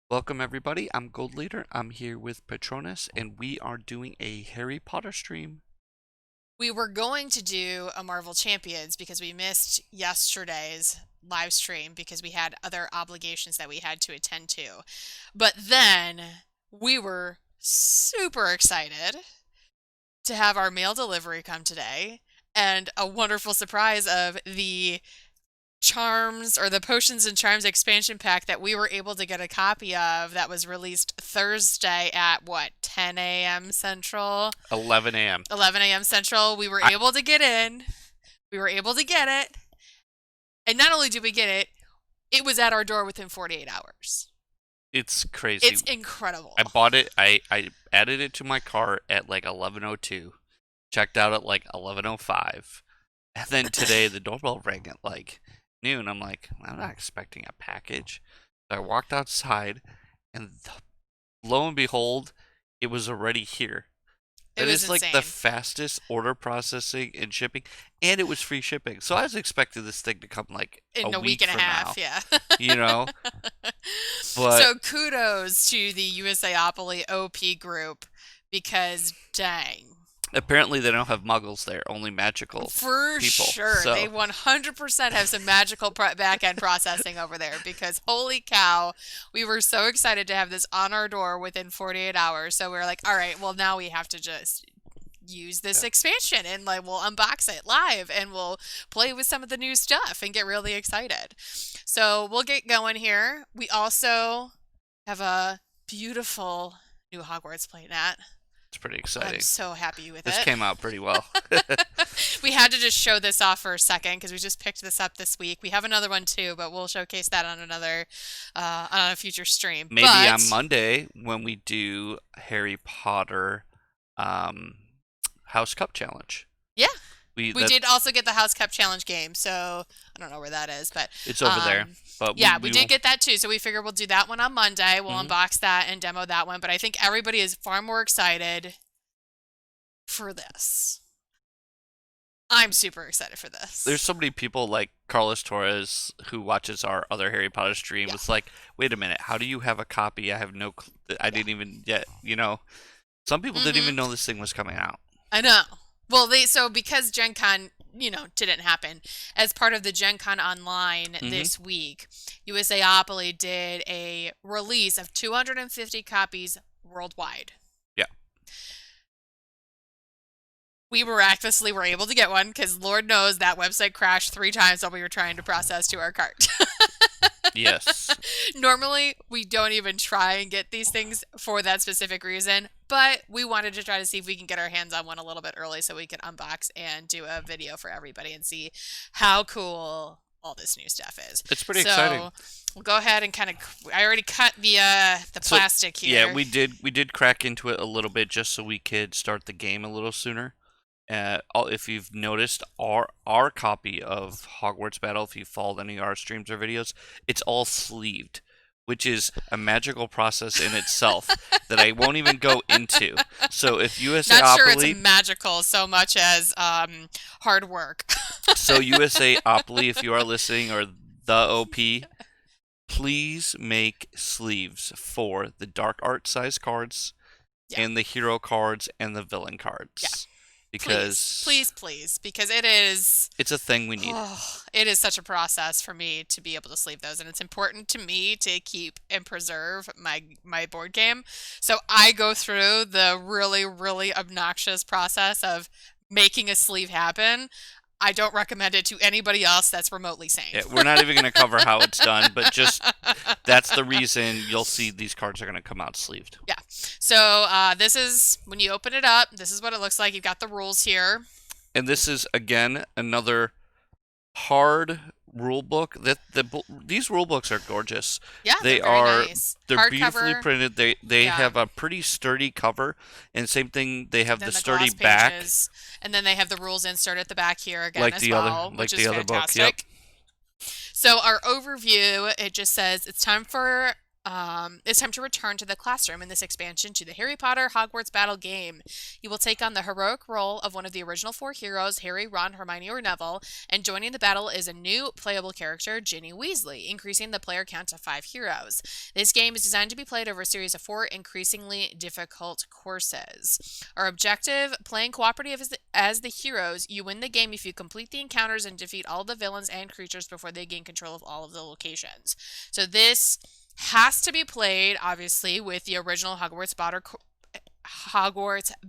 Welcome everybody, I'm Gold Leader, I'm here with Patronus, and we are doing a Harry Potter stream. We were going to do a Marvel Champions because we missed yesterday's live stream because we had other obligations that we had to attend to. But then we were super excited to have our mail delivery come today and a wonderful surprise of the Charms or the Potions and Charms expansion pack that we were able to get a copy of that was released Thursday at what, 10 a.m. Central? 11 a.m. 11 a.m. Central. We were I, able to get in. We were able to get it. And not only did we get it, it was at our door within 48 hours. it's crazy. It's incredible. I bought it, I added it to my cart at like 11:02, checked out at like 11:05, and then today the doorbell rang at like noon. I'm like, I'm not expecting a package. So I walked outside, and lo and behold, it was already here. It That was is like the insane. fastest order processing and shipping, and it was free shipping. So I was expecting this thing to come like a In a week week and a from half, now, yeah. you know? But So kudos to the USAopoly OP group because dang. apparently they don't have muggles there, only magical For people. sure. They So 100% have some magical back end processing over there because holy cow, we were so excited to have this on our door within 48 hours. So we were like, all right, well, now we have to just use this yeah, expansion and like we'll unbox it live and we'll play with some of the new stuff and get really excited. So we'll get going here. We also have a beautiful new Hogwarts playmat. it's pretty I'm exciting. so happy with This it. came out pretty well. We had to just show this off for a second because we just picked this up this week. We have another one too, but we'll showcase that on another on a future stream. Maybe on But Monday when we do Harry Potter um, House Cup Challenge. yeah, We we that did also get the House Cup Challenge game, so I don't know where that is, but It's over there, um, but yeah, we we did will. get that too. So we figured we'll do that one on Monday. We'll Mhm. unbox that and demo that one. But I think everybody is far more excited for this. I'm super excited for There's this. so many people like Carlos Torres who watches our other Harry Potter stream. Yeah, It's like, wait a minute, how do you have a copy? I have no, I yeah. didn't even yet. Some people didn't Mm-hmm. even know this thing was coming out. I know. Well, because Gen Con, didn't happen, as part of the Gen Con Online Hmm. this week, USAopoly did a release of 250 copies worldwide. Yeah. We miraculously were able to get one because Lord knows that website crashed 3 times while we were trying to process to our cart. Yes. Normally, we don't even try and get these things for that specific reason, but we wanted to try to see if we can get our hands on one a little bit early so we can unbox and do a video for everybody and see how cool all this new stuff is. It's pretty exciting. So we'll go ahead and I already cut the So plastic yeah, here. we did crack into it a little bit just so we could start the game a little sooner. If you've noticed, our copy of Hogwarts Battle, if you followed any of our streams or videos, it's all sleeved, which is a magical process in itself that I won't even go into. So if Not sure it's USAopoly, magical so much as hard work. USAopoly, if you are listening, or the OP, please make sleeves for the dark art size cards Yeah. and the hero cards and the villain Yeah. cards Please, because please, please, because it is, it's a thing we need. oh, it is such a process for me to be able to sleeve those, and it's important to me to keep and preserve my board game. So I go through the really, really obnoxious process of making a sleeve happen. I don't recommend it to anybody else that's remotely sane. Yeah, we're not even going to cover how it's done, but just that's the reason you'll see these cards are going to come out sleeved. Yeah. So this is when you open it up. This is what it looks like. You've got the rules here. And this is again another hard rule book. These rule books are gorgeous. Yeah, They they're very are nice. they're beautifully Hardcover. printed. They Yeah. have a pretty sturdy cover, and same thing. They have the Then the sturdy gloss back, pages, and then they have the rules insert at the back here again like as the other well, like which is the other book. Yep. fantastic. So our overview, it just says it's time for It's time to return to the classroom in this expansion to the Harry Potter Hogwarts Battle game. You will take on the heroic role of one of the original four heroes, Harry, Ron, Hermione, or Neville, and joining the battle is a new playable character, Ginny Weasley, increasing the player count to 5 heroes. This game is designed to be played over a series of 4 increasingly difficult courses. Our objective, playing cooperative as the heroes, you win the game if you complete the encounters and defeat all the villains and creatures before they gain control of all of the locations. So this has to be played, obviously, with the original Hogwarts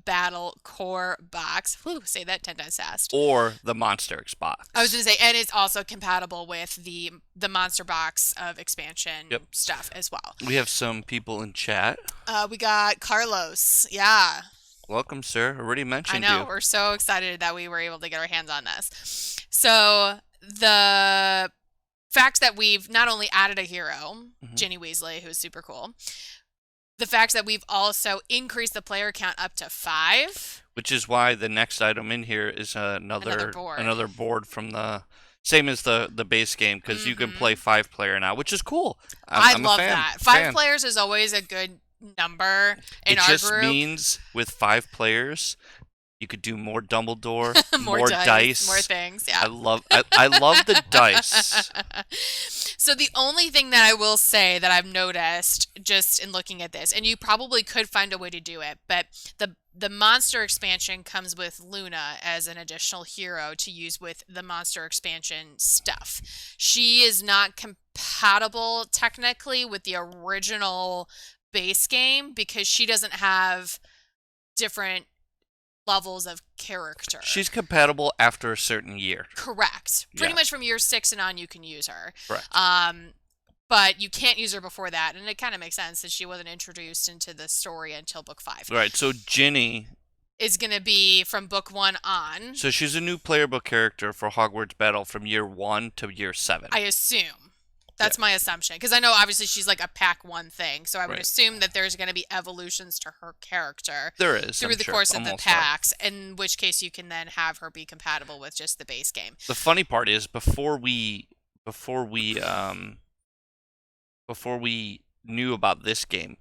Battle core box. Whew, say that 10 times fast. Or the Monster X I was box. going to say, and it's also compatible with the Monster Box of expansion Yep. stuff as well. We have some people in chat. We got Carlos. Yeah, Welcome, sir. Already I mentioned know. you. We're so excited that we were able to get our hands on this. So the fact that we've not only added a hero, Ginny Weasley, who's super cool, the fact that we've also increased the player count up to 5. Which is why the next item in here is Another board. another board from the same as the base game, because you can play 5-player now, which is cool. I'm a love fan. that. 5 players is always a good number in It our just group. means with 5 players, you could do more Dumbledore, more dice, more things. Yeah. I love the dice. So the only thing that I will say that I've noticed just in looking at this, and you probably could find a way to do it, but the monster expansion comes with Luna as an additional hero to use with the monster expansion stuff. She is not compatible technically with the original base game because she doesn't have different levels of character. She's compatible after a certain year. Correct. Pretty Yeah. much from year 6 and on you can use her. Correct. But you can't use her before that, and it kind of makes sense that she wasn't introduced into the story until book 5. Right, so Ginny Is going to be from book 1 on. So she's a new playable character for Hogwarts Battle from year 1 to year 7. I assume. That's my assumption. Because I know obviously she's like a pack 1 thing. So I would assume that there's going to be evolutions to her character. There is. Through I'm the sure. course of the Almost packs. In which case you can then have her be compatible with just the base game. The funny part is before we knew about this game,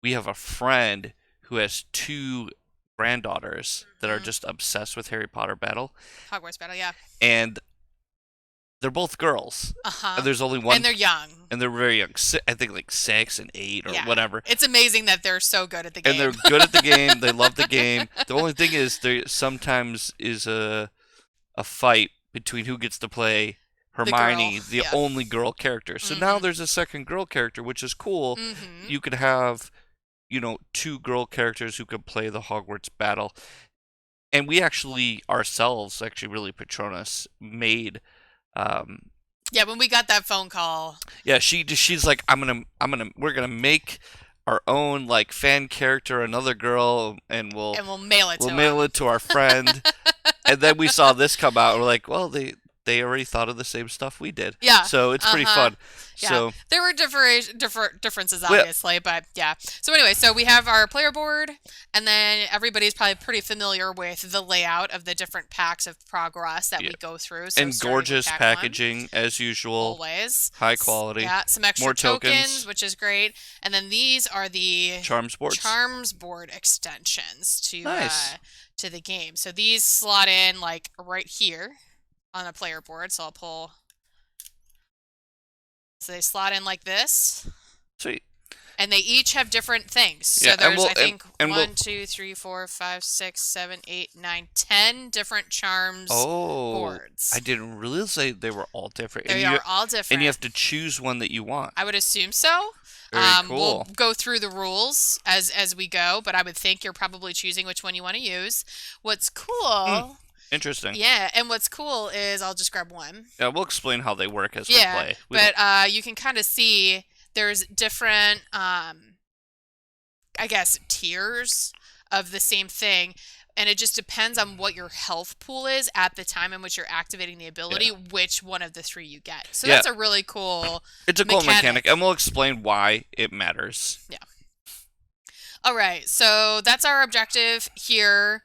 we have a friend who has 2 granddaughters that are just obsessed with Harry Potter Battle. Hogwarts Battle, yeah. And they're both girls. Uh-huh. And there's only one. And they're young. And they're very young. I think like 6 and 8 or whatever. It's amazing that they're so good at the game. And they're good at the game. They love the game. The only thing is there sometimes is a fight between who gets to play Hermione, the only girl character. So now there's a second girl character, which is cool. You could have, 2 girl characters who could play the Hogwarts Battle. And we actually ourselves, really Patronus, made when we got that phone call. Yeah, she's like, we're gonna make our own like fan character, another girl, and we'll mail it to our friend. And then we saw this come out, and we're like, well, they already thought of the same stuff we did. Yeah. So it's pretty fun. Yeah. So there were differences, obviously, but yeah. So anyway, so we have our player board, and then everybody's probably pretty familiar with the layout of the different packs of progress that we go through. So and gorgeous packaging, as usual. Always. High quality. Yeah, some extra more tokens, which is great. And then these are the Charms boards. Charms board extensions to nice. To the game. So these slot in like right here on a player board. So I'll pull. So they slot in like this. Sweet. And they each have different things. So there's, I think, 1, 2, 3, 4, 5, 6, 7, 8, 9, 10 different charms boards. I didn't realize they were all different. They are all different. And you have to choose one that you want. I would assume so. Very cool. We'll go through the rules as we go, but I would think you're probably choosing which one you want to use. What's cool... Interesting. Yeah, and what's cool is I'll just grab one. Yeah, we'll explain how they work as we play. But you can kind of see there's different, I guess, tiers of the same thing. And it just depends on what your health pool is at the time in which you're activating the ability, which one of the 3 you get. So that's a really cool It's a cool mechanic, and we'll explain why it matters. Yeah. All right, so that's our objective here.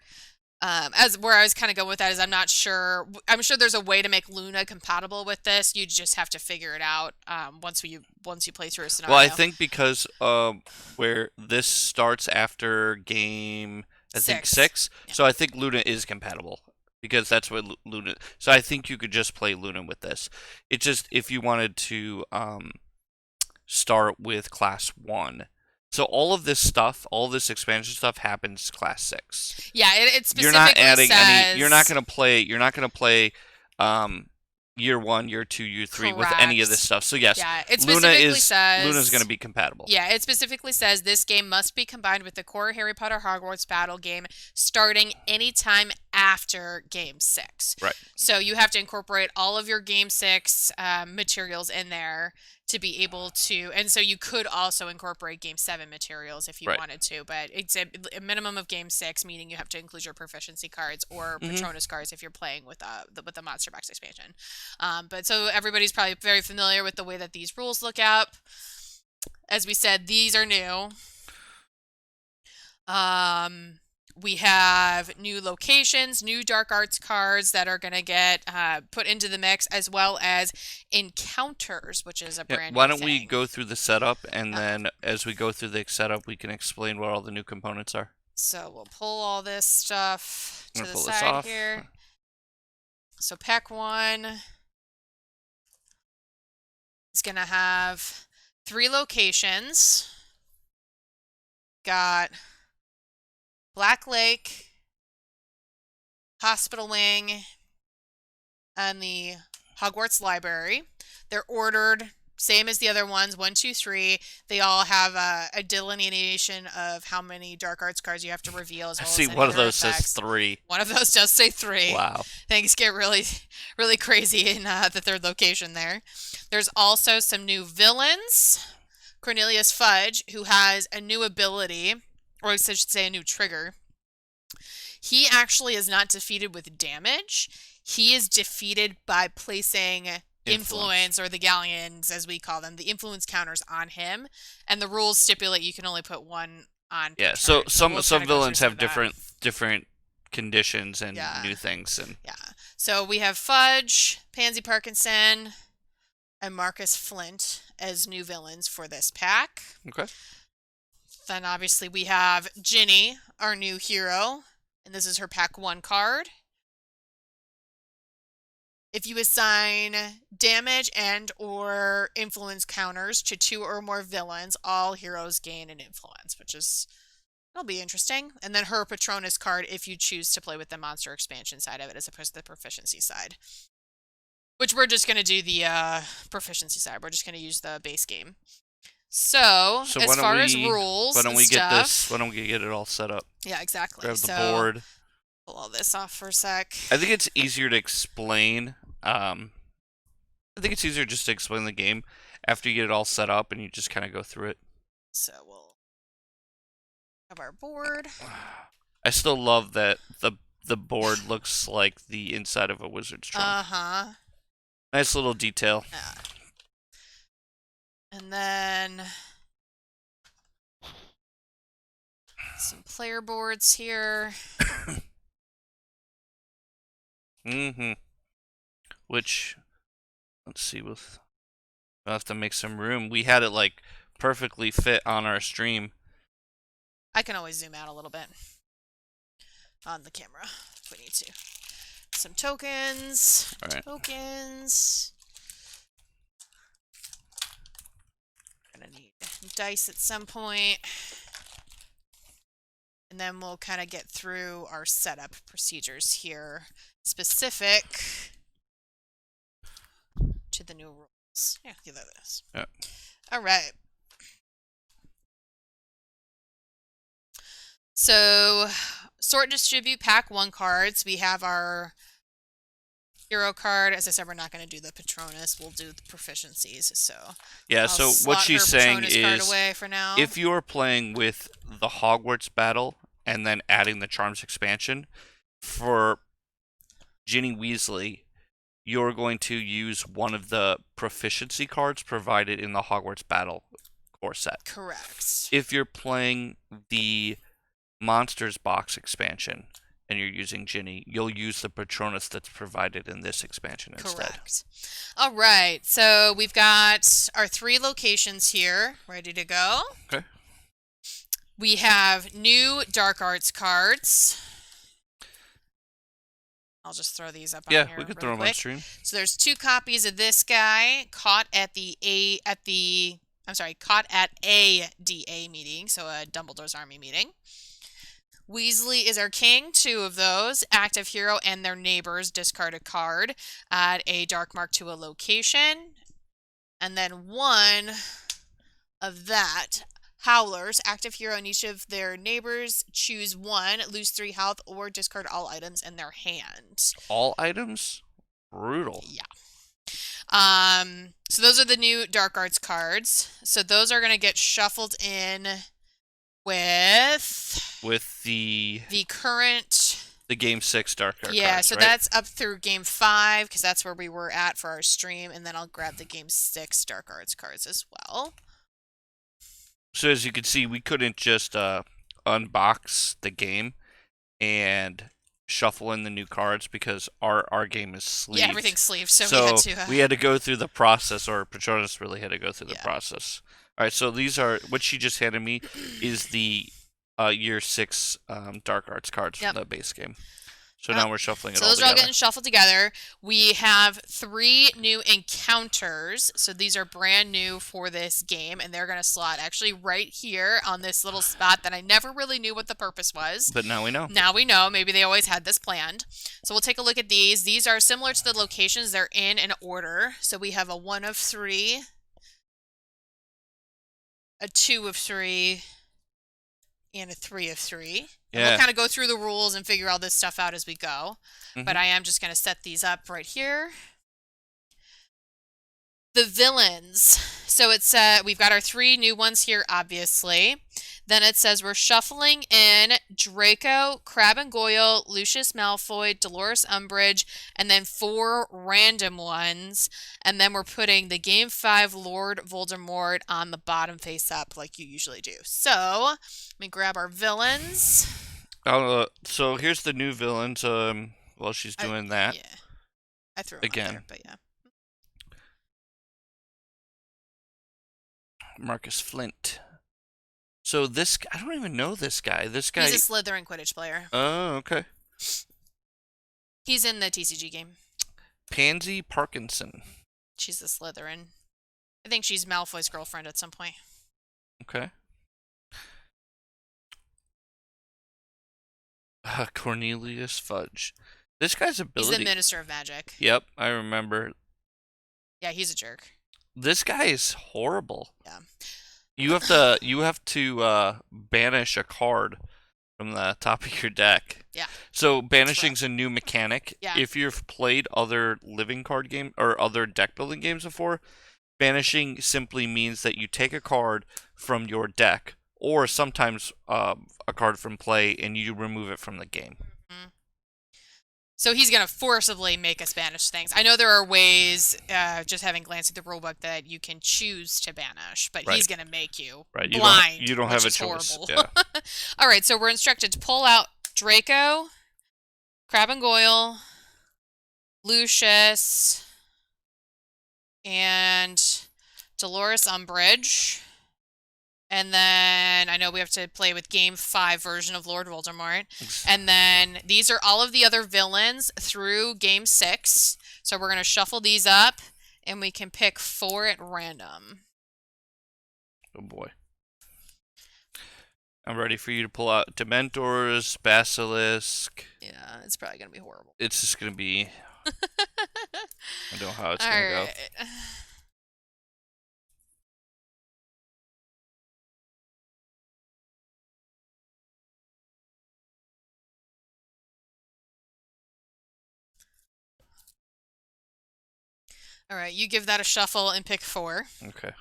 As where I was kind of going with that is I'm not sure. I'm sure there's a way to make Luna compatible with this. You just have to figure it out once you play through a Well, I scenario. think because where this starts after game, I think 6. 6. Yeah. So I think Luna is compatible because that's what Luna. So I think you could just play Luna with this. It just if you wanted to start with class 1. So all of this stuff, all this expansion stuff happens class 6. Yeah, it You're not specifically adding any. You're not says gonna play. You're not gonna play year 1, year 2, year 3 with any of this correct. stuff. So yes, Yeah, it specifically Luna's gonna says be compatible. yeah, it specifically says this game must be combined with the core Harry Potter Hogwarts Battle game starting anytime after Game 6. Right. So you have to incorporate all of your Game 6 materials in there to be able to, and so you could also incorporate Game 7 materials if you Right. wanted to, but it's a minimum of Game 6, meaning you have to include your proficiency cards or Hmm. Patronus cards if you're playing with the Monster Box expansion. But so everybody's probably very familiar with the way that these rules look up. As we said, these are new. We have new locations, new dark arts cards that are going to get put into the mix, as well as encounters, which is a Yeah. brand Why new don't we thing. go through the setup and Uh, then as we go through the setup, we can explain what all the new components are. so we'll pull all this stuff I'm to gonna the pull this side off. here. So pack 1 is going to have 3 locations. Got Black Lake, Hospital Wing, and the Hogwarts Library. They're ordered same as the other ones, 1, 2, 3. They all have a delineation of how many dark arts cards you have to reveal, as I well as see any one of other those says effects. 3. One of those does say 3. Wow. Things get really, really crazy in the third location there. There's also some new villains. Cornelius Fudge, who has a new ability, or I should say a new trigger. He actually is not defeated with damage. He is defeated by placing Influence. influence, or the galleons as we call them, the influence counters on him, and the rules stipulate you can only put one on per Yeah. So turn. So some we'll kind of go through villains some have of that. different conditions and Yeah, new things and yeah. So we have Fudge, Pansy Parkinson, and Marcus Flint as new villains for this pack. okay. Then obviously we have Ginny, our new hero, and this is her pack 1 card. If you assign damage and or influence counters to 2 or more villains, all heroes gain an influence, which is it'll be interesting. And then her Patronus card if you choose to play with the monster expansion side of it as opposed to the proficiency side. Which we're just going to do the proficiency side. We're just going to use the base game. So, So as far as why rules don't and we get this? stuff. Why don't we get it all set up? Yeah, exactly. Grab the So, board. pull all this off for a sec. I think it's easier to explain. I think it's easier just to explain the game after you get it all set up and you just kind of go through it. So, we'll have our board. I still love that the board looks like the inside of a wizard's trunk. Uh-huh. Nice little detail. Yeah. And then some player boards here. Mm-hmm. Which, let's see, we'll have to make some room. We had it like perfectly fit on our stream. I can always zoom out a little bit on the camera if we need to. Some tokens. All right. Tokens. Gonna need dice at some point. And then we'll kind of get through our setup procedures here, specific to the new rules. Yeah, there it is. Yeah. All right. So, sort distribute pack 1 cards. We have our hero card. As I said, we're not going to do the Patronus. We'll do the proficiencies. So Yeah, I'll so what slot she's her saying Patronus card is away for now. if you are playing with the Hogwarts Battle and then adding the Charms expansion, for Ginny Weasley, you're going to use one of the proficiency cards provided in the Hogwarts Battle core set. Correct. If you're playing the Monsters Box expansion and you're using Ginny, you'll use the Patronus that's provided in this expansion instead. Correct. All right, so we've got our 3 locations here ready to go. Okay. We have new Dark Arts cards. I'll just throw these up on Yeah, here we could really throw them on quick. stream. So there's 2 copies of this guy caught at caught at a DA meeting, so a Dumbledore's Army meeting. Weasley is our king, 2 of those. Active hero and their neighbors discard a card. Add a dark mark to a location. And then 1 of that. Howlers, active hero and each of their neighbors choose 1, lose 3 health, or discard all items in their hand. All items? Brutal. Yeah. So those are the new Dark Arts cards. So those are going to get shuffled in with the current Game 6 Dark Arts. Yeah, so right? that's up through Game 5 because that's where we were at for our stream, and then I'll grab the Game 6 Dark Arts cards as well. So as you can see, we couldn't just unbox the game and shuffle in the new cards because our game is sleeved. Yeah, everything's sleeved, so we had to go through the process, or Patronus really had to go through the process. All right, so these are what she just handed me is the Year 6 Dark Arts cards from the base game. So now we're shuffling it all together. So those are all getting shuffled together. We have 3 new encounters. So these are brand new for this game, and they're going to slot actually right here on this little spot that I never really knew what the purpose was. But now we know. Now we know. Maybe they always had this planned. So we'll take a look at these. These are similar to the locations. They're in an order. So we have a 1 of 3, a 2 of 3, and a 3 of 3. And we'll kind of go through the rules and figure all this stuff out as we go. But I am just going to set these up right here. The villains. So it's we've got our 3 new ones here, obviously. Then it says we're shuffling in Draco, Crabbe and Goyle, Lucius Malfoy, Dolores Umbridge, and then 4 random ones. And then we're putting the Game 5 Lord Voldemort on the bottom face up like you usually do. So let me grab our villains. So here's the new villains. While she's doing that. Yeah. I threw them again, up there, but yeah. Marcus Flint. So this, I don't even know this guy. This guy. He's a Slytherin Quidditch player. Oh, okay. He's in the TCG game. Pansy Parkinson. She's a Slytherin. I think she's Malfoy's girlfriend at some point. Okay. Cornelius Fudge. This guy's ability. He's the Minister of Magic. Yep, I remember. Yeah, he's a jerk. This guy is horrible. Yeah. You have to banish a card from the top of your deck. Yeah. So banishing's a new mechanic. Yeah. If you've played other living card game or other deck building games before, banishing simply means that you take a card from your deck, or sometimes a card from play, and you remove it from the game. Mm-hmm. So he's going to forcibly make us banish things. I know there are ways, just having glanced at the rulebook, that you can choose to banish, but he's going to make you blind. You don't have a choice. Yeah. All right, so we're instructed to pull out Draco, Crabbe and Goyle, Lucius, and Dolores Umbridge. And then I know we have to play with Game 5 version of Lord Voldemort. And then these are all of the other villains through Game 6. So we're going to shuffle these up, and we can pick 4 at random. Oh boy. I'm ready for you to pull out Dementors, Basilisk. Yeah, it's probably going to be horrible. It's just going to be... I don't know how it's going to go. All right, you give that a shuffle and pick 4. Okay.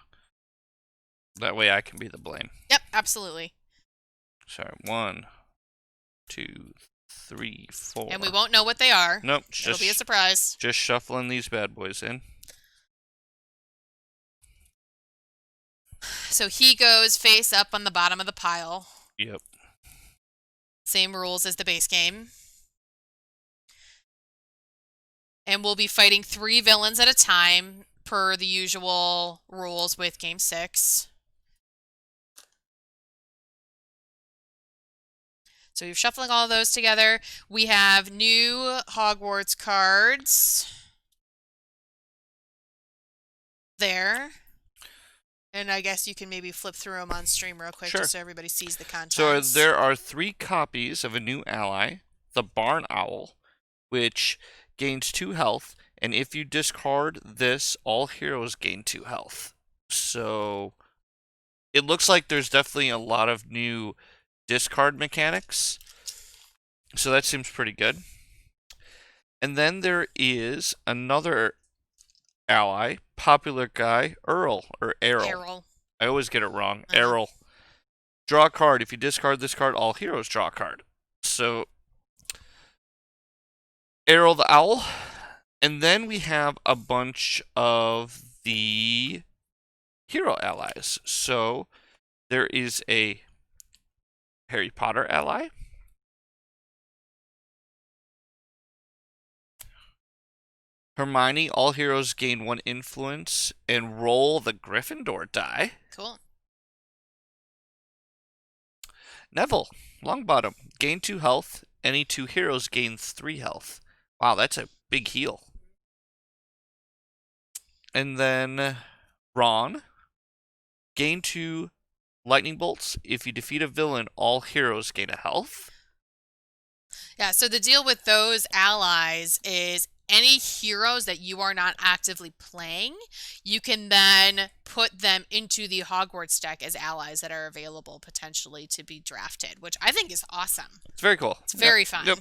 That way I can be the blame. Yep, absolutely. Sorry, 1, 2, 3, 4. And we won't know what they are. Nope. It'll be a surprise. Just shuffling these bad boys in. So he goes face up on the bottom of the pile. Yep. Same rules as the base game. and we'll be fighting 3 villains at a time per the usual rules with Game 6. So we're shuffling all of those together. We have new Hogwarts cards there. And I guess you can maybe flip through them on stream real quick Sure. just so everybody sees the So contents. there are 3 copies of a new ally, the Barn Owl, which gains 2 health, and if you discard this, all heroes gain 2 health. So it looks like there's definitely a lot of new discard mechanics. So that seems pretty good. And then there is another ally, popular guy, Earl, or Errol. Errol. I always get it wrong. Errol. Draw a card. If you discard this card, all heroes draw a card. So, Errol the Owl. And then we have a bunch of the hero allies. So, there is a Harry Potter ally. Hermione, all heroes gain 1 influence and roll the Gryffindor die. Cool. Neville, Longbottom, gain 2 health. Any 2 heroes gain 3 health. Wow, that's a big heal. And then Ron, gain 2 lightning bolts. If you defeat a villain, all heroes gain a health. Yeah, so the deal with those allies is any heroes that you are not actively playing, you can then put them into the Hogwarts deck as allies that are available potentially to be drafted, which I think is awesome. It's very cool. It's very fun. Yep.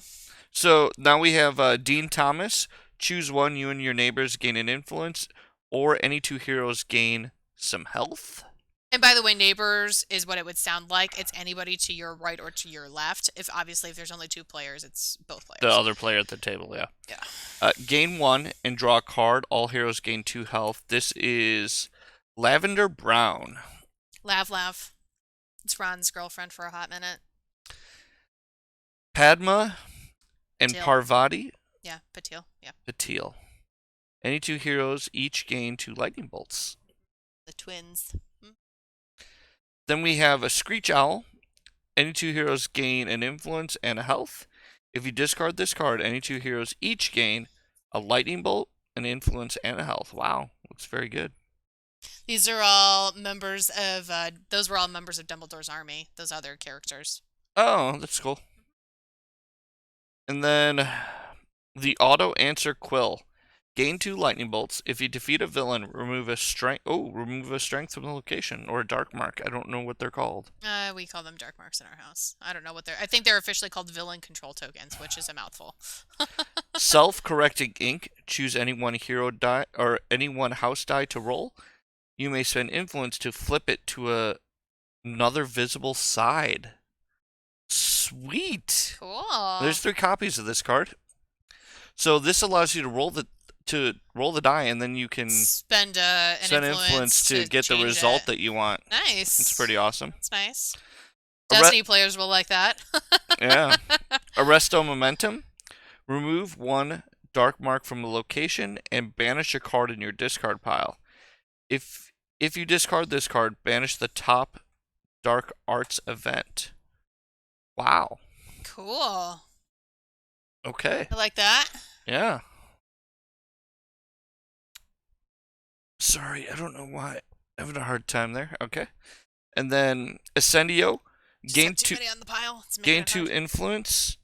So now we have Dean Thomas. Choose one. You and your neighbors gain an influence, or any 2 heroes gain some health. And by the way, neighbors is what it would sound like. It's anybody to your right or to your left. If there's only 2 players, it's both players. The other player at the table, yeah. Yeah. Gain 1 and draw a card. All heroes gain 2 health. This is Lavender Brown. Lav. It's Ron's girlfriend for a hot minute. Padma and Patil. Parvati. Yeah, Patil. Yeah. Patil. Any 2 heroes each gain 2 lightning bolts. The twins. Then we have a Screech Owl. Any 2 heroes gain an influence and a health. If you discard this card, any 2 heroes each gain a lightning bolt, an influence, and a health. Wow, looks very good. These are all members of, those were all members of Dumbledore's army, those other characters. Oh, that's cool. And then the Auto Answer Quill. Gain 2 lightning bolts. If you defeat a villain, remove a strength. Oh, remove a strength from the location or a dark mark. I don't know what they're called. We call them dark marks in our house. I don't know what I think they're officially called villain control tokens, which is a mouthful. Self-correcting ink. Choose any one hero die or any one house die to roll. You may spend influence to flip it to another visible side. Sweet. Cool. There's 3 copies of this card. So this allows you to roll the die, and then you can spend an influence to get the result that you want. Nice. It's pretty awesome. It's nice. Destiny players will like that. Yeah. Arresto Momentum. Remove 1 dark mark from the location and banish a card in your discard pile. If you discard this card, banish the top dark arts event. Wow. Cool. Okay. I like that. Yeah. Sorry, I don't know why. I'm having a hard time there. Okay. And then Ascendio. Gain 2 on the pile. Gain 2 influence.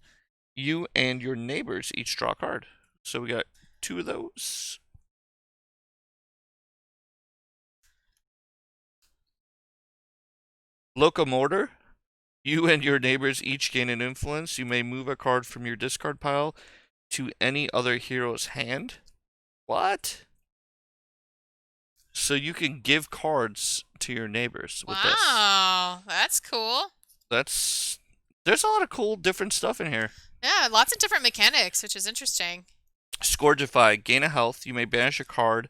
You and your neighbors each draw a card. So we got 2 of those. Locomotor. You and your neighbors each gain an influence. You may move a card from your discard pile to any other hero's hand. What? So you can give cards to your neighbors with this. Wow, that's cool. There's a lot of cool different stuff in here. Yeah, lots of different mechanics, which is interesting. Scourgify. Gain a health. You may banish a card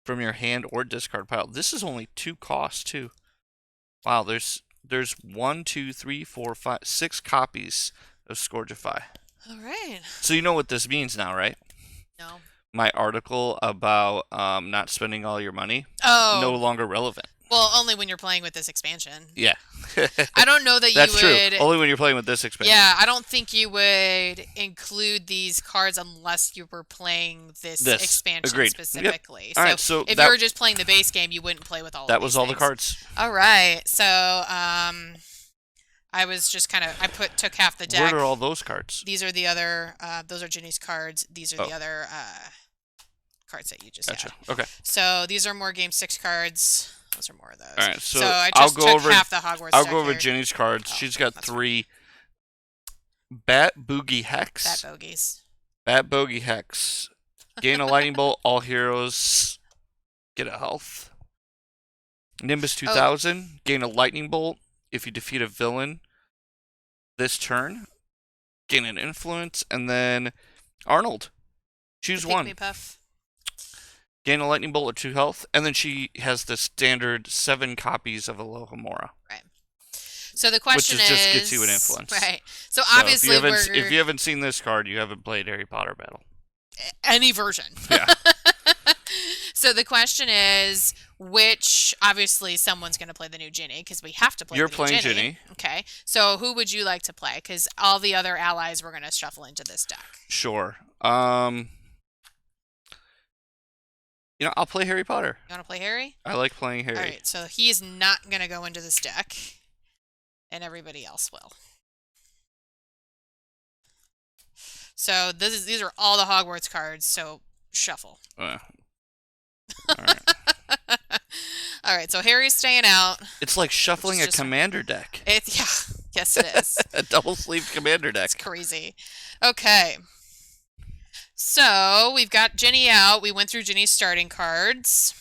from your hand or discard pile. This is only 2 costs too. Wow, there's 1, 2, 3, 4, 5, 6 copies of Scourgify. All right. So you know what this means now, right? No. my article about not spending all your money no Oh, longer relevant. well, only when you're playing with this expansion. Yeah. I don't know that you That's true. would. Only when you're playing with this expansion. Yeah, I don't think you would include these cards unless you were pling this This. expansion Agreed. Yep. specifically. All So right, so if you were just playing the base game, you wouldn't play with all of that was these all the things. cards. All right. So I was just kind of took half the deck. Where are all those cards? These are the other. Those are Ginny's cards. These are the Oh, other cards that you just gotcha. had. Okay. So these are more Game 6 cards. Those are more of those. All right, so I I'll just go took over. half the Hogwarts I'll deck go over here. Jenny's cards. Oh, She's got that's 3 Bat Boogie Bat Hex. bogeys. Bat Bogey Hex. Gain a lightning bolt. All heroes get a health. Nimbus Oh, 2000. Gain a lightning bolt if you defeat a villain this turn. Gain an influence, and then Arnold. Choose the one. Pygmy Puff. Gain a lightning bolt or 2 health, and then she has the standard 7 copies of Alohomora, Right. So the which question just gets you an influence. right. So So obviously if you haven't seen this card, you haven't played Harry Potter Battle. any version. Yeah. So the question is, which obviously someone's going to play the new Ginny because we have to play. You're the new playing Ginny. Ginny. Okay. So who would you like to play? Because all the other allies we're going to shuffle into this deck. Sure. I'll play Harry Potter. You want to play Harry? I like playing Harry. All right. So he's not going to go into this deck, and everybody else will. So these are all the Hogwarts cards. So shuffle. All right. All right. So Harry's staying out. It's like shuffling a just- commander deck. It's yeah. Yes, it is. A double-sleeved commander deck. It's crazy. Okay. So we've got Ginny out. We went through Ginny's starting cards.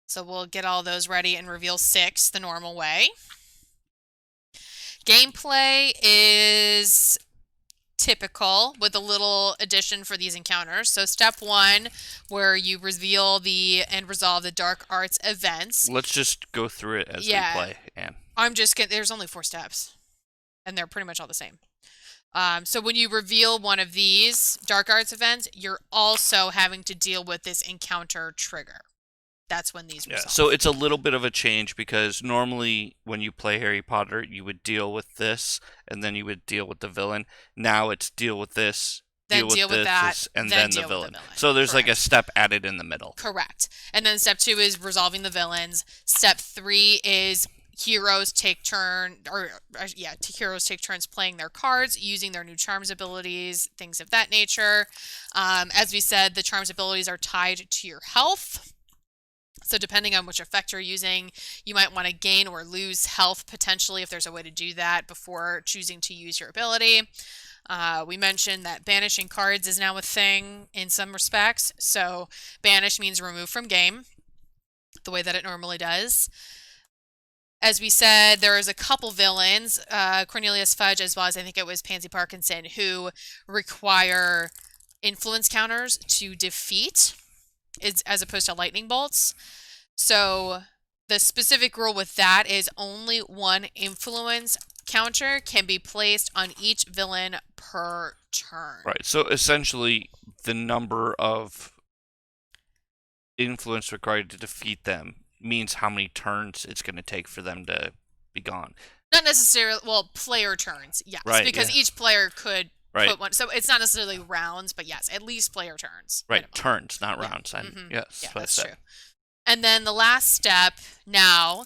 So we'll get all those ready and reveal 6 the normal way. Gameplay is typical with a little addition for these encounters. So step 1, where you reveal and resolve the dark arts events. Let's just go through it as we play, Anne. I'm just kidding. There's only 4 steps, and they're pretty much all the same. So when you reveal one of these dark arts events, you're also having to deal with this encounter trigger. That's when these resolve. So it's a little bit of a change because normally when you play Harry Potter, you would deal with this, and then you would deal with the villain. Now it's deal with this, then deal with that, and then then deal the with villain. the villain. So there's like a Correct. step added in the middle. Correct. And then step 2 is resolving the villains. Step 3 is heroes take turns playing their cards, using their new charms abilities, things of that nature. As we said, the charms abilities are tied to your health. So depending on which effect you're using, you might want to gain or lose health potentially if there's a way to do that before choosing to use your ability. We mentioned that banishing cards is now a thing in some respects. So banish means remove from game, the way that it normally does. As we said, there is a couple villains, Cornelius Fudge as well as I think it was Pansy Parkinson, who require influence counters to defeat, as opposed to lightning bolts. So the specific rule with that is only 1 influence counter can be placed on each villain per turn. Right. So essentially, the number of influence required to defeat them means how many turns it's going to take for them to be gone. Not necessarily, well, player turns, yes. Right, because each player could Right. put one. So it's not necessarily rounds, but yes, at least player turns. Right. minimum. Turns, not Yeah. rounds. Yes, Yeah, what I that's said. true. And then the last step now,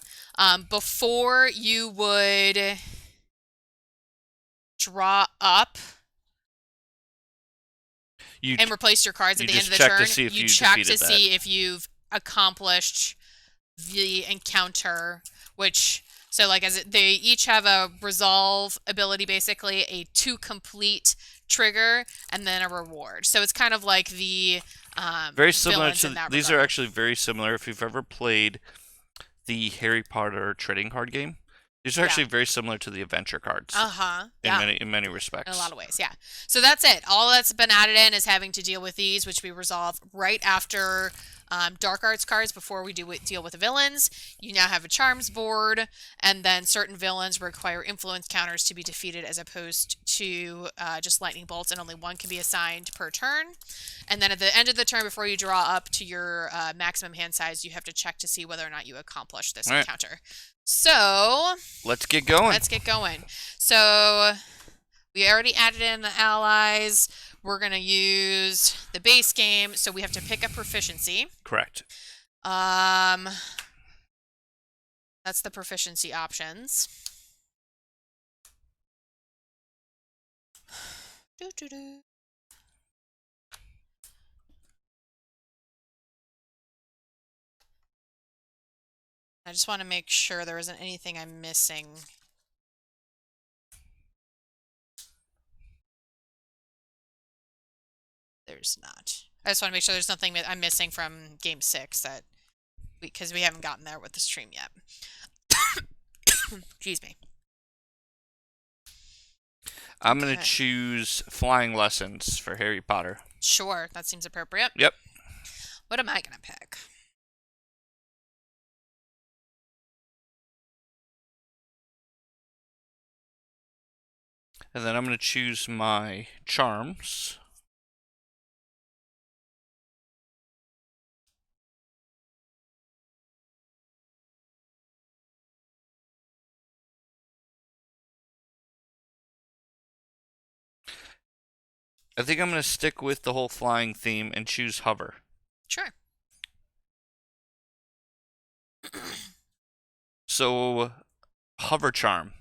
before you would draw up and replace your cards at you the end just of the check to turn, see if you you check to defeated that. see if you've accomplished the encounter, which so like they each have a resolve ability, basically a to complete trigger, and then a reward. So it's kind of like the very similar villains to in that these regard. are actually very similar. If you've ever played the Harry Potter trading card game, these are actually very similar to the adventure cards. Yeah. In many respects. In a lot of ways, yeah. So that's it. All that's been added in is having to deal with these, which we resolve right after Dark arts cards before we deal with the villains. You now have a charms board, and then certain villains require influence counters to be defeated as opposed to just lightning bolts, and only one can be assigned per turn. And then at the end of the turn, before you draw up to your maximum hand size, you have to check to see whether or not you accomplish this All right. encounter. So Let's get going. let's get going. So we already added in the allies. We're going to use the base game, so we have to pick a proficiency. Correct. That's the proficiency options. Doo-doo-doo. I just want to make sure there isn't anything I'm missing. There's not. I just want to make sure there's nothing that I'm missing from Game 6 that because we haven't gotten there with the stream yet. Excuse me. I'm going to Okay. choose flying lessons for Harry Potter. Sure, that seems appropriate. Yep. What am I going to pick? And then I'm going to choose my charms. I think I'm going to stick with the whole flying theme and choose hover. Sure. So, hover charm.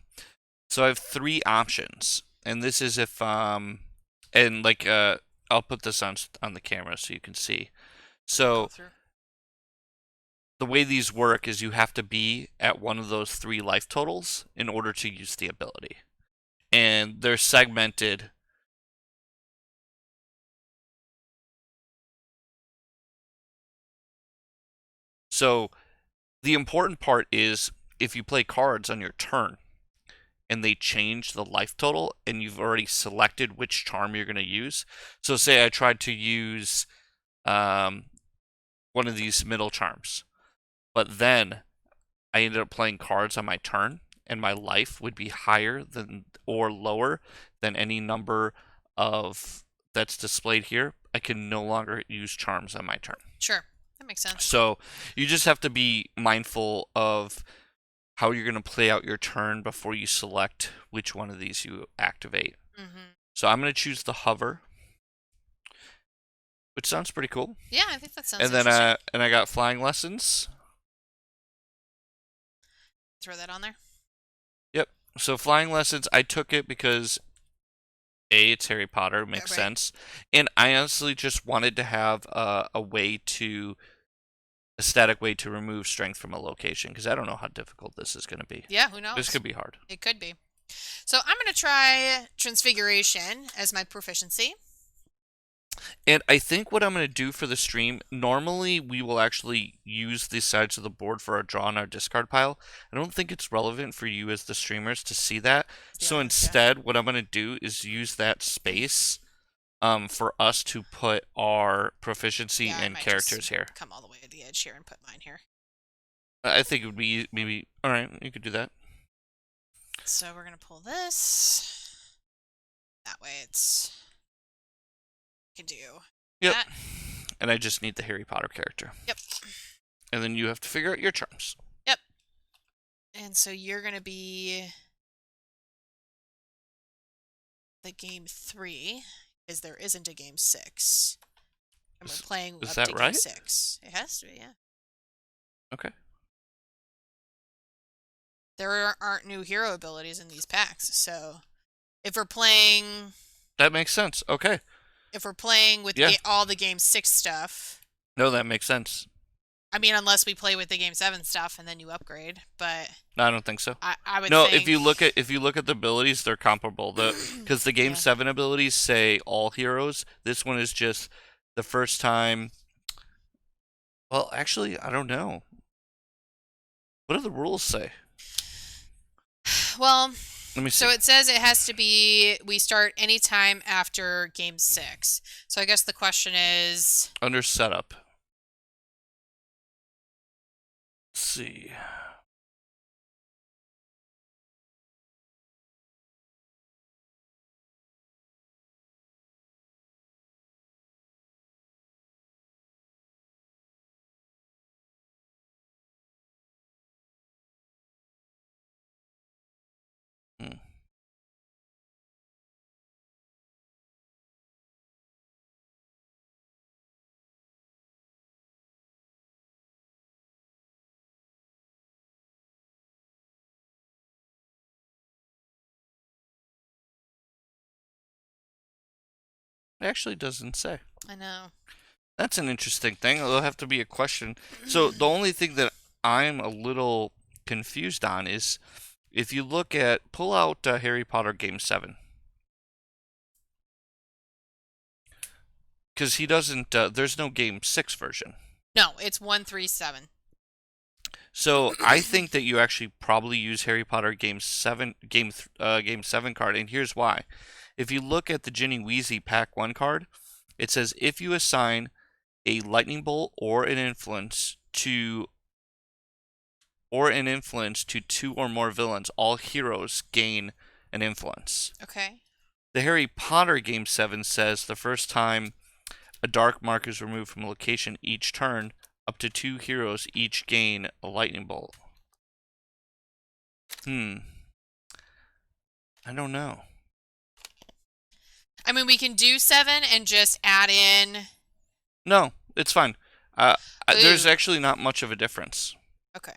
So I have 3 options, and this is if and like I'll put this on the camera so you can see. So the way these work is you have to be at one of those 3 life totals in order to use the ability, and they're segmented. So the important part is if you play cards on your turn and they change the life total and you've already selected which charm you're going to use. So say I tried to use one of these middle charms, but then I ended up playing cards on my turn and my life would be higher than or lower than any number of that's displayed here. I can no longer use charms on my turn. Sure. That makes sense. So you just have to be mindful of how you're going to play out your turn before you select which one of these you activate. Mm-hmm. So I'm going to choose the hover, which sounds pretty cool. Yeah, I think that sounds And then interesting. and I got flying lessons. Throw that on there. Yep. So flying lessons, I took it because A, it's Harry Potter, makes right. sense, and I honestly just wanted to have a static way to remove strength from a location because I don't know how difficult this is going to be. Yeah, who knows? This could be hard. It could be. So I'm going to try Transfiguration as my proficiency. And I think what I'm going to do for the stream, normally we will actually use these sides of the board for our draw and our discard pile. I don't think it's relevant for you as the streamers to see that. So instead, what I'm going to do is use that space for us to put our proficiency and characters here. Come all the way to the edge here and put mine here. I think it would be maybe, all right, you could do that. So we're going to pull this. That way it's... can do Yep. that. And I just need the Harry Potter character. Yep. And then you have to figure out your charms. Yep. And so you're going to be the game 3, because there isn't a game 6. And we're playing is up that to right? game 6. It has to be, yeah. Okay. There aren't new hero abilities in these packs, so if we're playing... That makes sense. Okay. If we're playing with all the Game 6 stuff... No, that makes sense. I mean, unless we play with the Game 7 stuff and then you upgrade, but... No, I don't think so. I would no, think... if you look at the abilities, they're comparable. Because the Game 7 abilities say all heroes. This one is just the first time... Well, actually, I don't know. What do the rules say? Well... Let me see. So it says it has to be, we start anytime after game 6. So I guess the question is... Under setup. see. Hmm. It actually doesn't say. I know. That's an interesting thing. It'll have to be a question. So the only thing that I'm a little confused on is if you look at pull out Harry Potter Game 7. Because he doesn't, there's no Game 6 version. No, it's 137. So I think that you actually probably use Harry Potter Game 7 card, and here's why. If you look at the Ginny Weasley Pack 1 card, it says if you assign a lightning bolt or an influence to 2 or more villains, all heroes gain an influence. Okay. The Harry Potter Game 7 says the first time a dark mark is removed from a location each turn, up to 2 heroes each gain a lightning bolt. I don't know. I mean, we can do 7 and just add in. No, it's fine. There's Ooh. actually not much of a difference. Okay.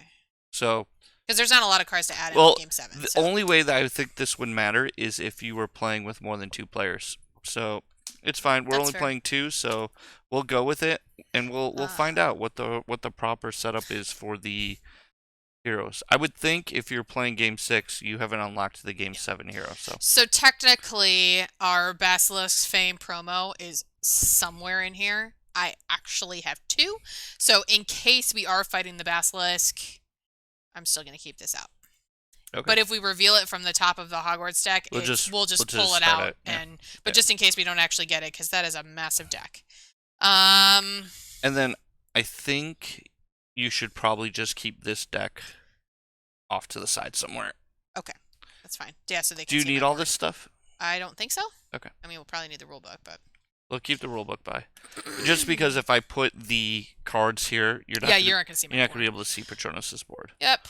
So, Because there's not a lot of cards to add in well, Game 7. the So. only way that I think this would matter is if you were playing with more than 2 players. So, it's fine. We're That's only fair. playing 2, so we'll go with it, and we'll find out what the proper setup is for the heroes. I would think if you're playing Game 6, you haven't unlocked the Game 7 hero. So technically, our Basilisk Fame promo is somewhere in here. I actually have 2. So in case we are fighting the Basilisk, I'm still going to keep this out. Okay. But if we reveal it from the top of the Hogwarts deck, we'll just pull it out. But just in case we don't actually get it, because that is a massive deck. And then I think you should probably just keep this deck off to the side somewhere. Okay, that's fine. Yeah, so they can. Do you see need my all board. this stuff? I don't think so. Okay. I mean, we'll probably need the rulebook, but. We'll keep the rulebook by. Just because if I put the cards here, you're not. You're not gonna see my board. You're not gonna be able to see Patronus's board. Yep.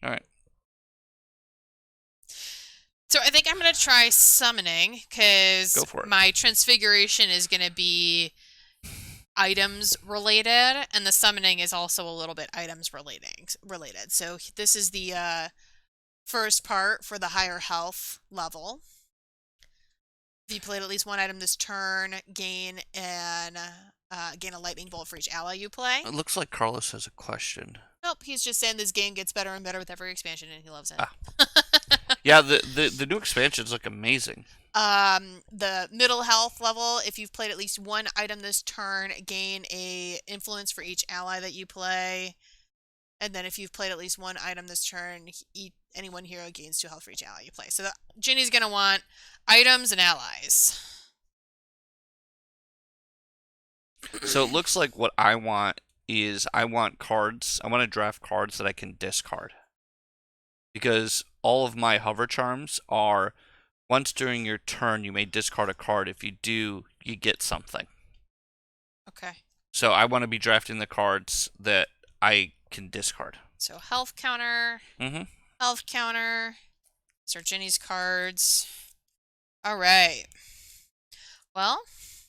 All right. So I think I'm going to try summoning because my transfiguration is going to be items related, and the summoning is also a little bit items related. So this is the first part for the higher health level. If you played at least one item this turn, gain a lightning bolt for each ally you play. It looks like Carlos has a question. Nope, he's just saying this game gets better and better with every expansion, and he loves it. Yeah, the new expansions look amazing. The middle health level, if you've played at least one item this turn, gain a influence for each ally that you play. And then if you've played at least one item this turn, any one hero gains 2 health for each ally you play. So Ginny's going to want items and allies. So it looks like what I want is I want cards. I want to draft cards that I can discard. Because all of my hover charms are once during your turn you may discard a card. If you do, you get something. Okay. So I want to be drafting the cards that I can discard. So health counter. Mm-hmm. Health counter. These are Ginny's cards. All right. Well.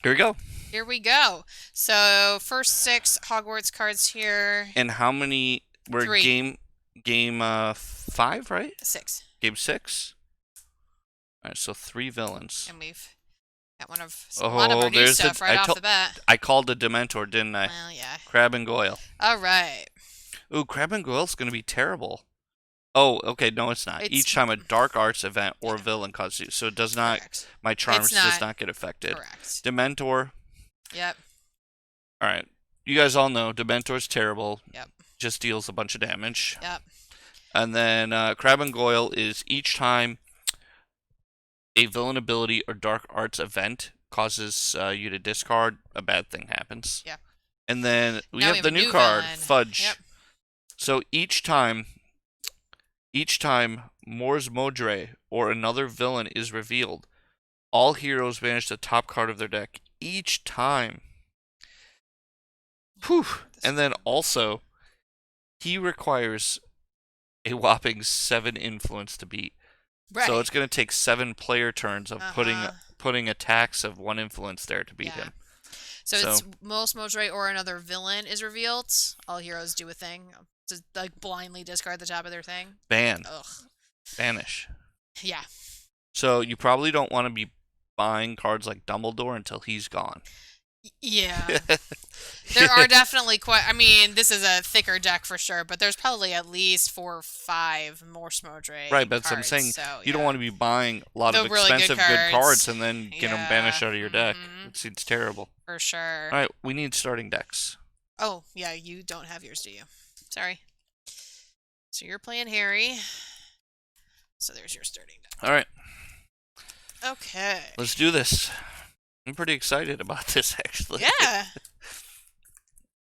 Here we go. Here we go. So first 6 Hogwarts cards here. And how many? We're 3. Game 5, right? 6. Game 6. All right, so 3 villains. And we've got a lot of our new stuff right off the bat. I called a Dementor, didn't I? Well, yeah. Crab and Goyle. All right. Ooh, Crab and Goyle's going to be terrible. Oh, okay, no, it's not. Each time a Dark Arts event or villain causes you, so it does not. Correct. My charms does not get affected. Correct. Dementor. Yep. All right, you guys all know Dementor's terrible. Yep. Just deals a bunch of damage. Yep. And then Crab and Goyle is each time a villain ability or Dark Arts event causes you to discard, a bad thing happens. Yeah. And then we Now we have have the a new new card, villain. Yep. Fudge. So each time Mors Modre or another villain is revealed, all heroes banish the top card of their deck each time. Whew. And then also, he requires a whopping 7 influence to beat. So Right. it's going to take 7 player turns of Uh-huh. putting attacks of 1 influence there to beat Yeah. him. So So it's most Mojre or another villain is revealed. All heroes do a thing. Just like blindly discard the top of their thing. ban, Ugh. banish. Yeah. So you probably don't want to be buying cards like Dumbledore until he's gone. Yeah. There are definitely quite. I mean, this is a thicker deck for sure, but there's probably at least 4 or 5 more Right, Smodre but I'm cards. saying So you don't yeah, want to be buying a lot of the really expensive good cards cards. and then get them Yeah. banished out of your deck. It's terrible. For sure. All right, we need starting decks. Oh yeah, you don't have yours, do you? Sorry. So you're playing Harry. So there's your starting deck. All right, Okay. let's do this. I'm pretty excited about this actually. Yeah.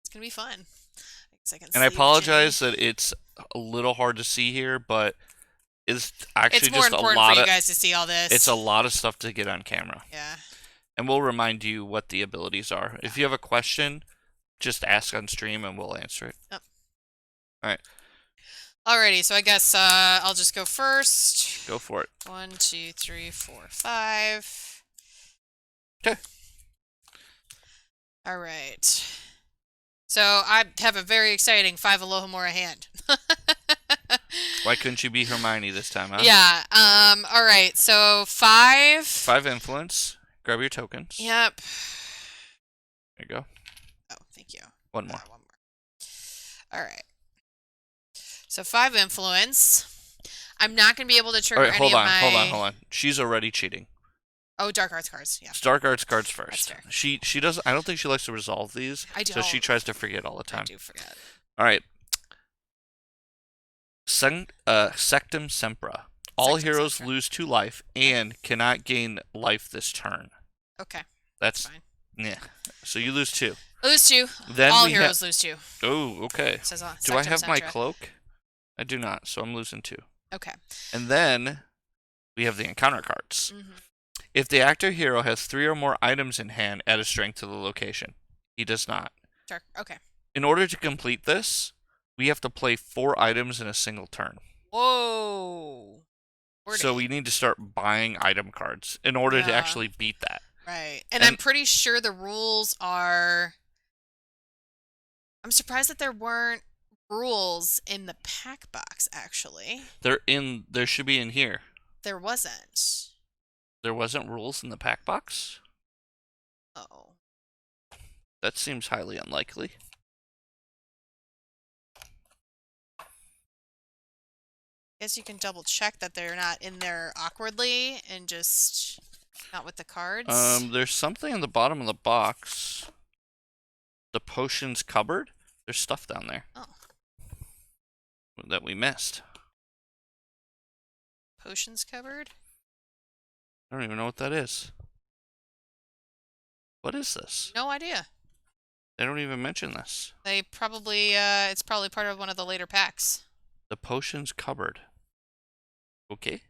It's gonna be fun. And I apologize that it's a little hard to see here, but it's actually It's more just a important lot for you of guys to see all this. it's a lot of stuff to get on camera. Yeah. And we'll remind you what the abilities are. If you have a question, just ask on stream and we'll answer it. Yep. All right. Alrighty, so I guess I'll just go first. Go for it. 1, 2, 3, 4, 5. Okay. All right. So I have a very exciting 5 Alohomora hand. Why couldn't you be Hermione this time, huh? Yeah. All right. So 5. 5 influence. Grab your tokens. Yep. There you go. Oh, thank you. One more. One more. All right. So 5 influence. I'm not going to be able to trigger All right, any of my... hold on. She's already cheating. Oh, Dark Arts cards. Yeah. Dark Arts cards first. That's fair. She doesn't. I don't think she likes to resolve these. I don't. So she tries to forget all the time. I do forget. All right. Sectum Sempra. All Sectum heroes Sempra. lose 2 life and cannot gain life this turn. Okay. That's fine. Yeah. So you lose 2. Lose 2. Then all we heroes lose 2. Oh, okay. Says, Do I Sectum have my Sempra. cloak? I do not, so I'm losing 2. Okay. And then we have the encounter cards. Mm-hmm. If the actor hero has 3 or more items in hand, add a strength to the location. He does not. Dark. Okay. In order to complete this, we have to play 4 items in a single turn. Whoa. So we need to start buying item cards in order to actually beat that. Right. And I'm pretty sure the rules are... I'm surprised that there weren't rules in the pack box, actually. There should be in here. There wasn't. There wasn't rules in the pack box? Uh-oh. That seems highly unlikely. Guess you can double check that they're not in there awkwardly and just not with the cards. There's something in the bottom of the box. The potions cupboard. There's stuff down there. Oh. That we missed. Potions cupboard? I don't even know what that is. What is this? No idea. They don't even mention this. They probably, it's probably part of one of the later packs. The potions cupboard. Okay.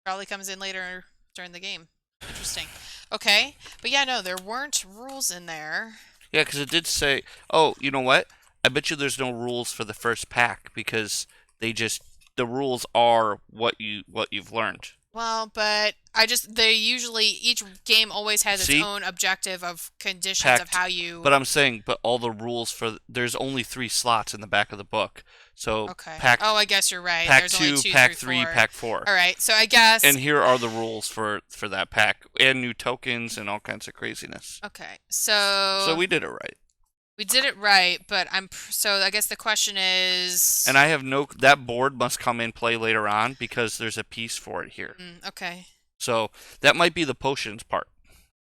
Probably comes in later during the game. Interesting. Okay. But yeah, no, there weren't rules in there. Yeah, because it did say... Oh, you know what? I bet you there's no rules for the first pack because they just... The rules are what you've learned. Well, but they usually, each game always has its own objective of conditions of how you... But I'm saying, all the rules for... There's only 3 slots in the back of the book. So, okay. pack... Oh, I guess you're right. Pack There's 2, only 2, pack 3, 3, pack 4. All right, so I guess... And here are the rules for that pack. And new tokens and all kinds of craziness. Okay, so... So we did it right. We did it right, but so I guess the question is... And I have that board must come in play later on because there's a piece for it here. Okay. So that might be the potions part.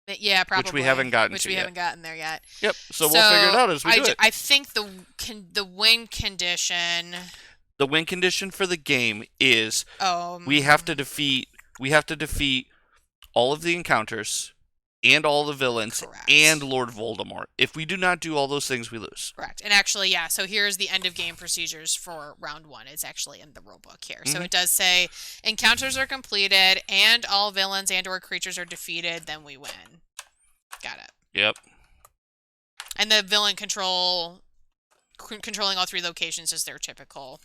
Yeah, probably. Which we haven't gotten Which to we yet. haven't gotten there yet. Yep. So we'll figure it out as we do it. I think the win condition... The win condition for the game is we have to defeat all of the encounters and all the villains and Correct. Lord Voldemort. If we do not do all those things, we lose. Correct. And actually, yeah, so here's the end of game procedures for round one. It's actually in the rulebook here. So Hmm. it does say encounters are completed and all villains and or creatures are defeated, then we win. Got it. Yep. And the villain controlling all three locations is their typical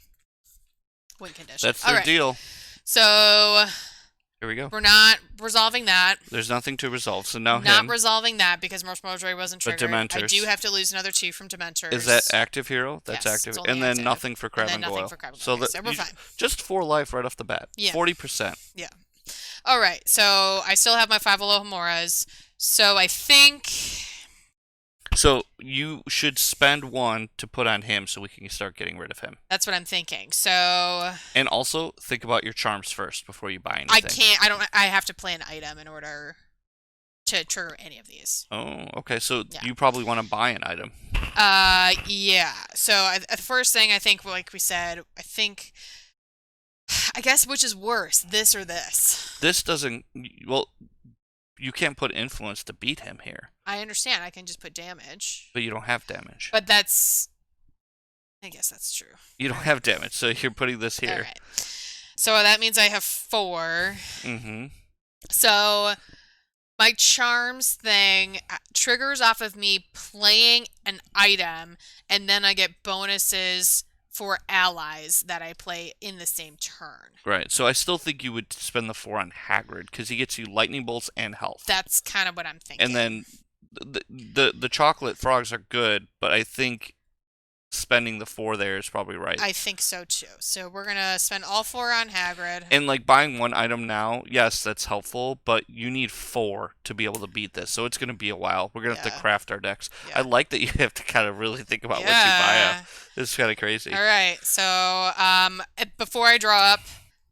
win condition. That's All their right. deal. So Here we go. we're not resolving that. There's nothing to resolve. So now Not him. resolving that because Morse Mordray wasn't But triggered. I Dementors. do have to lose another 2 from Dementors. Is that active hero? That's Yes, active. it's only And then active. nothing for Crab And then and nothing Goyle. for Crab and So, Goyle. So we're fine. just 4 life right off the bat. Yeah. 40%. Yeah. All right. So I still have my 5 Alohamoras. So I think. So you should spend 1 to put on him so we can start getting rid of him. That's what I'm thinking. So. And also think about your charms first before you buy anything. I can't. I have to play an item in order to trigger any of these. Oh, okay. So Yeah. you probably want to buy an item. Yeah. So the first thing I think, like we said, I guess which is worse, this or this? This doesn't. Well, you can't put influence to beat him here. I understand. I can just put damage. But you don't have damage. But that's. I guess that's true. You don't have damage, so you're putting this here. All right. So that means I have 4. Mm-hmm. So my charms thing triggers off of me playing an item, and then I get bonuses for allies that I play in the same turn. Right. So I still think you would spend the 4 on Hagrid because he gets you lightning bolts and health. That's kind of what I'm thinking. And then the chocolate frogs are good, but I think spending the 4 there is probably right. I think so too. So we're gonna spend all 4 on Hagrid. And like buying 1 item now, yes, that's helpful, but you need 4 to be able to beat this. So it's going to be a while. We're going to have to craft our decks. Yeah. I like that you have to kind of really think about what you buy. It's kind of crazy. All right. So before I draw up,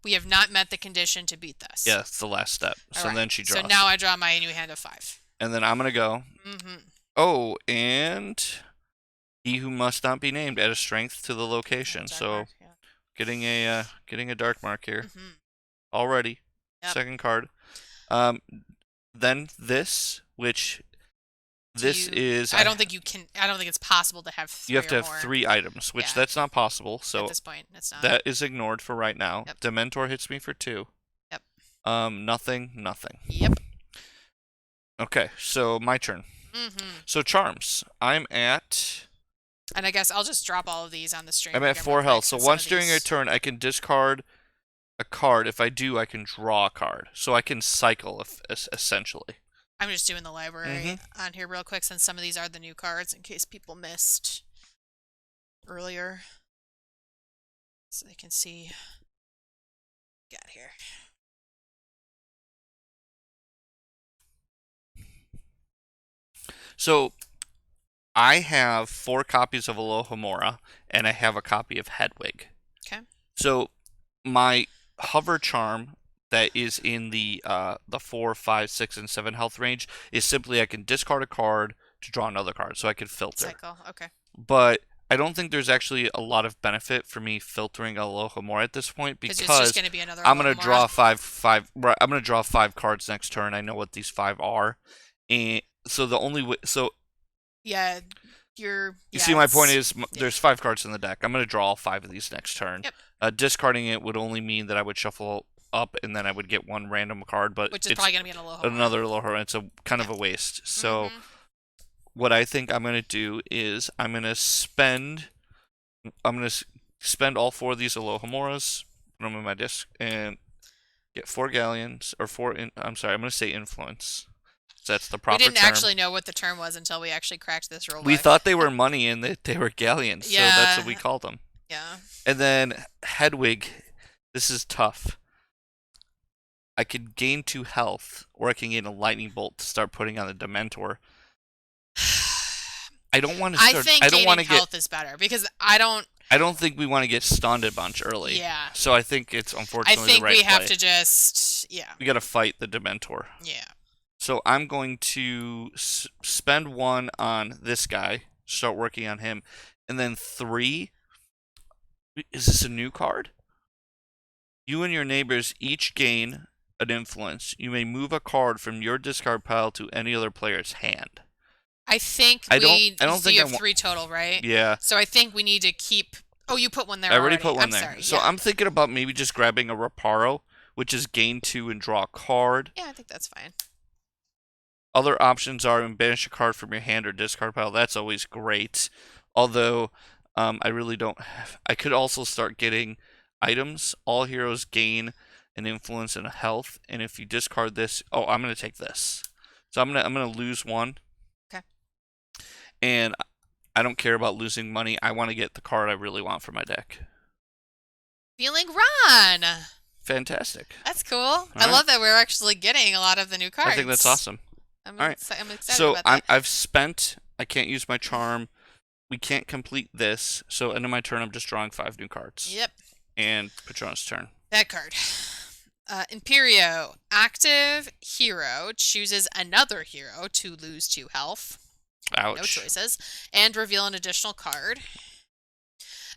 we have not met the condition to beat this. Yeah, it's the last step. All So right. then she draws. So now I draw my new hand of 5. And then I'm going to go. Mm-hmm. Oh, and he who must not be named add a strength to the location. Dark So mark, yeah. getting a dark mark here Mm-hmm. already. Yep. Second card. Then this, which is. I don't think you can. I don't think it's possible to have 3 You have to or have more 3 items, which that's not possible. So at this point. It's not. that is ignored for right now. Yep. Dementor hits me for 2. Yep. Nothing. Yep. Okay, so my turn. Mm-hmm. So charms. I'm at. And I guess I'll just drop all of these on the stream. I'm at again 4 real health. quick, So and some once of during a these- turn, I can discard a card. If I do, I can draw a card. So I can cycle, essentially. I'm just doing the library on here real quick since some of these are the new cards in case people missed earlier. So they can see. Got here. So I have 4 copies of Alohomora, and I have a copy of Hedwig. Okay. So my hover charm that is in the 4, 5, 6, and 7 health range is simply I can discard a card to draw another card, so I could filter. Cycle. Okay. But I don't think there's actually a lot of benefit for me filtering Alohomora at this point because it's just going to be another. I'm going to draw Alohomora. I'm going to draw 5 cards next turn. I know what these 5 are, and so the only way. So Yeah, you see, my point is there's 5 cards in the deck. I'm going to draw all 5 of these next turn. Yep. Discarding it would only mean that I would shuffle up and then I would get 1 random card, but which is probably going to be an Alohomora. another Alohomora. It's a kind of a waste. So what I think I'm going to do is I'm going to spend all 4 of these Alohomoras, put them in my disc, and get 4 galleons or 4. I'm sorry, I'm going to say influence. So that's the proper We didn't term. actually know what the term was until we actually cracked this roll. We thought they were money and that they were galleons, Yeah. so that's what we called them. Yeah. And then Hedwig, this is tough. I could gain 2 health, or I can gain a lightning bolt to start putting on the Dementor. I don't want to start. I think gaining health is better because I don't think we want to get stunned a bunch early. Yeah. So I think it's unfortunately I think the right we have play. to just We got to fight the Dementor. Yeah. So I'm going to spend 1 on this guy, start working on him, and then 3. Is this a new card? You and your neighbors each gain an influence, you may move a card from your discard pile to any other player's hand. I think I don't so think you I have want. 3 total, right? Yeah, So I think we need to keep. Oh, you put one I there already already. put one I'm there. sorry. So Yeah. I'm thinking about maybe just grabbing a Reparo, which is gain 2 and draw a card. Yeah, I think that's fine. Other options are banish a card from your hand or discard pile. That's always great. Although, I really don't have. I could also start getting items. All heroes gain an influence and a health. And if you discard this, oh, I'm gonna take this. So I'm gonna lose one. Okay. And I don't care about losing money. I want to get the card I really want for my deck. Feeling Ron. Fantastic. That's cool. All I right. love that we're actually getting a lot of the new cards. I think that's awesome. I'm, All right. I'm excited So about that. I've spent. I can't use my charm. We can't complete this. So end of my turn, I'm just drawing 5 new cards. Yep. And Patronus' turn. That card. Imperio. Active hero chooses another hero to lose 2 health. Ouch. No choices. And reveal an additional card.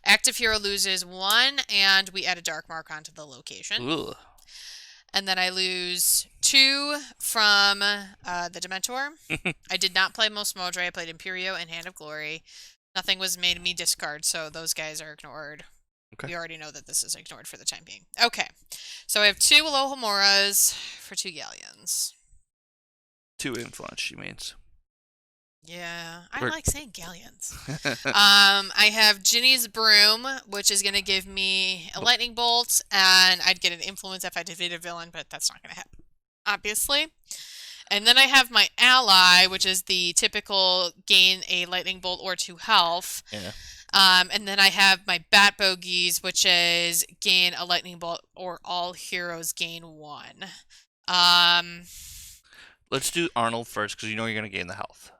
Active hero loses 1, and we add a dark mark onto the location. Ugh. And then I lose 2 from the Dementor. I did not play Most Modre. I played Imperio and Hand of Glory. Nothing was made me discard, so those guys are ignored. Okay. We already know that this is ignored for the time being. Okay. So I have 2 Alohomoras for 2 Galleons. 2 influence, she means. Yeah, I like saying galleons. I have Ginny's Broom, which is going to give me a lightning bolt, and I'd get an influence if I defeat a villain, but that's not going to happen, obviously. And then I have my ally, which is the typical gain a lightning bolt or 2 health. Yeah. And then I have my Bat Bogies, which is gain a lightning bolt or all heroes gain 1. Let's do Arnold first, because you know you're going to gain the health.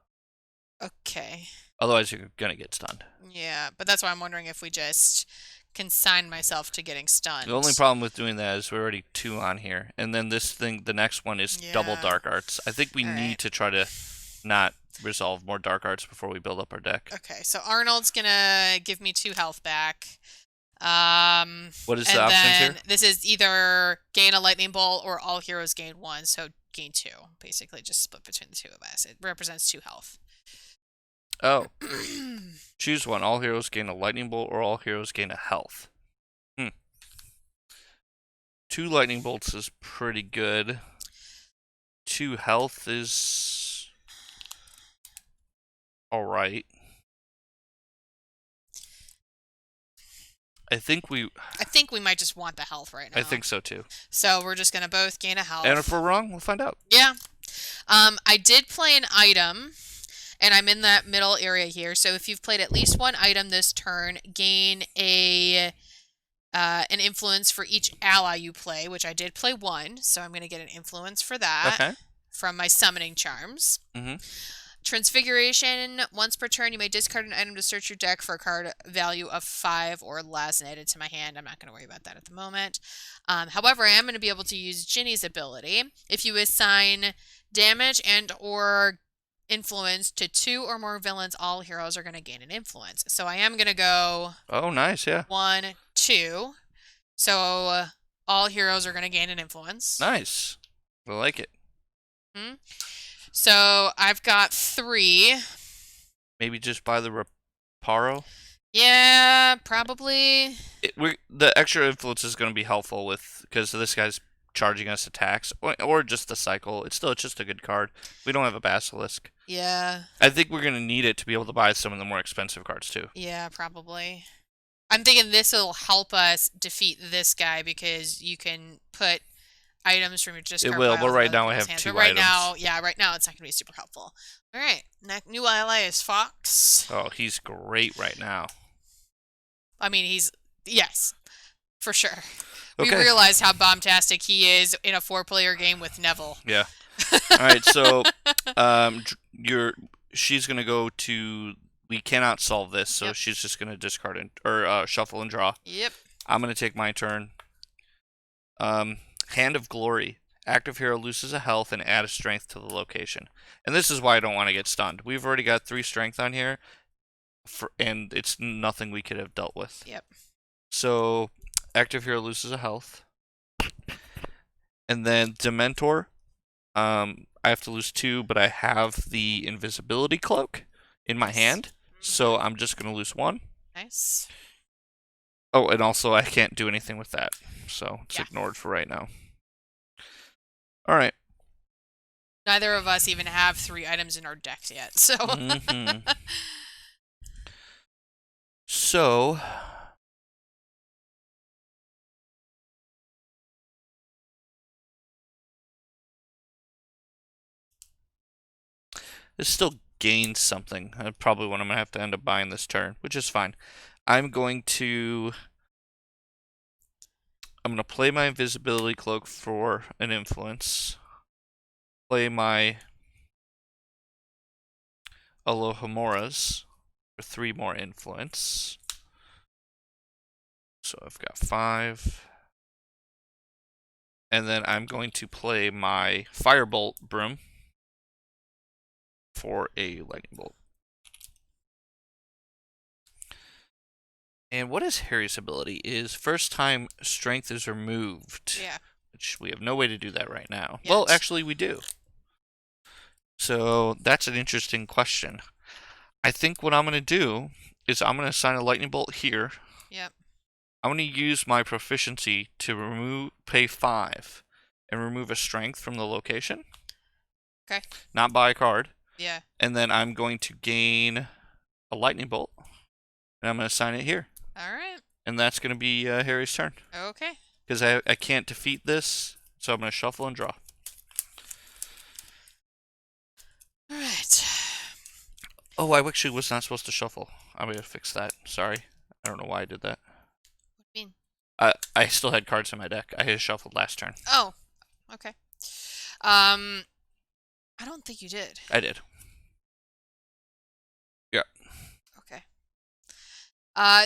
Okay. Otherwise, you're going to get stunned. Yeah, but that's why I'm wondering if we just consign myself to getting stunned. The only problem with doing that is we're already 2 on here. And then this thing, the next one is double dark arts. I think we need to try to not resolve more dark arts before we build up our deck. Okay, so Arnold's going to give me 2 health back. What is the options here? This is either gain a lightning bolt or all heroes gain 1, so gain 2. Basically, just split between the 2 of us. It represents 2 health. Oh. Choose one. All heroes gain a lightning bolt or all heroes gain a health. 2 lightning bolts is pretty good. 2 health is alright. I think we might just want the health right now. I think so too. So we're just going to both gain a health. And if we're wrong, we'll find out. Yeah. I did play an item, and I'm in that middle area here. So if you've played at least 1 item this turn, gain an influence for each ally you play, which I did play 1, so I'm going to get an influence for that from my summoning charms. Transfiguration. Once per turn, you may discard an item to search your deck for a card value of 5 or less and add it to my hand. I'm not going to worry about that at the moment. However, I am going to be able to use Ginny's ability. If you assign damage and or influence to 2 or more villains, all heroes are going to gain an influence. So I am going to go... Oh, nice, yeah. 1, 2. So all heroes are going to gain an influence. Nice. I like it. So I've got 3. Maybe just buy the Reparo? Yeah, probably. The extra influence is going to be helpful because this guy's charging us attacks, or just the cycle. It's just a good card. We don't have a Basilisk. Yeah. I think we're going to need it to be able to buy some of the more expensive cards, too. Yeah, probably. I'm thinking this will help us defeat this guy because you can put items from your discard It will, pile but right in now I people's have hands. 2 But right items. right now it's not going to be super helpful. All right, new ally is Fox. Oh, he's great right now. I mean, yes, for sure. Okay. We realized how bombastic he is in a 4-player game with Neville. Yeah. All right, so she's going to go to... We cannot solve this, so she's just going to discard or shuffle and draw. Yep. I'm going to take my turn. Hand of Glory. Active hero loses a health and add a strength to the location. And this is why I don't want to get stunned. We've already got 3 strength on here, and it's nothing we could have dealt with. Yep. So, active hero loses a health. And then Dementor. I have to lose 2, but I have the invisibility cloak in my Nice. hand, so Hmm. I'm just gonna lose 1. Nice. Oh, and also I can't do anything with that, so it's Yeah. ignored for right now. All right. Neither of us even have 3 items in our decks yet, so. Mm-hmm. So this still gains something. Probably what I'm gonna have to end up buying this turn, which is fine. I'm gonna play my invisibility cloak for an influence. Play my Alohamoras for 3 more influence. So I've got 5. And then I'm going to play my Firebolt Broom for a Lightning Bolt. And what is Harry's ability? Is first time strength is removed. Yeah. Which we have no way to do that right now. Well, Yet. actually, we do. So that's an interesting question. I think what I'm going to do is I'm going to assign a Lightning Bolt here. Yep. I'm going to use my proficiency to pay 5 and remove a strength from the location. Okay. Not buy a card. Yeah. And then I'm going to gain a Lightning Bolt. And I'm going to assign it here. All right. And that's going to be Harry's turn. Okay. Because I can't defeat this, so I'm going to shuffle and draw. All right. Oh, I actually was not supposed to shuffle. I'm going to fix that. Sorry. I don't know why I did that. What do you mean? I still had cards in my deck. I had shuffled last turn. Oh. Okay. I don't think you did. I did. Yeah. Okay.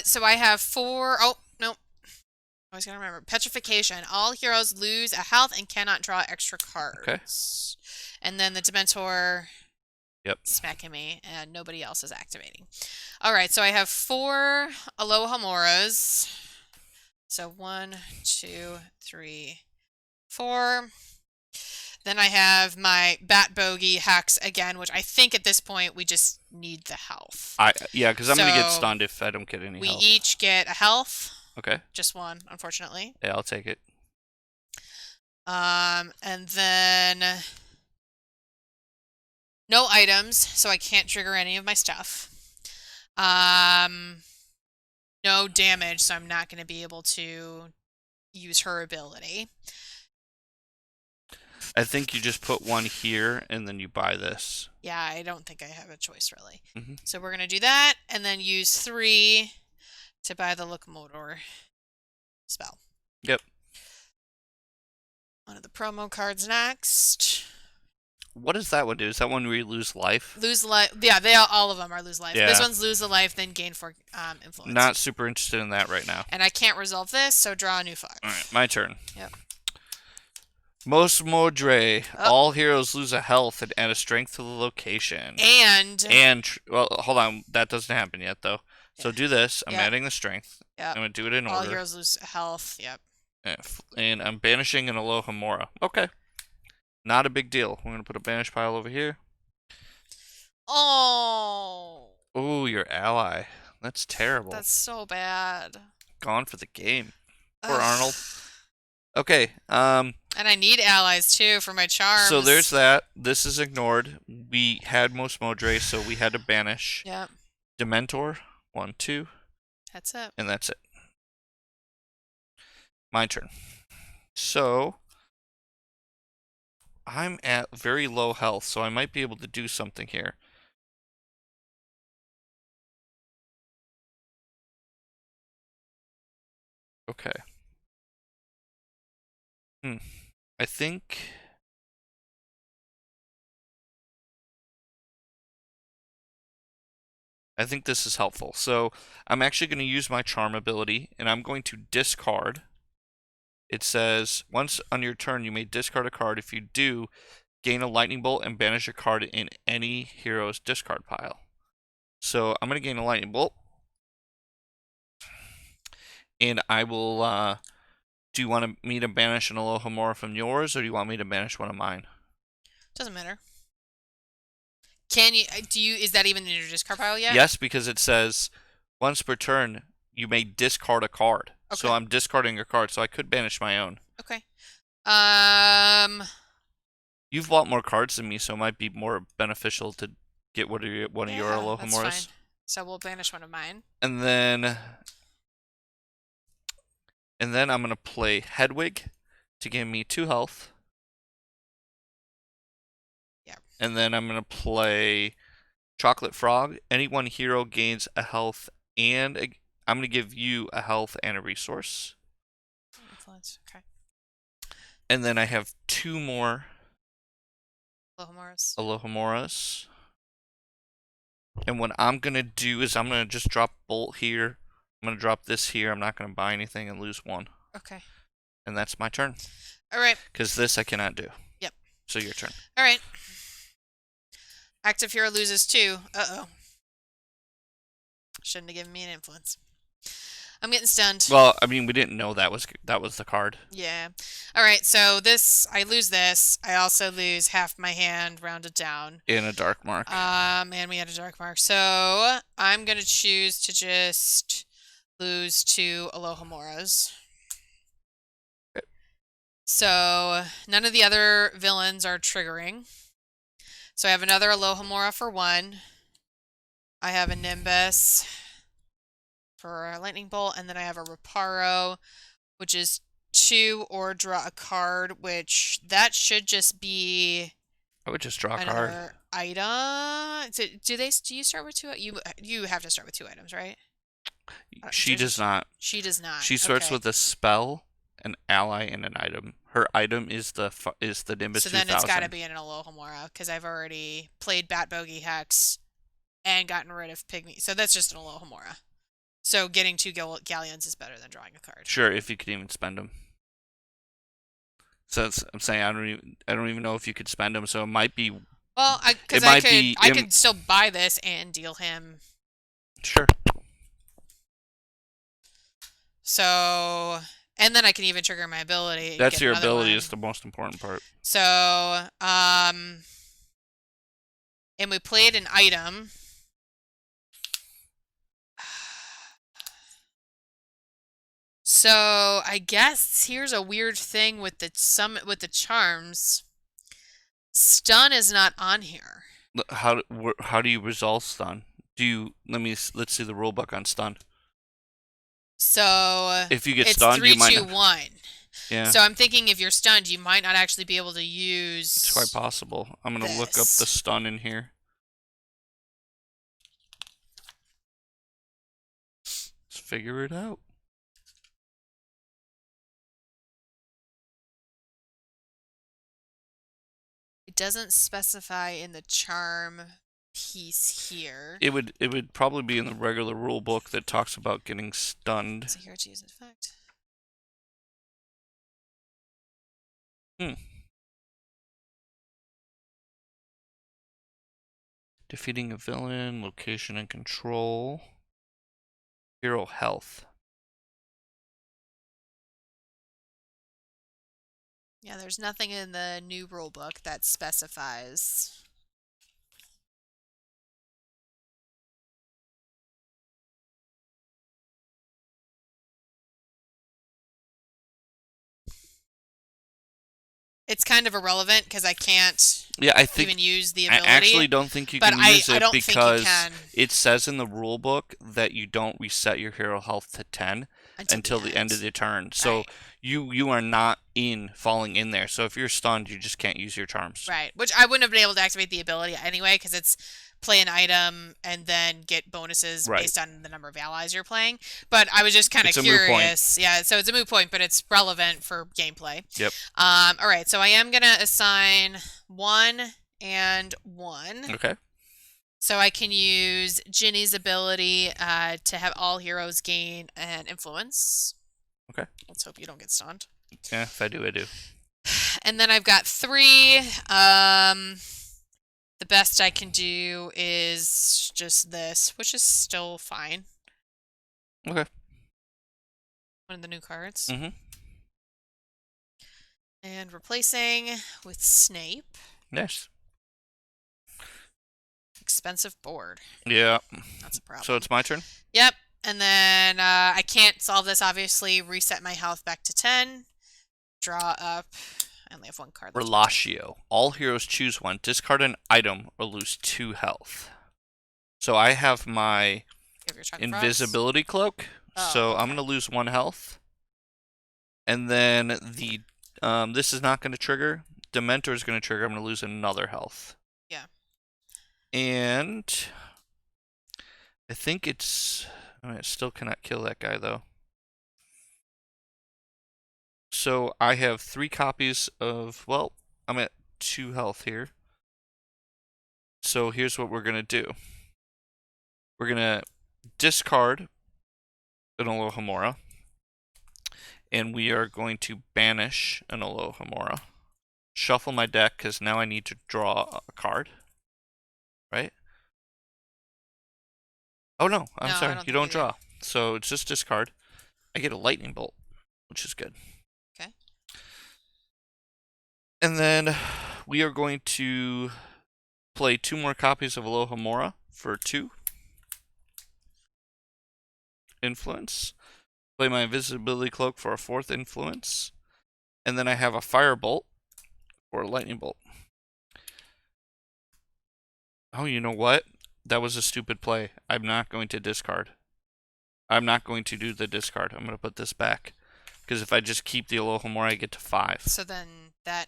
So I have 4. Oh, no. I was gonna remember. Petrification. All heroes lose a health and cannot draw extra cards. Okay. And then the Dementor Yep. smacking me, and nobody else is activating. All right, so I have 4 Alohamoras. So 1, 2, 3, 4. Then I have my Bat Bogey Hex again, which I think at this point we just need the health. Yeah, because I'm going to get So stunned if I don't get any we health. each get a health. Okay. Just 1, unfortunately. Yeah, I'll take it. And then no items, so I can't trigger any of my stuff. No damage, so I'm not going to be able to use her ability. I think you just put 1 here and then you buy this. Yeah, I don't think I have a choice really. Mm-hmm. So we're going to do that and then use 3 to buy the Locomotor spell. Yep. One of the promo cards next. What does that one do? Is that one where you lose life? Lose life. Yeah, all of them are lose life. Yeah. This one's lose a life, then gain 4 influence. Not super interested in that right now. And I can't resolve this, so draw a new 5. All right, my turn. Yep. Most Modre. Oh. All heroes lose a health and add a strength to the location. Well, hold on. That doesn't happen yet, though. Yeah. So do this. I'm adding the strength. Yep. I'm going to do it in order. All heroes lose health. Yep. And I'm banishing an Alohamora. Okay. Not a big deal. We're going to put a banish pile over here. Oh. Oh, your ally. That's terrible. That's so bad. Gone for the game. Poor Arnold. Okay. And I need allies too for my charms. So there's that. This is ignored. We had most Modre, so we had to banish. Yep. Dementor. 1, 2. That's it. And that's it. My turn. So I'm at very low health, so I might be able to do something here. Okay. I think this is helpful. So I'm actually going to use my charm ability, and I'm going to discard. It says, once on your turn, you may discard a card. If you do, gain a lightning bolt and banish a card in any hero's discard pile. So I'm going to gain a lightning bolt. And I will Do you want me to banish an Alohomora from yours, or do you want me to banish one of mine? Doesn't matter. Can you? Is that even in your discard pile yet? Yes, because it says once per turn you may discard a card. Okay. So I'm discarding a card, so I could banish my own. Okay. You've bought more cards than me, so it might be more beneficial to get one of your That's fine. Alohomoras. So we'll banish one of mine. And then I'm gonna play Hedwig to give me 2 health. Yeah. And then I'm gonna play Chocolate Frog. Any one hero gains a health and I'm gonna give you a health and a resource. Influence. Okay. And then I have 2 more Alohomoras. Alohomoras. And what I'm gonna do is I'm gonna just drop Bolt here. I'm gonna drop this here. I'm not gonna buy anything and lose 1. Okay. And that's my turn. All right. Because this I cannot do. Yep. So your turn. All right. Active hero loses 2. Uh-oh. Shouldn't have given me an influence. I'm getting stunned. Well, I mean, we didn't know that was the card. Yeah. All right. So I lose this. I also lose half my hand rounded down. In a dark mark. And we had a dark mark. So I'm gonna choose to just lose 2 Alohomoras. Okay. So none of the other villains are triggering. So I have another Alohomora for 1. I have a Nimbus for a Lightning Bolt, and then I have a Reparo, which is 2 or draw a card, which that should just be I would just draw a another card. item. Do you start with 2? You have to start with 2 items, right? She does not. She does not. She starts Okay. with a spell, an ally, and an item. Her item is the Nimbus 2000. So then it's got to be an Alohomora because I've already played Bat Bogey Hex and gotten rid of Pygmy. So that's just an Alohomora. So getting 2 Galleons is better than drawing a card. Sure, if you could even spend them. So I'm saying I don't even know if you could spend them. So it might be. Well, I could still buy this and deal him. Sure. So, and then I can even trigger my ability. That's your ability is the most important part. So, and we played an item. So I guess here's a weird thing with the charms. Stun is not on here. How do you resolve stun? Let's see the rule book on stun. So if you get it's stunned, 3, you might 2, not. 1. Yeah. So I'm thinking if you're stunned, you might not actually be able to use. It's quite possible. I'm gonna look up the stun in here. Let's figure it out. It doesn't specify in the charm piece here. It would probably be in the regular rule book that talks about getting stunned. So here to use effect. Defeating a villain, location and control. Hero health. Yeah, there's nothing in the new rulebook that specifies. It's kind of irrelevant because I can't even use the ability. I actually don't think you can use it because it says in the rule book that you don't reset your hero health to 10 until the end of the turn. So you are not falling in there. So if you're stunned, you just can't use your charms. Right, which I wouldn't have been able to activate the ability anyway because it's play an item and then get bonuses based on the number of allies you're playing. But I was just kind of curious. Yeah, so it's a moot point, but it's relevant for gameplay. Yep. All right, so I am going to assign 1 and 1. Okay. So I can use Ginny's ability to have all heroes gain an influence. Okay. Let's hope you don't get stunned. Yeah, if I do, I do. And then I've got 3. The best I can do is just this, which is still fine. Okay. One of the new cards. Mm-hmm. And replacing with Snape. Nice. Expensive board. Yeah. That's a So problem. it's my turn? Yep. And then I can't solve this, obviously. Reset my health back to 10. Draw up. I only have one card left. Relatio. All heroes choose one. Discard an item or lose 2 health. So I have my You have your invisibility cloak. So okay. I'm going to lose 1 health. And then the this is not going to trigger. Dementor is going to trigger. I'm going to lose another health. Yeah. And I think it's... I still cannot kill that guy, though. So I have 3 copies of... Well, I'm at 2 health here. So here's what we're going to do. We're going to discard an Alohomora. And we are going to banish an Alohomora. Shuffle my deck, because now I need to draw a card. Right? Oh no, I'm sorry. You don't draw. So it's just discard. I get a lightning bolt, which is good. Okay. And then we are going to play 2 more copies of Alohomora for 2 influence. Play my invisibility cloak for a 4th influence. And then I have a firebolt for a lightning bolt. Oh, you know what? That was a stupid play. I'm not going to discard. I'm not going to do the discard. I'm going to put this back. Because if I just keep the Alohomora, I get to 5. So then that...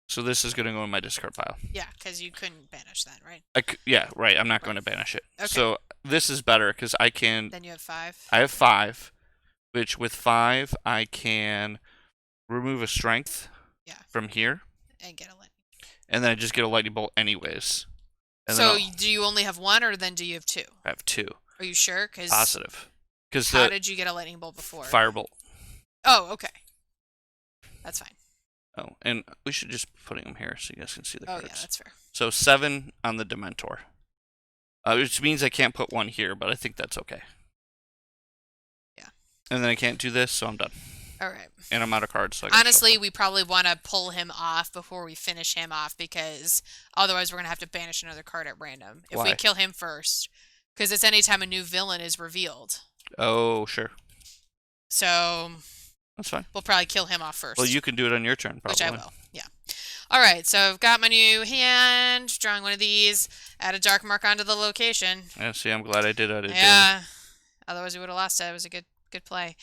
So this is going to go in my discard pile. Yeah, because you couldn't banish that, right? Yeah, right. I'm not going to banish it. Okay. So this is better because I can... Then you have 5. I have 5, which with 5, I can remove a strength from here. And get a lightning. And then I just get a lightning bolt anyways. And so do you only have 1 or then do you have 2? I have 2. Are you sure? Cause positive. Because how did you get a lightning bolt before? Firebolt. Oh, okay. That's fine. Oh, and we should just be putting them here so you guys can see the cards. Oh, yeah, that's fair. So 7 on the Dementor. Which means I can't put 1 here, but I think that's okay. Yeah. And then I can't do this, so I'm done. All right. And I'm out of cards. So honestly, we probably want to pull him off before we finish him off because otherwise we're going to have to banish another card at random. If we kill him first. Because it's anytime a new villain is revealed. Oh, sure. So... That's fine. We'll probably kill him off first. Well, you can do it on your turn, probably. Which I will, yeah. All right, so I've got my new hand. Drawing one of these. Add a dark mark onto the location. Yeah, see, I'm glad I did it. Yeah. Otherwise, we would have lost it. It was a good play.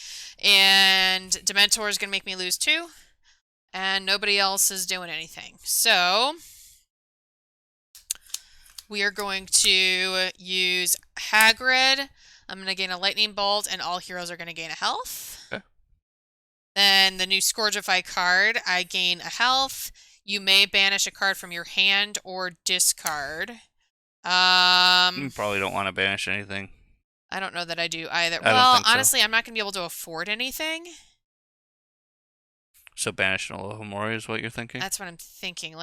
And Dementor is going to make me lose 2. And nobody else is doing anything. So... we are going to use Hagrid. I'm going to gain a lightning bolt, and all heroes are going to gain a health. Okay. Then the new Scourgify card, I gain a health. You may banish a card from your hand or discard. You probably don't want to banish anything. I don't know that I do either. Well, honestly, I'm not going to be able to afford anything. So banish an Alohomora is what you're thinking? That's what I'm thinking.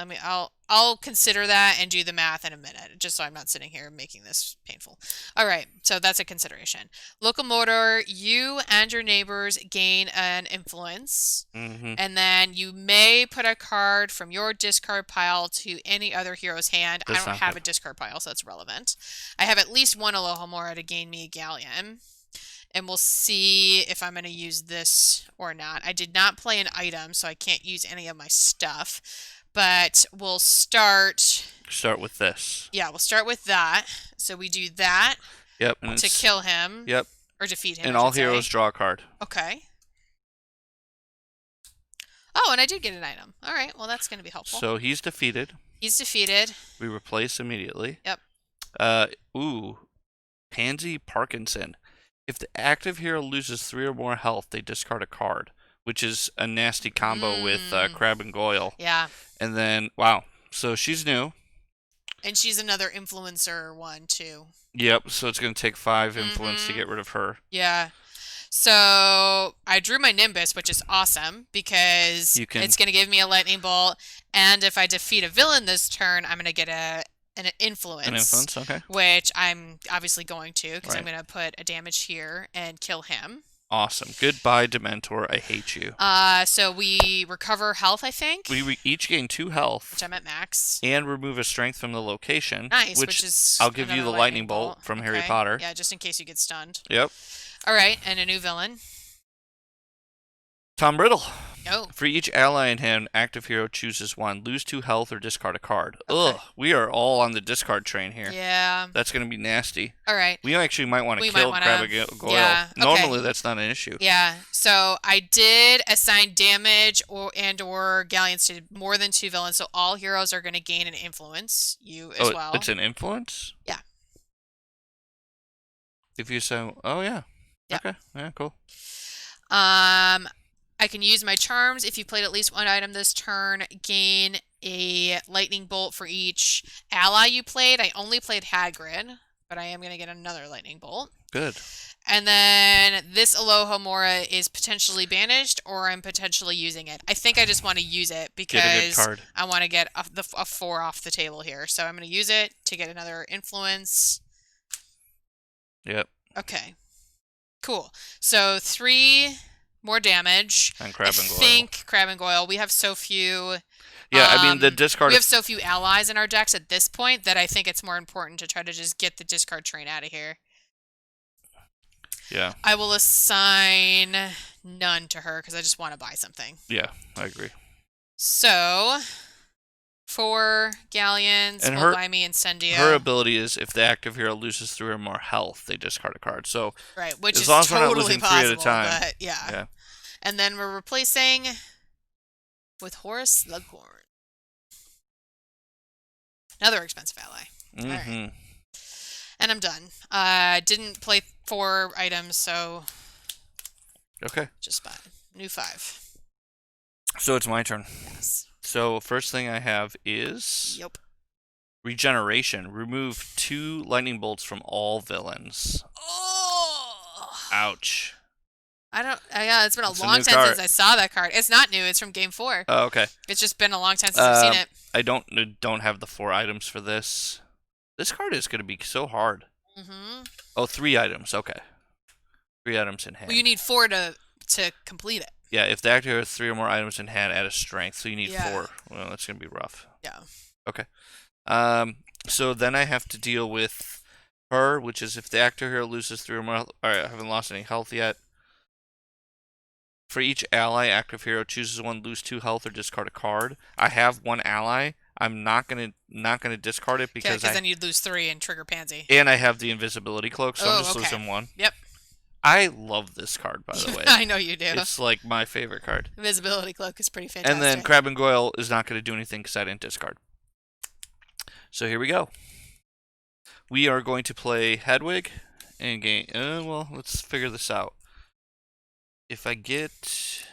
I'll consider that and do the math in a minute, just so I'm not sitting here making this painful. All right, so that's a consideration. Locomotor, you and your neighbors gain an influence, and then you may put a card from your discard pile to any other hero's hand. I don't have a discard pile, so that's relevant. I have at least 1 Alohomora to gain me a galleon. And we'll see if I'm going to use this or not. I did not play an item, so I can't use any of my stuff. But we'll start... Start with this. Yeah, we'll start with that. So we do that to kill him. Yep. Or defeat him, and all heroes draw a card. Okay. Oh, and I did get an item. All right, well, that's going to be helpful. So he's defeated. He's defeated. We replace immediately. Yep. Pansy Parkinson. If the active hero loses 3 or more health, they discard a card, which is a nasty combo with Crab and Goyle. Yeah. And then, wow. So she's new. And she's another influencer one, too. Yep, so it's going to take 5 influence to get rid of her. Yeah. So I drew my Nimbus, which is awesome, because it's going to give me a lightning bolt, and if I defeat a villain this turn, I'm going to get an influence. An influence, okay. Which I'm obviously going to, because I'm going to put a damage here and kill him. Awesome. Goodbye, Dementor. I hate you. So we recover health, I think, We each gain 2 which health I'm at max. and remove a strength from the location, Nice, which which is I'll give you another the lightning bolt from Harry Okay. Potter. Yeah, just in case you get stunned. Yep. All right, and a new villain. Tom Riddle. Oh, For each ally in hand, active hero chooses one. Lose 2 health or discard a card. okay. Ugh, we are all on the discard train here. Yeah. That's going to be nasty. All right. We actually might want to We might kill wanna- Crabbe Goyle. yeah, okay. Normally, that's not an issue. Yeah. So I did assign damage or galleons to more than 2 villains, so all heroes are going to gain an influence. You as well. It's an influence? Yeah. If you so, oh yeah. Yeah. Okay. Yeah, cool. I can use my charms. If you played at least one item this turn, gain a lightning bolt for each ally you played. I only played Hagrid, but I am going to get another lightning bolt. Good. And then this Alohomora is potentially banished, or I'm potentially using it. I think I just want to use it because Get a good card. I want to get a 4 off the table here. So I'm going to use it to get another influence. Yep. Okay. Cool. So 3 more damage. And Crabbe and Goyle. I think Crabbe and Goyle. We have so few. Yeah, I mean the discard. We have so few allies in our decks at this point that I think it's more important to try to just get the discard train out of here. Yeah. I will assign none to her because I just want to buy something. Yeah, I agree. So 4 galleons And will buy me Incendio. Her ability is if the active hero loses 3 or more health, they discard a card. So right, which as is long as we're not totally losing possible. 3 at a time. But yeah. Yeah. And then we're replacing with Horace Slughorn. Another expensive ally. Mm-hmm. All right. And I'm done. Didn't play 4 items, so Okay. just buy new 5. So it's my turn. Yes. So first thing I have is Yep. regeneration. Remove 2 lightning bolts from all villains. Oh. Ouch. I don't. Yeah, it's been a It's a long new time card. since I saw that card. It's not new. It's from Game 4. Oh, okay. It's just been a long time since I've seen it. I don't have the 4 items for this. This card is going to be so hard. Mm-hmm. Oh, 3 items. Okay. 3 items in hand. Well, you need 4 to complete it. Yeah, if the actor has 3 or more items in hand, add a strength. So you need Yeah. 4. Well, that's going to be rough. Yeah. Okay. So then I have to deal with her, which is if the actor hero loses 3 or more. All right, I haven't lost any health yet. For each ally, active hero chooses one, lose 2 health, or discard a card. I have 1 ally. I'm not gonna discard it because then you'd lose 3 and trigger Pansy. and I have the invisibility cloak, so I'm just okay. losing 1. Yep. I love this card, by the way. I know you do. It's like my favorite card. Invisibility cloak is pretty fantastic. And then Crabbe and Goyle is not going to do anything because I didn't discard. So here we go. We are going to play Hedwig and gain. Well, let's figure this out. If I get.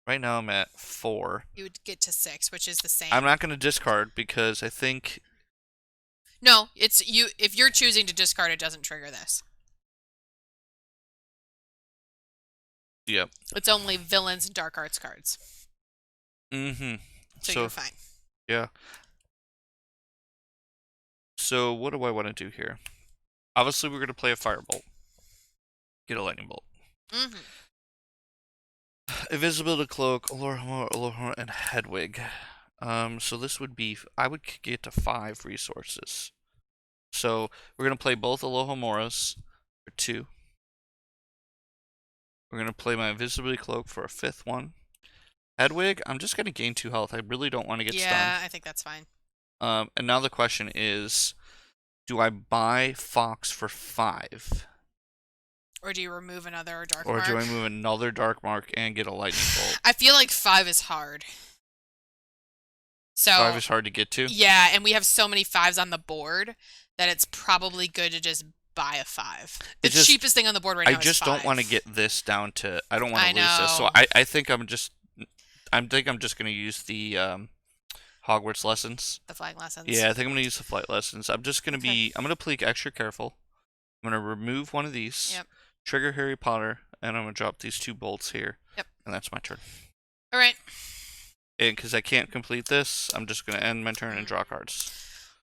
Right now I'm at 4. you would get to 6, which is the same. I'm not going to discard because I think. No, it's you. If you're choosing to discard, it doesn't trigger this. Yep. It's only villains and dark arts cards. Mm-hmm. So you're fine. Yeah. So what do I want to do here? Obviously, we're going to play a firebolt. Get a lightning bolt. Mm-hmm. Invisibility cloak, Alohomora, and Hedwig. So this would be. I would get to 5 resources. So we're going to play both Alohomoras for 2. We're going to play my invisibility cloak for a 5th one. Hedwig, I'm just going to gain 2 health. I really don't want to get stunned. Yeah, I think that's fine. And now the question is, do I buy Fox for 5? Or do you remove another dark Or mark? do I move another dark mark and get a lightning bolt? I feel like 5 is hard. So 5 is hard to get to? yeah, and we have so many 5s on the board that it's probably good to just buy a 5. The cheapest thing on the board right now is 5. I just don't want to get this down to. I don't want to lose this. So know. I think I'm just going to use the Hogwarts lessons. The flag lessons. Yeah, I think I'm going to use the flight lessons. I'm just going to be. I'm going to play extra careful. I'm going to remove one of these. Yep. Trigger Harry Potter, and I'm going to drop these 2 bolts here. Yep. And that's my turn. All right. And because I can't complete this, I'm just going to end my turn and draw cards.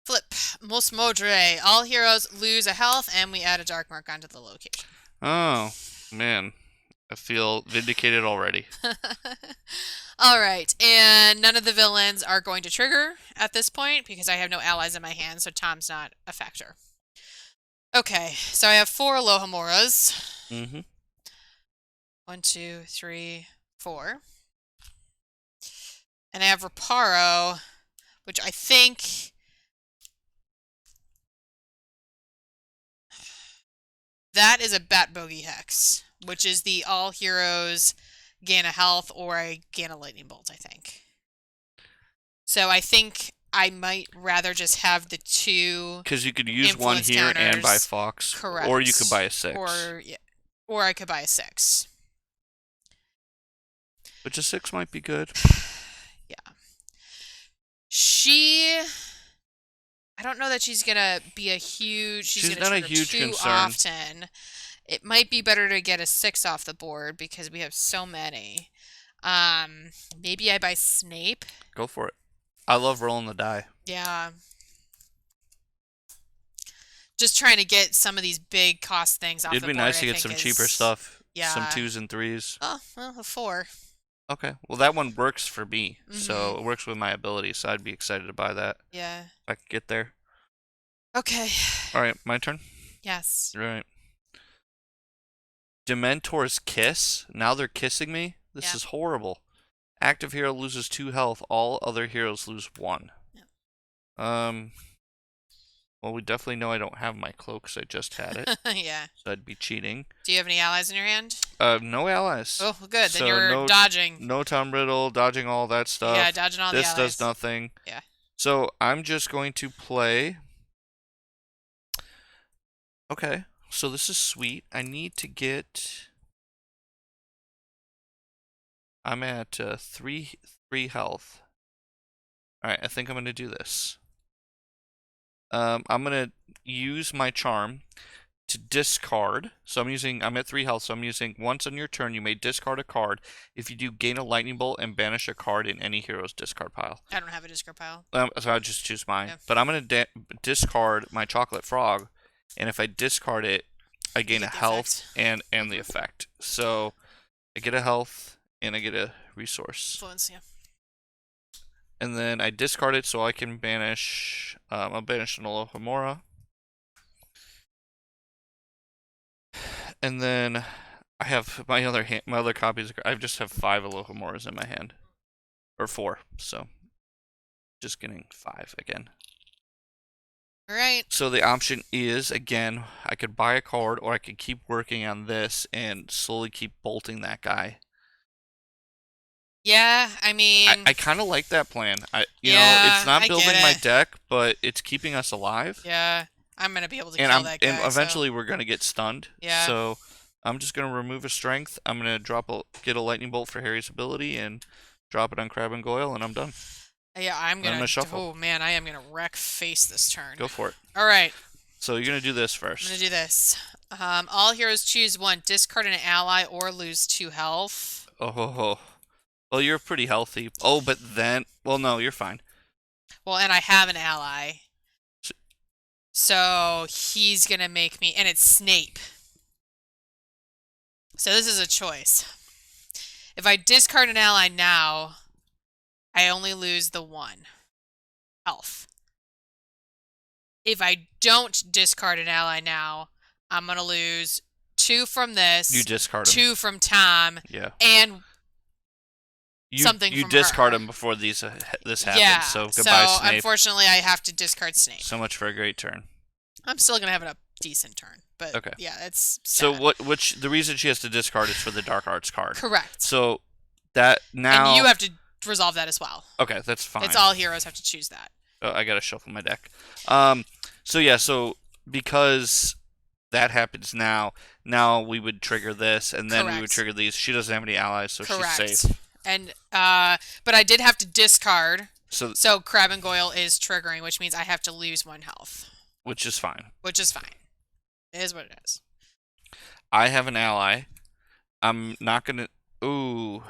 Flip. Mos Modre. All heroes lose a health, and we add a dark mark onto the location. Oh, man. I feel vindicated already. All right, and none of the villains are going to trigger at this point because I have no allies in my hand, so Tom's not a factor. Okay, so I have 4 Alohamoras. Mm-hmm. 1, 2, 3, 4. And I have Reparo, which I think that is a Bat Bogey Hex, which is the all heroes gain a health or I gain a lightning bolt, I think. So I think I might rather just have the 2 Because you could use one influence here and buy counters. Fox, Correct. or you could buy a 6. Or yeah, or I could buy a 6. Which a 6 might be good. Yeah. I don't know that she's gonna be a huge. She's gonna not a trigger huge too concern. often. It might be better to get a 6 off the board because we have so many. Maybe I buy Snape. Go for it. I love rolling the die. Yeah. Just trying to get some of these big cost things off the It'd board. be nice to I get some think cheaper is- stuff. Yeah. Some 2s and 3s. Oh, well, a 4. Okay. Well, that one works for me. So Mhm. it works with my ability. So I'd be excited to buy that Yeah. if I could get there. Okay. All right, my turn. Yes. All right. Dementor's Kiss. Now they're kissing me. This Yeah. is horrible. Active hero loses 2 health. All other heroes lose 1. Yeah. Well, we definitely know I don't have my cloak because I just had it. Yeah. So I'd be cheating. Do you have any allies in your hand? No allies. Oh, good. Then So you're dodging. No Tom Riddle, dodging all that stuff. Yeah, dodging all the This allies. does nothing. Yeah. So I'm just going to play. Okay. So this is sweet. I need to get. I'm at 3 health. All right. I think I'm going to do this. I'm going to use my charm to discard. So I'm at 3 health, so I'm using once on your turn you may discard a card. If you do, gain a lightning bolt and banish a card in any hero's discard pile. I don't have a discard pile. So I'll just choose mine. Yeah. But I'm going to discard my chocolate frog, and if I discard it, I gain a health and the effect. So I get a health and I get a resource. Influence, yeah. And then I discard it so I can banish. I'll banish an Alohomora. And then I have my other copies. I just have 5 Alohomoras in my hand, or 4. So just getting 5 again. All right. So the option is again, I could buy a card, or I could keep working on this and slowly keep bolting that guy. Yeah, I mean, I kind of like that plan. You know, Yeah, it's not I building get my it. deck, but it's keeping us alive. yeah, I'm gonna be able to And kill that guy. and so- eventually we're gonna get stunned. Yeah. So I'm just gonna remove a strength. I'm gonna get a lightning bolt for Harry's ability and drop it on Crab and Goyle, and I'm done. Yeah, I'm gonna shuffle. Oh man, I am gonna wreck face this turn. Go for it. All right, So you're gonna do this I'm gonna first. do this. All heroes choose 1, discard an ally, or lose 2 health. Oh. Well, you're pretty healthy. Oh, but then, well, no, you're fine. Well, and I have an ally, so he's gonna make me, and it's Snape. So this is a choice. If I discard an ally now, I only lose the 1 health. If I don't discard an ally now, I'm gonna lose 2 from this, You discard him. 2 from Tom, Yeah. and You, something you from discard her. him before this happens. yeah. So goodbye, so Snape. unfortunately, I have to discard Snape. So much for a great turn. I'm still gonna have a decent turn, but Okay. yeah, it's So sad. the reason she has to discard is for the Dark Arts card. Correct. So that now. And you have to resolve that as well. Okay, that's fine. It's all heroes have to choose that. Oh, I gotta shuffle my deck. So yeah, so because that happens now we would trigger this, and then we would Correct. trigger these. She doesn't have any allies, so Correct. she's safe. And but I did have to discard. So So Crab and Goyle is triggering, which means I have to lose 1 health, which is fine. which is fine. It is what it is. I have an ally. I'm not gonna. Ooh,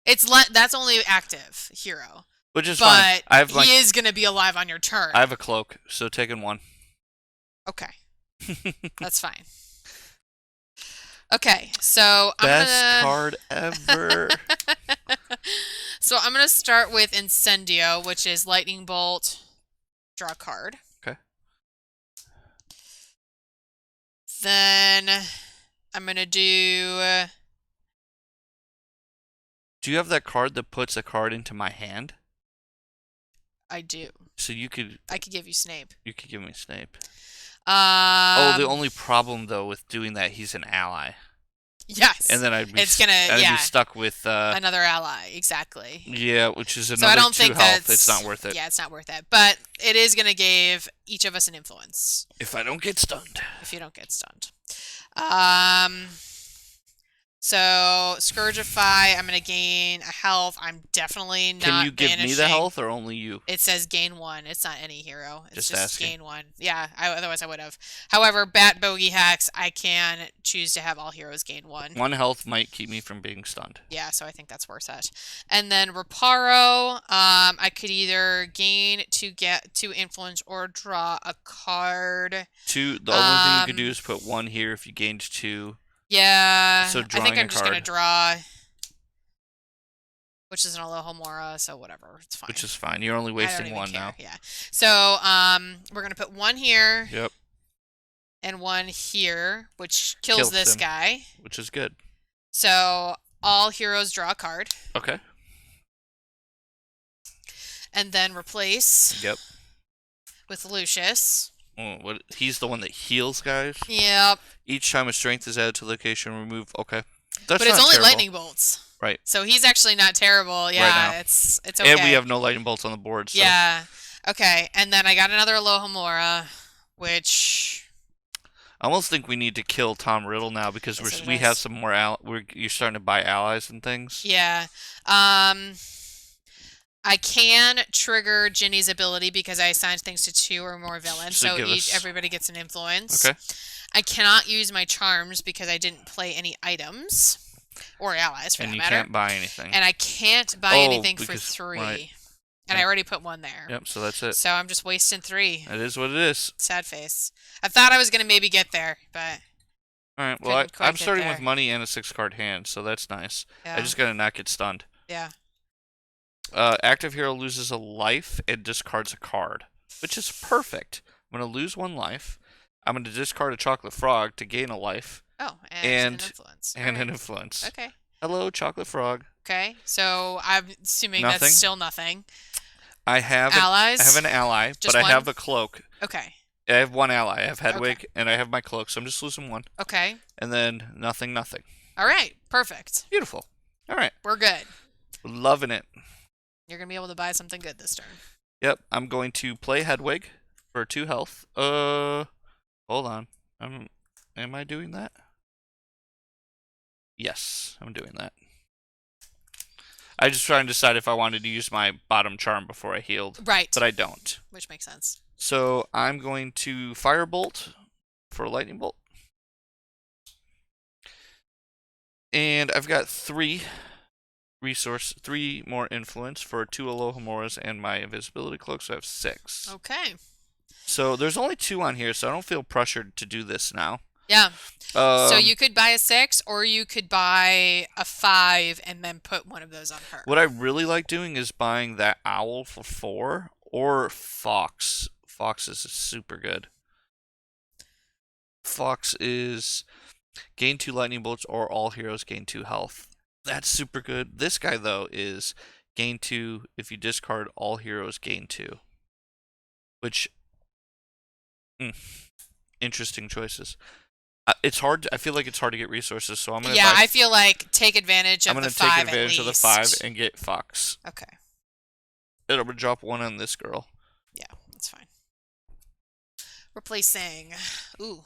That's only active hero, which is fine. but he is gonna be alive on your turn. I have a cloak, so taking 1. Okay, that's fine. Okay, so I'm Best gonna card ever. so I'm gonna start with Incendio, which is lightning bolt. Draw a card. Okay. Then I'm gonna do. Do you have that card that puts a card into my hand? I do. So I could give you Snape. you could give me Snape. Oh, the Um. only problem though with doing that, he's an ally, and Yes. then It's gonna. I'd be Yeah. stuck with Another ally. Exactly. yeah, which is So I another don't two think health. It's that's. not worth it Yeah, it's not worth it. But it is gonna give each of us an influence if I don't get stunned. if you don't get stunned. Um. So Scourgify, I'm gonna gain a health. I'm definitely Can not you give me the banishing. health or only you? It says gain 1. It's not any hero. It's Just just asking. gain 1. Yeah, otherwise I would have. However, Bat Bogey Hex, I can choose to have all heroes gain 1. One health might keep me from being stunned. Yeah, so I think that's worth it. And then Reparo, I could either gain to get 2 influence or draw a card. The only thing you could do is put 1 here if you gained 2. Yeah, So I think drawing I'm a just gonna card. draw, which is an Alohomora, so whatever, it's fine. Which is fine. You're only I don't wasting even 1 care. now. Yeah. So we're gonna put 1 here. Yep. And 1 here, which kills this him, guy. which is good. So all heroes draw a card. Okay. And then replace. Yep. With Lucius. Oh, what? He's the one that heals guys. Yep. Each time a strength is added to location, remove. Okay. That's but it's not only terrible. lightning bolts. Right. So he's actually not terrible. Yeah, right now. it's okay. And we have no lightning bolts on the board. So. Yeah. Okay. And then I got another Alohomora, which I almost think we need to kill Tom Riddle now because we have some more you're starting to buy allies and things. Yeah. I can trigger Ginny's ability because I assigned things to 2 or more villains, so everybody gets an influence. Okay. I cannot use my charms because I didn't play any items or allies for that matter. And you can't buy anything. And I can't buy anything for 3. Right. And I already put 1 there. Yep, so that's it. So I'm just wasting 3. That is what it is. Sad face. I thought I was going to maybe get there, but... Alright, well, I'm starting with money and a 6-card hand, so that's nice. Yeah. I just gotta not get stunned. Yeah. Active hero loses a life and discards a card, which is perfect. I'm going to lose 1 life. I'm going to discard a chocolate frog to gain a life. Oh, and an influence. And an influence. Okay. Hello, chocolate frog. Okay, so I'm assuming that's still nothing. I have allies. I have an ally, but I have a cloak. Okay. I have 1 ally. I have Hedwig, and I have my cloak, so I'm just losing 1. Okay. And then nothing. All right, perfect. Beautiful. All right. We're good. Loving it. You're going to be able to buy something good this turn. Yep, I'm going to play Hedwig for 2 health. Hold on. Am I doing that? Yes, I'm doing that. I just trying to decide if I wanted to use my bottom charm before I healed. Right. But I don't. Which makes sense. So I'm going to Firebolt for a Lightning Bolt. And I've got 3 more influence for 2 Alohomoras and my invisibility cloak, so I have 6. Okay. So there's only 2 on here, so I don't feel pressured to do this now. Yeah. So you could buy a 6, or you could buy a 5 and then put one of those on her. What I really like doing is buying that owl for 4 or Fox. Fox is super good. Fox is gain 2 lightning bolts or all heroes gain 2 health. That's super good. This guy, though, is gain 2 if you discard all heroes gain 2. Which, interesting choices. It's hard. I feel like it's hard to get resources, so I'm gonna. Yeah, I feel like take advantage of the 5 I'm gonna take advantage of the 5 and get Fox. Okay. I'm gonna drop 1 on this girl. Yeah, that's fine. Replacing. Ooh,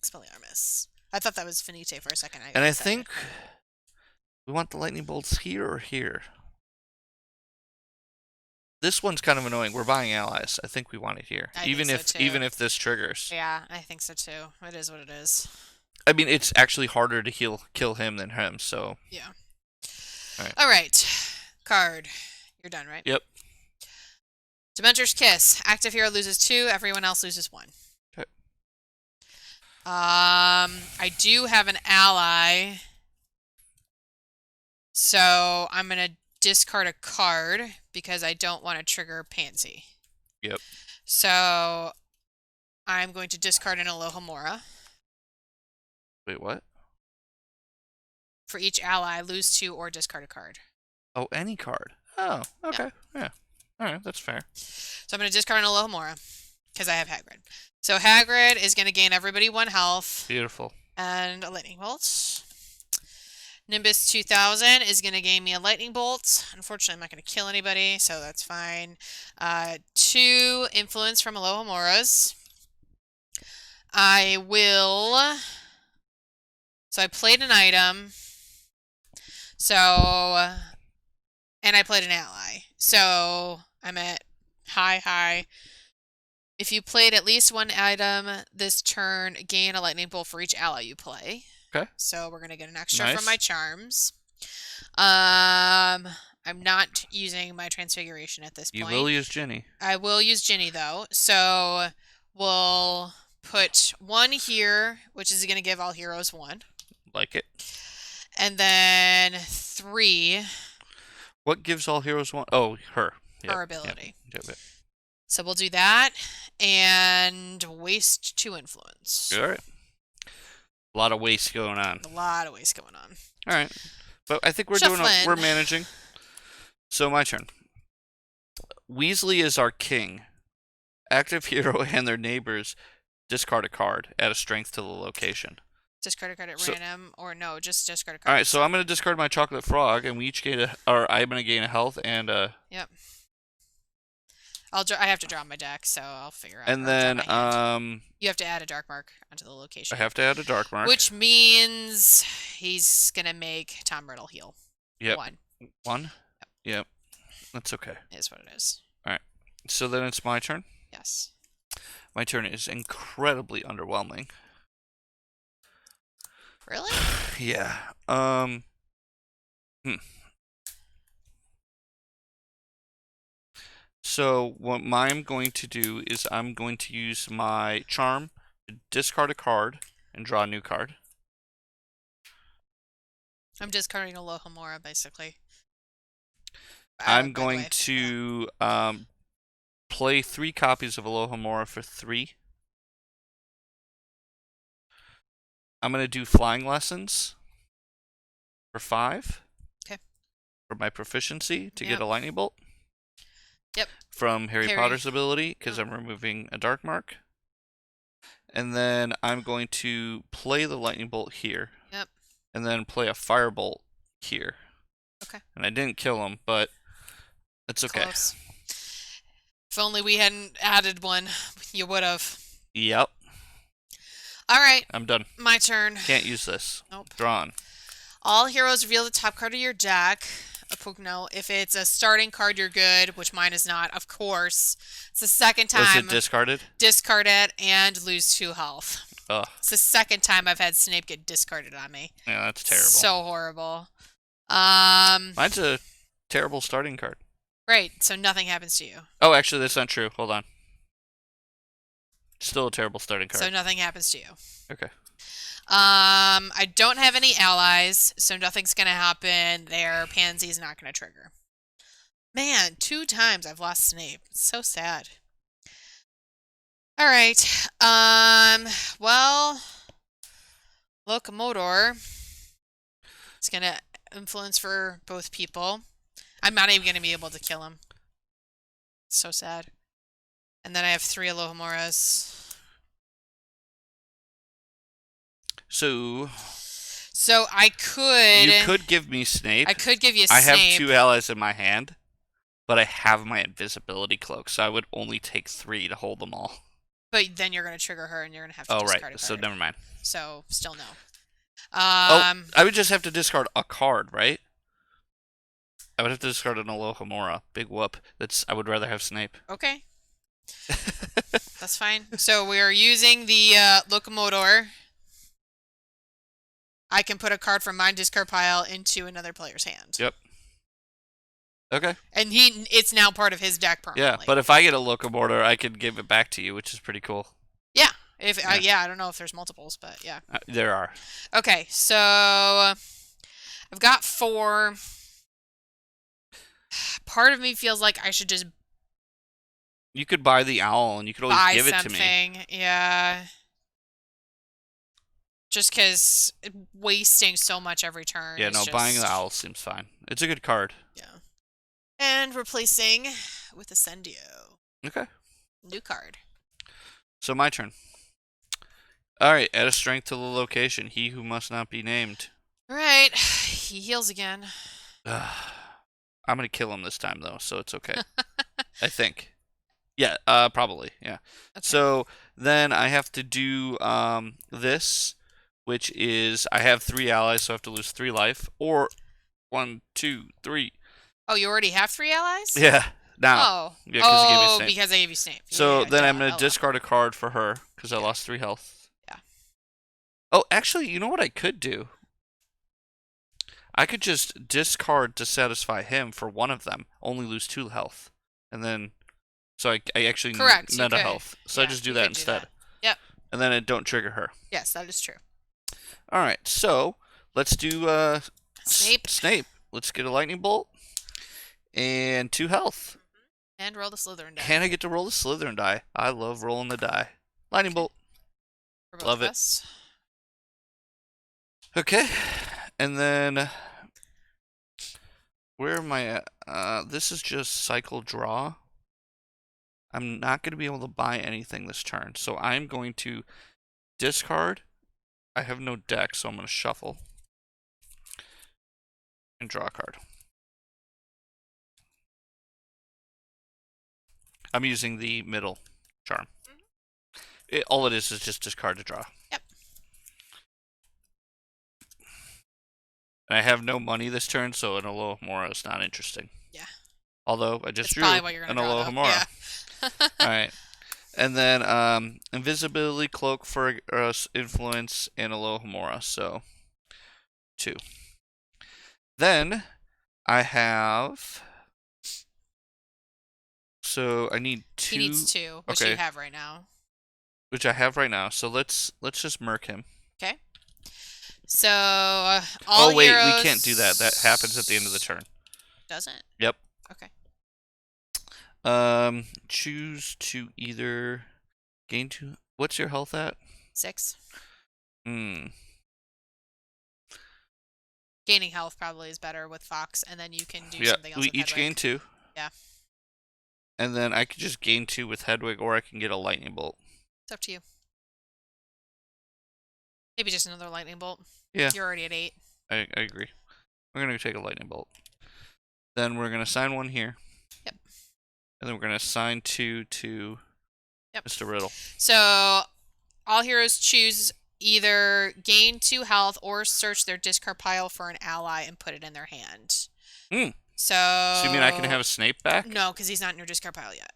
Expelliarmus. I thought that was Finite for a second. I think we want the lightning bolts here or here. This one's kind of annoying. We're buying allies. I think we want it here, even if this triggers. Yeah, I think so too. It is what it is. I mean, it's actually harder to kill him than him. So yeah. All right. Card. You're done, right? Yep. Dementor's Kiss. Active hero loses 2. Everyone else loses 1. Okay. I do have an ally, so I'm gonna discard a card because I don't want to trigger Pansy. Yep. So I'm going to discard an Alohomora. Wait, what? For each ally, lose 2 or discard a card. Oh, any card. Oh, Yeah. okay. Yeah. All right, that's fair. So I'm going to discard an Alohomora because I have Hagrid. So Hagrid is going to gain everybody 1 health Beautiful. and a lightning bolt. Nimbus 2000 is going to gain me a lightning bolt. Unfortunately, I'm not going to kill anybody, so that's fine. 2 influence from Alohomoras. I will. So I played an item. So, and I played an ally. So I'm at high. If you played at least 1 item this turn, gain a lightning bolt for each ally you play. Okay. So we're gonna get an extra Nice. from my charms. I'm not using my transfiguration at this point. You will use Ginny. I will use Ginny though. So we'll put 1 here, which is gonna give all heroes 1. Like it. And then 3. What gives all heroes 1? Oh, her. Yep, her ability. Yep. So we'll do that and waste 2 influence. All right. A lot of waste going on. A lot of waste going on. All right. But I think we're we're managing. So my turn. Weasley is our king. Active hero and their neighbors discard a card. Add a strength to the location. Discard a card at random, or no, just discard a card. All right, so I'm going to discard my chocolate frog, and we each gain I'm going to gain a health and a. Yep. I have to draw my deck, so I'll figure out. And then you have to add a dark mark onto the location. I have to add a dark mark, which means he's gonna make Tom Riddle heal. Yep. 1. 1. Yep. That's okay. It is what it is. All right. So then it's my turn. Yes. My turn is incredibly underwhelming. Really? Yeah. So what I'm going to do is I'm going to use my charm to discard a card and draw a new card. I'm discarding Alohomora, basically. I'm going to play 3 copies of Alohomora for 3. I'm going to do flying lessons for 5. Okay. For my proficiency to get a lightning bolt. Yep. From Harry Potter's ability, because I'm removing a dark mark. And then I'm going to play the lightning bolt here. Yep. And then play a firebolt here. Okay. And I didn't kill him, but it's okay. Close. If only we hadn't added 1, you would have. Yep. All right. I'm done. My turn. Can't use this. Nope. Drawn. All heroes reveal the top card of your deck. No, if it's a starting card, you're good, which mine is not, of course. It's the second time. Was it discarded? Discard it and lose 2 health. Ugh. It's the second time I've had Snape get discarded on me. Yeah, that's terrible. So horrible. Mine's a terrible starting card. Great, so nothing happens to you. Oh, actually, that's not true. Hold on. Still a terrible starting card. So nothing happens to you. Okay. I don't have any allies, so nothing's going to happen there. Pansy's not going to trigger. Man, 2 times I've lost Snape. It's so sad. All right. Well, Locomotor is going to influence for both people. I'm not even going to be able to kill him. So sad. And then I have 3 Alohomoras. So I could. You could give me Snape. I could give you Snape. I have 2 allies in my hand, but I have my invisibility cloak, so I would only take 3 to hold them all. But then you're going to trigger her, and you're going to have to discard a card. So never mind. So still no. I would just have to discard a card, right? I would have to discard an Alohomora. Big whoop. I would rather have Snape. Okay. That's fine. So we are using the Locomotor. I can put a card from my discard pile into another player's hand. Yep. Okay. And it's now part of his deck permanently. Yeah, but if I get a Locomotor, I could give it back to you, which is pretty cool. Yeah, If Yeah, yeah, I don't know if there's multiples, but yeah. there are. Okay, so I've got 4. Part of me feels like I should just You could buy the owl, and you could always buy give it to me. something. Yeah. Just because wasting so much every turn Yeah, is no, buying the just. owl seems fine. It's a good card. Yeah. And replacing with Ascendio. Okay, New card. so my turn. All right, add a strength to the location. He who must not be named. Alright. He heals again. I'm gonna kill him this time though, so it's okay. I think. Yeah, probably. Yeah. Okay. So then I have to do this, which is I have 3 allies, so I have to lose 3 life, or 1, 2, 3. Oh, you already have 3 allies? Yeah. Now. Oh. Yeah, because he gave me a Oh, Snape. because I gave you Snape. So Yeah, then I'm duh. gonna Hello. discard a card for her because I Yeah. lost 3 health. Yeah. Oh, actually, you know what I could do? I could just discard to satisfy him for one of them, only lose 2 health, and then so I actually Correct. You net a could. health. So I Yeah, just do you that could do instead, that. Yep. and then it don't trigger her. Yes, that is true. All right, so let's do Snape. Snape. Let's get a lightning bolt and 2 health. And roll the Slytherin die. And I get to roll the Slytherin die. I love rolling the die. Lightning bolt. For both Love of it. us. Okay, and then where am I at? This is just cycle draw. I'm not going to be able to buy anything this turn, so I'm going to discard. I have no deck, so I'm going to shuffle and draw a card. I'm using the middle charm. All it is just discard to draw. Yep. And I have no money this turn, so an Alohomora is not interesting. Yeah. Although I just That's drew probably what you're an gonna draw, though. Alohomora. Yeah. All right. And then invisibility, cloak for influence, and Alohomora. So 2. Then I have. So I need 2. He needs 2, which okay, you have right now. which I have right now. So let's just murk him. Okay. So all Oh wait, heroes... we can't do that. That happens at the end of the turn. Doesn't? Yep. Okay. Choose to either gain 2. What's your health at? 6. Hmm. Gaining health probably is better with Fox, and then you can do Yeah, something else we with each Hedwig. gain 2. Yeah. And then I could just gain 2 with Hedwig, or I can get a lightning bolt. It's up to you. Maybe just another lightning bolt. Yeah. You're already at 8. I agree. We're gonna take a lightning bolt. Then we're gonna assign 1 here. Yep. And then we're gonna assign 2 to Mr. Riddle. So all heroes choose either gain 2 health or search their discard pile for an ally and put it in their hand. Hmm. So So you mean I can have a Snape back? No, because he's not in your discard pile yet.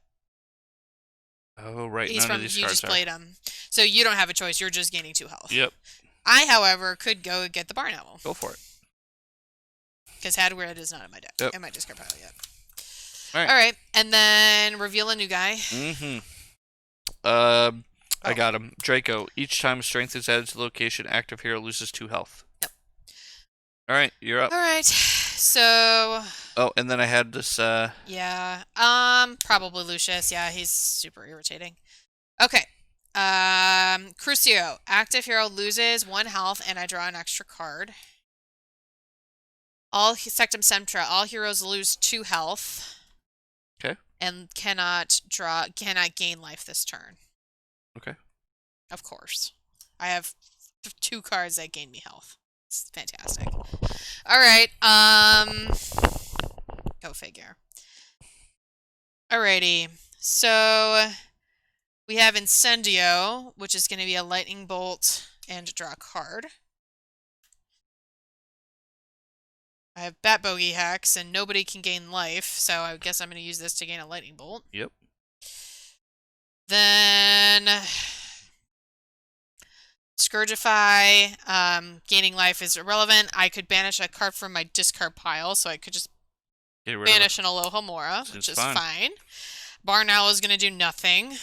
Oh right, He's none from of these you cards just are. played him. So you don't have a choice. You're just gaining 2 health. Yep. I, however, could go get the Barn Owl. Go for it. Because Hadward is not in my deck. Yep. In my discard pile yet. Alright. Alright. And then reveal a new guy. Mm-hmm. I Oh. got him. Draco. Each time strength is added to the location, active hero loses 2 health. Yep. Alright, you're up. Alright. So Oh, and then I had this yeah. Probably Lucius. Yeah, he's super irritating. Okay. Crucio. Active hero loses 1 health and I draw an extra card. Sectum Semtra. All heroes lose 2 health. Okay. And cannot gain life this turn. Okay. Of course. I have 2 cards that gain me health. It's fantastic. Alright, go figure. Alrighty. So we have Incendio, which is going to be a lightning bolt and draw a card. I have Bat Bogey Hex, and nobody can gain life, so I guess I'm going to use this to gain a lightning bolt. Yep. Then Scourgify, gaining life is irrelevant. I could banish a card from my discard pile, so I could just banish an Alohomora, which is fine. Barn Owl is going to do nothing.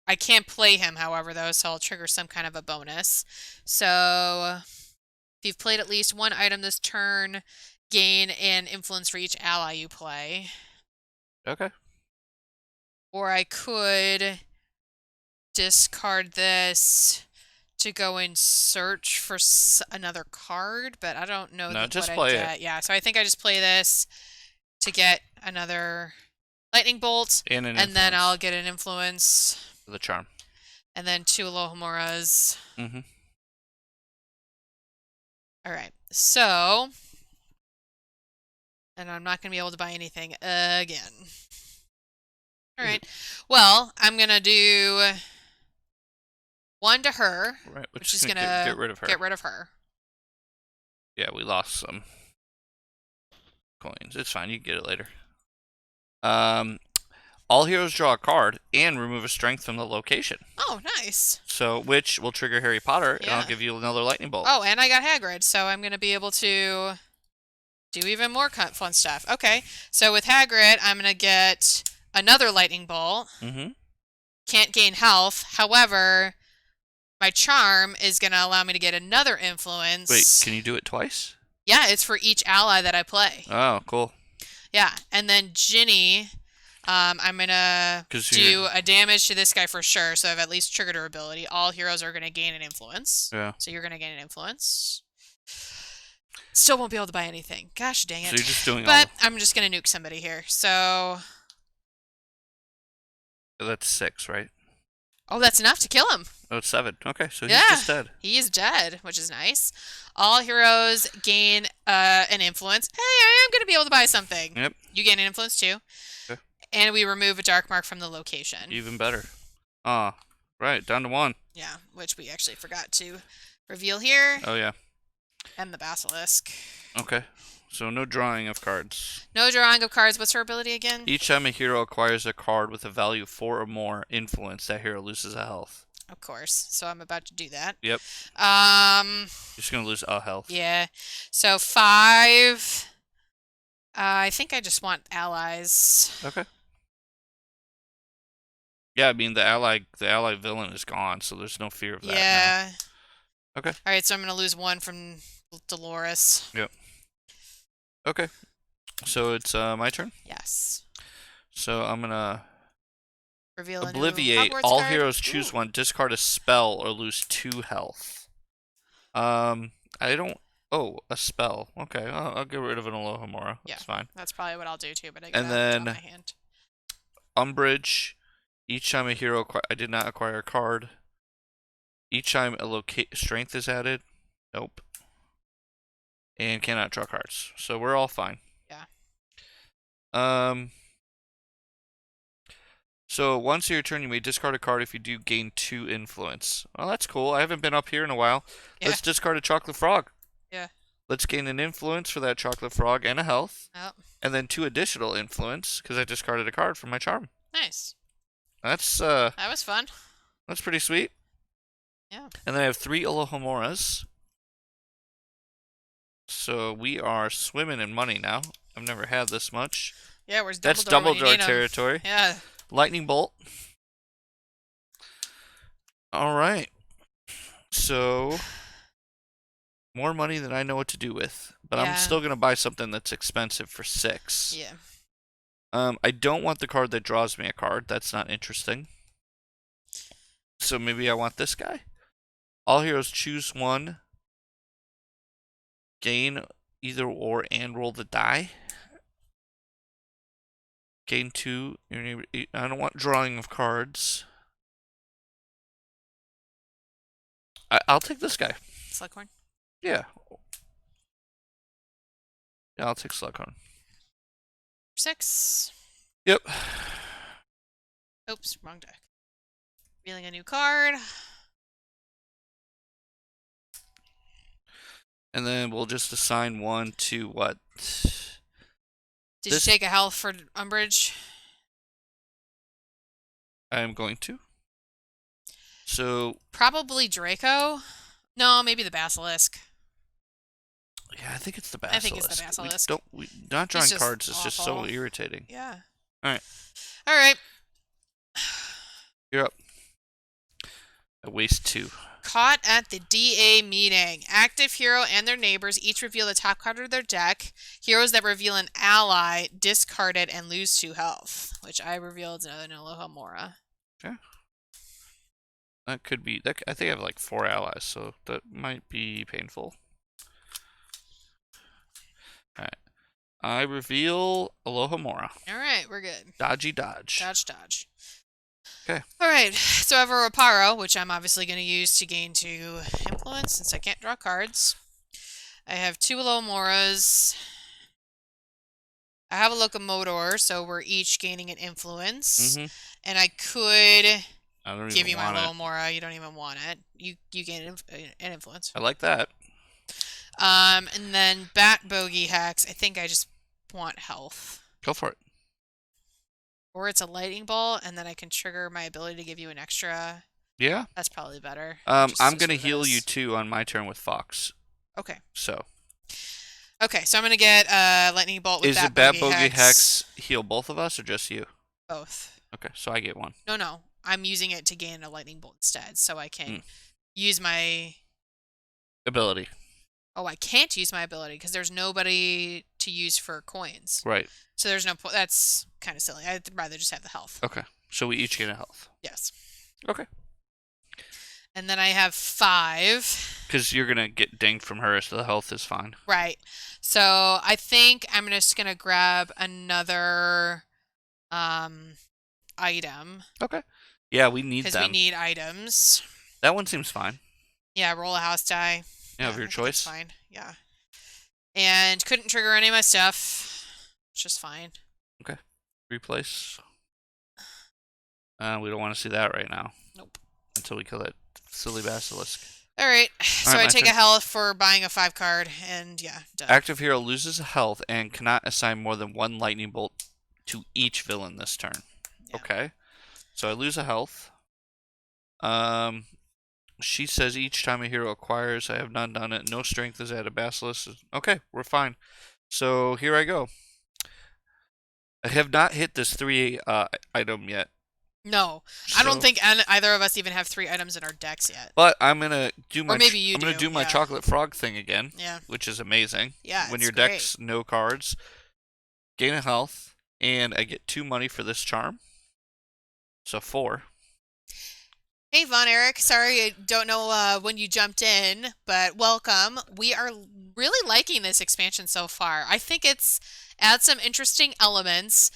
I can't play him, however, though, so I'll trigger some kind of a bonus. So, if you've played at least one item this turn, gain an influence for each ally you play. Okay. Or I could discard this to go and search for another card, but I don't know No, what just I'd play it. get. Yeah, so I think I just play this to get another lightning bolt, And an and then I'll influence. get an influence, The charm. and then 2 Alohamoras. Mm-hmm. All right, so, and I'm not going to be able to buy anything again. All right, well, I'm going to do 1 to her, Right, which which is is going gonna to get rid of her. get rid of her. Yeah, we lost some coins. It's fine. You can get it later. Um, all heroes draw a card and remove a strength from the location. Oh, nice. So, which will trigger Harry Potter, and I'll Yeah. give you another lightning bolt. Oh, and I got Hagrid, so I'm going to be able to do even more fun stuff. Okay, so with Hagrid, I'm going to get another lightning bolt. Mm-hmm. Can't gain health. However, my charm is going to allow me to get another influence. Wait, can you do it twice? Yeah, it's for each ally that I play. Oh, cool. Yeah, and then Ginny, I'm going to do a damage to this guy for sure, so I've at least triggered her ability. All heroes are going to gain an influence. Yeah. So you're going to gain an influence. Still won't be able to buy anything. Gosh dang it. So you're just doing but I'm just going to nuke somebody here. So... That's 6, right? Oh, that's enough to kill him. Oh, it's 7. Okay, so he's Yeah, just dead. he is dead, which is nice. All heroes gain an influence. Hey, I am going to be able to buy something. Yep. You gain an influence too. Okay. And we remove a dark mark from the location. Even better. Ah, right, down to 1. Yeah, which we actually forgot to reveal here. Oh, yeah. And the basilisk. Okay, so no drawing of cards. No drawing of cards. What's her ability again? Each time a hero acquires a card with a value of 4 or more influence, that hero loses a health. Of course. So I'm about to do that. Yep. You're just gonna lose a health. Yeah. So 5. I think I just want allies. Okay. Yeah, I mean the ally villain is gone, so there's no fear of that. Yeah. Now. Okay. All right, so I'm gonna lose 1 from Dolores. Yep. Okay. So it's my turn. Yes. So I'm gonna Reveal obliviate. a new Hogwarts All card. heroes choose Ooh. 1, discard a spell, or lose 2 health. I don't. Oh, a spell. Okay, I'll get rid of an Alohomora. That's fine. That's probably what I'll do too. But I and got then my hand. Umbrage. Each time a hero I did not acquire a card. Each time a strength is added. Nope. And cannot draw cards. So we're all fine. Yeah. So once your turn, you may discard a card. If you do, gain 2 influence. Well, that's cool. I haven't been up here in a while. Yeah. Let's discard a chocolate frog. Yeah. Let's gain an influence for that chocolate frog and a health. Yep. And then 2 additional influence because I discarded a card from my charm. Nice. That's that was fun. That's pretty sweet. Yeah. And then I have 3 Alohomoras. So we are swimming in money now. I've never had this much. Yeah, where's Dumbledore? That's Dumbledore territory. Yeah. Lightning bolt. All right. So more money than I know what to do with, but I'm still gonna buy something that's expensive for 6. Yeah. I don't want the card that draws me a card. That's not interesting. So maybe I want this guy. All heroes choose 1. Gain either or and roll the die. Gain 2. I don't want drawing of cards. I'll take this guy. Slughorn? Yeah. Yeah, I'll take Slughorn. 6. Yep. Oops, wrong deck. Revealing a new card. And then we'll just assign 1 to what? Did you take a health for Umbrage? I'm going to. So probably Draco. No, maybe the Basilisk. Yeah, I think it's the Basilisk. I think it's the Basilisk. Not drawing cards is just so irritating. Yeah. All right. All right. You're up. I waste 2. Caught at the DA meeting. Active hero and their neighbors each reveal the top card of their deck. Heroes that reveal an ally discard it and lose 2 health, which I revealed an Alohomora. Okay. That could be. I think I have like 4 allies, so that might be painful. Alright. I reveal Alohomora. Alright, we're good. Dodgy dodge. Dodge, dodge. Okay. Alright, so I have a Reparo, which I'm obviously going to use to gain 2 influence since I can't draw cards. I have 2 Alomoras. I have a Locomotor, so we're each gaining an influence. Mm-hmm. And I could I don't give even you my want it. Lomora. You don't even want it. You gain an influence. I like that. And then Bat Bogey Hex. I think I just want health. Go for it. Or it's a lightning bolt, and then I can trigger my ability to give you an extra. Yeah. That's probably better. I'm gonna heal you 2 on my turn with Fox. Okay. So. Okay, so I'm gonna get lightning bolt with Is Bat it Bat Bogey Bogey Hex. Hex heal both of us or just you? Both. Okay, so I get 1. No. I'm using it to gain a lightning bolt instead, so I can use my ability. Oh, I can't use my ability because there's nobody to use for coins. Right. So there's no point. That's kind of silly. I'd rather just have the health. Okay. So we each get a health. Yes. Okay. And then I have 5. Because you're gonna get dinged from her, so the health is fine. Right. So I think I'm just gonna grab another item. Okay. Yeah, we need them. Because we need items. That one seems fine. Yeah, roll a house die. Yeah, of your choice. That's fine. Yeah. And couldn't trigger any of my stuff. It's just fine. Okay. Replace. We don't want to see that right now. Nope. Until we kill that silly basilisk. Alright, so Alright, I take turn. a health for buying a 5 card, and yeah, done. Active hero loses a health and cannot assign more than 1 lightning bolt to each villain this turn. Yeah. Okay. So I lose a health. She says each time a hero acquires, I have not done it. No strength is added. Basilisk. Okay, we're fine. So here I go. I have not hit this 3 item yet. No, so, I don't think either of us even have 3 items in our decks yet. But I'm gonna do my. Or maybe you I'm gonna do my chocolate frog thing again. Yeah. Which is amazing. Yeah. When your deck's no cards, gain a health, and I get 2 money for this charm. So 4. Hey, Von Eric. Sorry, I don't know when you jumped in, but welcome. We are really liking this expansion so far. I think it's adds some interesting elements.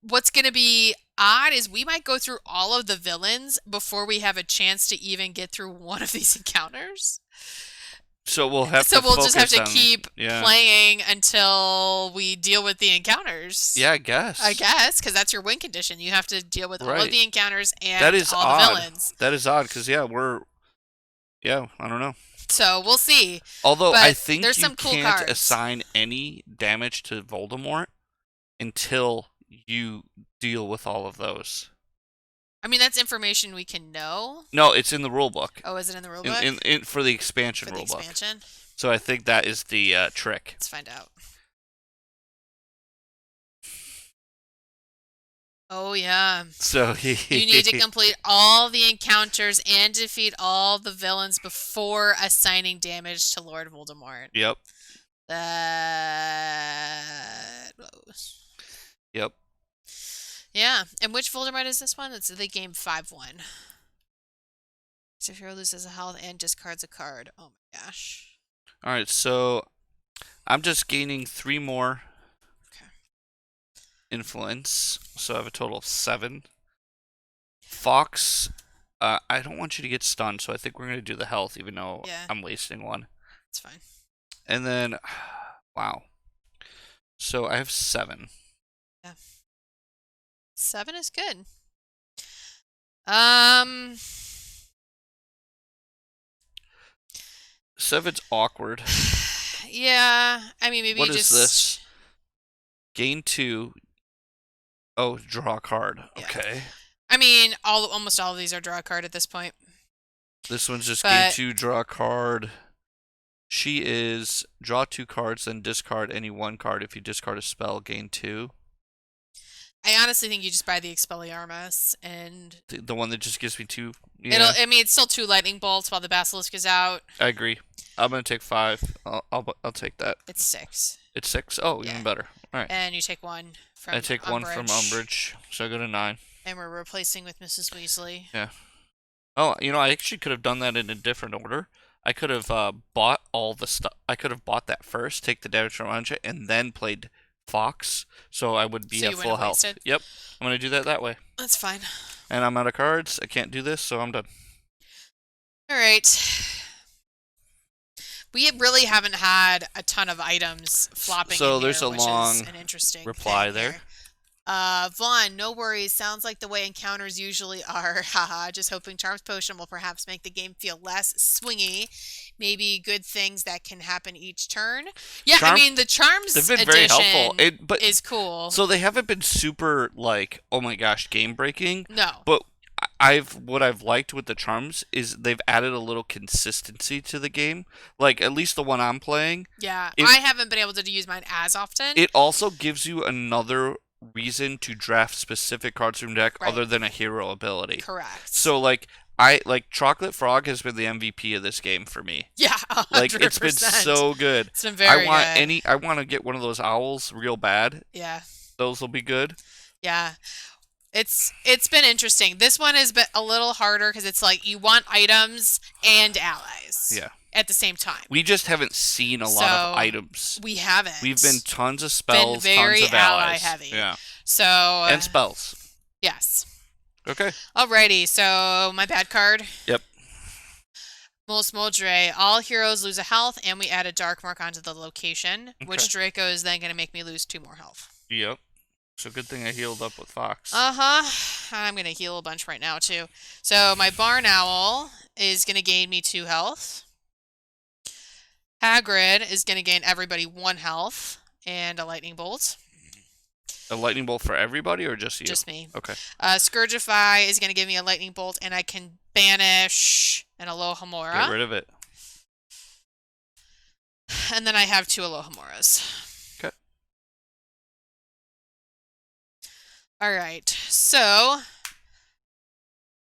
What's going to be odd is we might go through all of the villains before we have a chance to even get through one of these encounters. So we'll have so to we'll just have to on, keep playing until we deal with the encounters. Yeah, I guess. Because that's your win condition. You have to deal with all of the encounters and that is all odd. the villains. That is odd because I don't know. So we'll see. Although but I think there's you some cool can't cards. assign any damage to Voldemort until you deal with all of those. I mean, that's information we can know. No, it's in the rulebook. Oh, is it in the rulebook? In for the expansion rulebook. Expansion? So I think that is the trick. Let's find out. Oh, yeah. So you need to complete all the encounters and defeat all the villains before assigning damage to Lord Voldemort. Yep. That blows. Yep. Yeah. And which Voldemort is this one? It's the game 5-1. So if hero loses a health and discards a card. Oh my gosh. Alright, so I'm just gaining 3 more influence. So I have a total of 7. Fox, I don't want you to get stunned, so I think we're going to do the health, even though I'm wasting 1. It's fine. And then, wow. So I have 7. Yeah. 7 is good. Seven's awkward. Yeah, I mean maybe what just. What is this? Gain 2. Oh, draw a card. Yeah. Okay. I mean, almost all of these are draw a card at this point. This one's just gain 2, draw a card. She is draw 2 cards, then discard any 1 card. If you discard a spell, gain 2. I honestly think you just buy the Expelliarmus and The one that just gives me 2. it'll. Yeah, I mean, it's still 2 lightning bolts while the basilisk is out. I agree. I'm gonna take 5. I'll take that. It's 6. It's 6. Oh, Yeah. even better. All right. And you take 1 I from take 1 from Umbridge. Umbridge, so I go to 9. And we're replacing with Mrs. Weasley. Yeah. Oh, I actually could have done that in a different order. I could have bought all the stuff. I could have bought that first, take the damage from Anja, and then played Fox, so I would be So at you wouldn't full have health. wasted? Yep, I'm gonna do that way. That's fine. And I'm out of cards. I can't do this, so I'm done. Alright. We really haven't had a ton of items flopping in So here, there's a which is long an interesting reply thing there. here. Vaughn, no worries. Sounds like the way encounters usually are. Haha, just hoping Charms Potion will perhaps make the game feel less swingy. Maybe good things that can happen each turn. Yeah, I mean, the They've Charms been very helpful. edition But is cool. so they haven't been super like, oh my gosh, game breaking. No. But what I've liked with the charms is they've added a little consistency to the game. Like at least the one I'm playing, Yeah, it I haven't been able to use mine as often. it also gives you another reason to draft specific cards from deck Right. other than a hero ability. Correct. So like I like Chocolate Frog has been the MVP of this game for me. Yeah, 100%. Like it's been so good. It's been very good. I want to get one of those owls real bad. Yeah. Those will be good. Yeah. It's been interesting. This one has been a little harder because it's like you want items and allies. Yeah. At the same time. We just haven't seen a lot of items. We haven't. We've been tons of spells, been very tons of ally allies. heavy. Yeah. So and spells. yes. Okay. Alrighty, so my bad card. Yep. Moles Moldre. All heroes lose a health, and we add a dark mark onto the location, Okay. which Draco is then going to make me lose 2 more health. Yep. So good thing I healed up with Fox. I'm going to heal a bunch right now, too. So my Barn Owl is going to gain me 2 health. Hagrid is going to gain everybody 1 health and a lightning bolt. A lightning bolt for everybody or just you? Just me. Okay. Scourgify is going to give me a lightning bolt, and I can banish an Alohomora. Get rid of it. And then I have 2 Alohomoras. Okay. Alright, so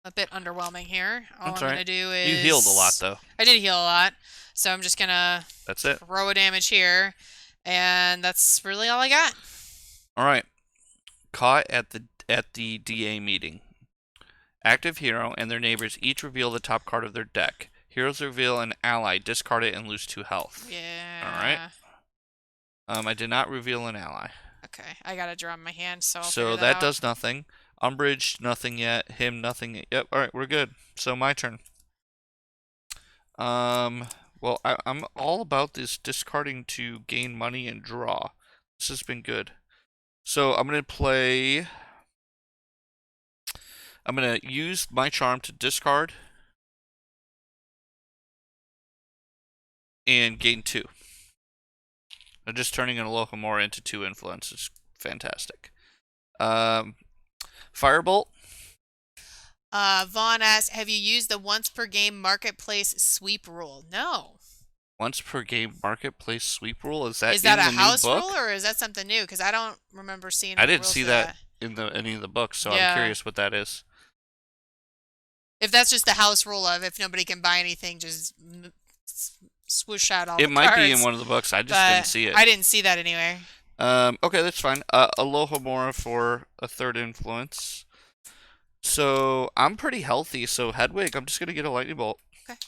a bit underwhelming here. All That's I'm right. going to do is... You healed a lot, though. I did heal a lot, so I'm just going to That's it. throw a damage here, and that's really all I got. All right. Caught at the DA meeting. Active hero and their neighbors each reveal the top card of their deck. Heroes reveal an ally, discard it, and lose 2 health. Yeah. All right. I did not reveal an ally. Okay, I got to draw in my hand, so I'll So figure that out. does nothing. Umbridge, nothing yet. Him, nothing. Yep. All right, we're good. So my turn. Well, I'm all about this discarding to gain money and draw. This has been good. So I'm gonna play. I'm gonna use my charm to discard and gain 2. I'm just turning an Alohomora into 2 influence is fantastic. Firebolt. Vaughn asks, have you used the once per game marketplace sweep rule? No. Once per game marketplace sweep rule. Is that a in the house new book? rule or is that something new? Because I don't remember seeing. I didn't rules see for that in any of the books, so Yeah. I'm curious what that is. If that's just the house rule of if nobody can buy anything, just swoosh out all It the might be in cards. one of the books. I just But didn't see it. I didn't see that anywhere. Okay, that's fine. Alohomora for a 3rd influence. So I'm pretty healthy. So Hedwig, I'm just gonna get a lightning bolt. Okay.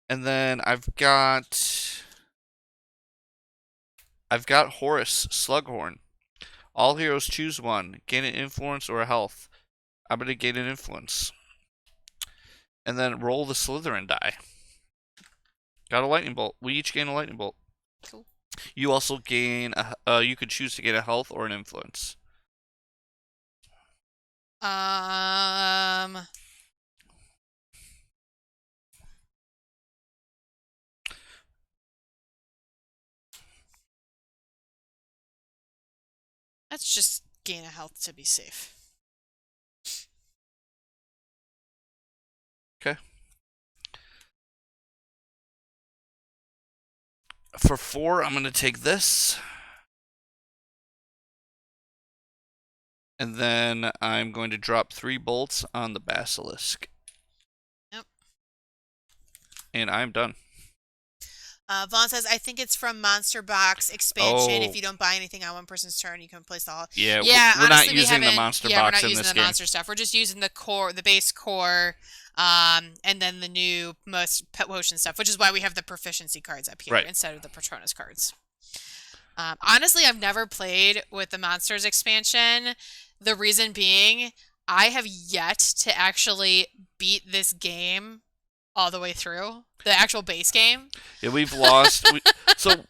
And then I've got Horace Slughorn. All heroes choose one. Gain an influence or a health. I'm gonna gain an influence. And then roll the Slytherin die. Got a lightning bolt. We each gain a lightning bolt. Cool. You also gain you could choose to gain a health or an influence. Let's just gain a health to be safe. Okay. For 4, I'm going to take this. And then I'm going to drop 3 bolts on the basilisk. Yep. And I'm done. Vaughn says, I think it's from Monster Box expansion. If Oh, you don't buy anything on one person's turn, you can place the all. yeah, Yeah, we're not honestly, we using the haven't. monster Yeah, we're box not in using this the game. monster stuff. We're just using the core, the base core, and then the new most pet potion stuff, which is why we have the proficiency cards up here Right. instead of the Patronus cards. Honestly, I've never played with the Monsters expansion. The reason being, I have yet to actually beat this game all the way through the actual base game. Yeah, we've lost. So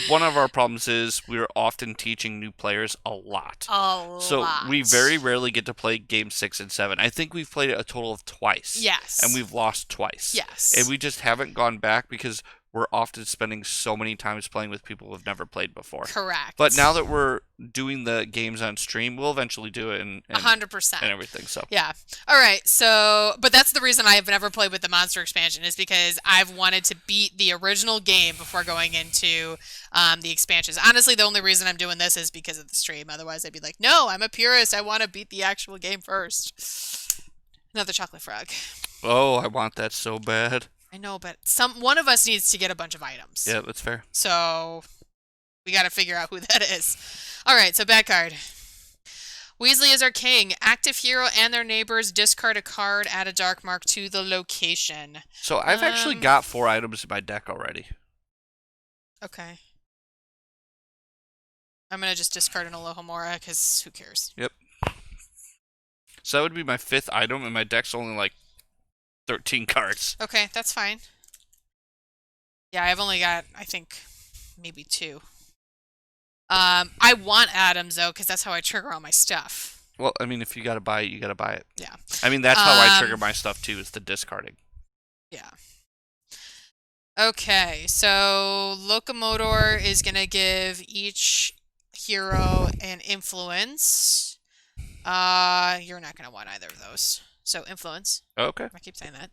one of our problems is we're often teaching new players a lot. A So we very lot. rarely get to play game 6 and 7. I think we've played it a total of twice, and Yes. we've lost twice. And Yes. we just haven't gone back because we're often spending so many times playing with people who've never played before. But now Correct. that we're doing the games on stream, we'll eventually do it and 100%. everything. So Yeah. All right. So, but that's the reason I have never played with the monster expansion is because I've wanted to beat the original game before going into the expansions. Honestly, the only reason I'm doing this is because of the stream. Otherwise, I'd be like, no, I'm a purist. I want to beat the actual game first. Another chocolate frog. oh, I want that so bad. I know, but one of us needs to get a bunch of items. Yeah, that's fair. So we got to figure out who that is. All right. So bad card. Weasley is our king. Active hero and their neighbors discard a card, add a dark mark to the location. So I've actually got 4 items in my deck already. Okay. I'm going to just discard an Alohomora because who cares? Yep. So that would be my 5th item, and my deck's only like 13 cards. Okay, that's fine. Yeah, I've only got, I think, maybe 2. I want atoms, though, because that's how I trigger all my stuff. Well, I mean, if you gotta buy it, you gotta buy it. Yeah. I mean, that's how I trigger my stuff too, is the discarding. Yeah. Okay, so Locomotor is going to give each hero an influence. You're not going to want either of those. So influence. Okay. I keep saying that.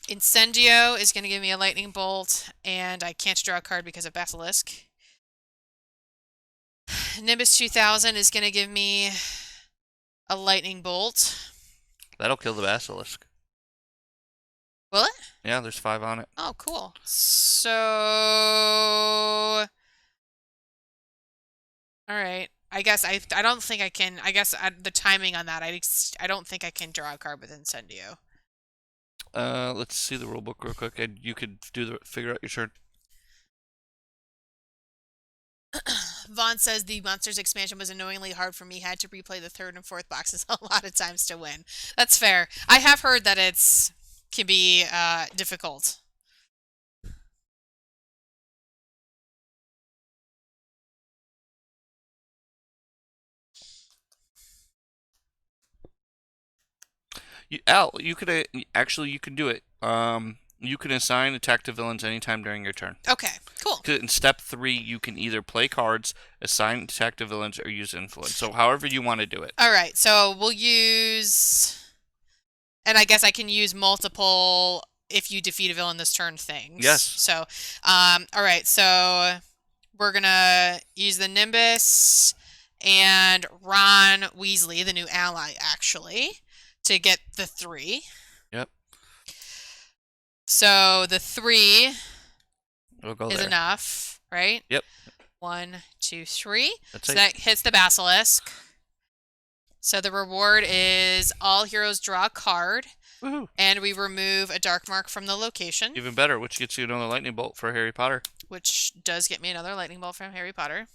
Incendio is going to give me a lightning bolt, and I can't draw a card because of Basilisk. Nimbus 2000 is going to give me a lightning bolt. That'll kill the basilisk. Will it? Yeah, there's 5 on it. Oh, cool. So, all right. I guess I don't think I can. I guess the timing on that. I don't think I can draw a card with Incendio. Let's see the rulebook real quick, and you could figure out your turn. Vaughn says the Monsters expansion was annoyingly hard for me. Had to replay the 3rd and 4th boxes a lot of times to win. That's fair. I have heard that it's can be difficult. Al, you could actually you can do it. You can assign attack to villains anytime during your turn. Okay, cool. In step 3, you can either play cards, assign attack to villains, or use influence. So however you want to do it. All right, so we'll use, and I guess I can use multiple if you defeat a villain this turn things. Yes. So, all right, so we're gonna use the Nimbus and Ron Weasley, the new ally, actually, to get the 3. Yep. So the 3 We'll go is there. enough, right? Yep. 1, 2, 3. That's So it. that hits the basilisk. So the reward is all heroes draw a card, Woohoo. and we remove a dark mark from the location, Even better, which gets you another lightning bolt for Harry Potter. which does get me another lightning bolt from Harry Potter.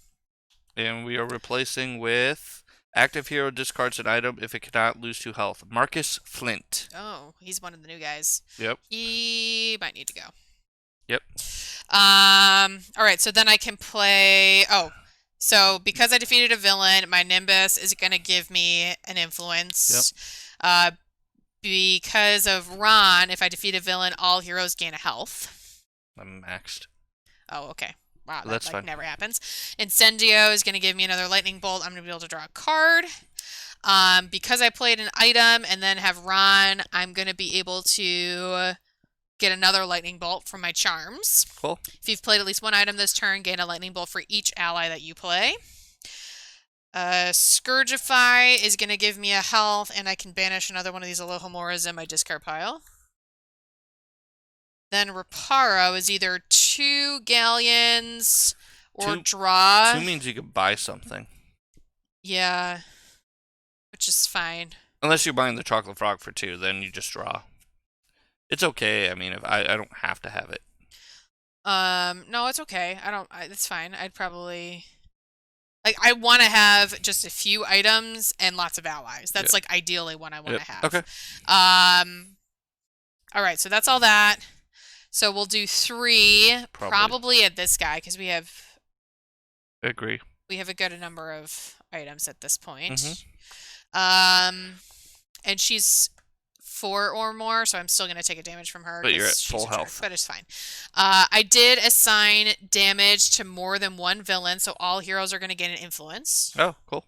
And we are replacing with active hero discards an item if it cannot lose 2 health. Marcus Flint. Oh, he's one of the new guys. Yep. He might need to go. Yep. All right, so then I can play. Oh, so because I defeated a villain, my Nimbus is going to give me an influence. Yep. Because of Ron, if I defeat a villain, all heroes gain a health. I'm maxed. Oh, okay. Wow, that That's fine. never happens. Incendio is going to give me another lightning bolt. I'm going to be able to draw a card. Because I played an item and then have Ron, I'm going to be able to get another lightning bolt from my charms. Cool. If you've played at least one item this turn, gain a lightning bolt for each ally that you play. Scourgify is going to give me a health, and I can banish another one of these Alohomoras in my discard pile. Then Reparo is either 2 galleons or Two draw. means you can buy something. Yeah, which is fine. Unless you're buying the chocolate frog for 2, then you just draw. It's okay. I mean, if I don't have to have it. No, it's okay. It's fine. I'd probably like I want to have just a few items and lots of allies. That's like ideally what I want to have. Okay. All right, so that's all that. So we'll do 3 probably at this guy because we have I agree. We have a good number of items at this point. Mm-hmm. And she's 4 or more, so I'm still going to take a damage from her. But you're at full health. But it's fine. I did assign damage to more than 1 villain, so all heroes are going to get an influence. Oh, cool.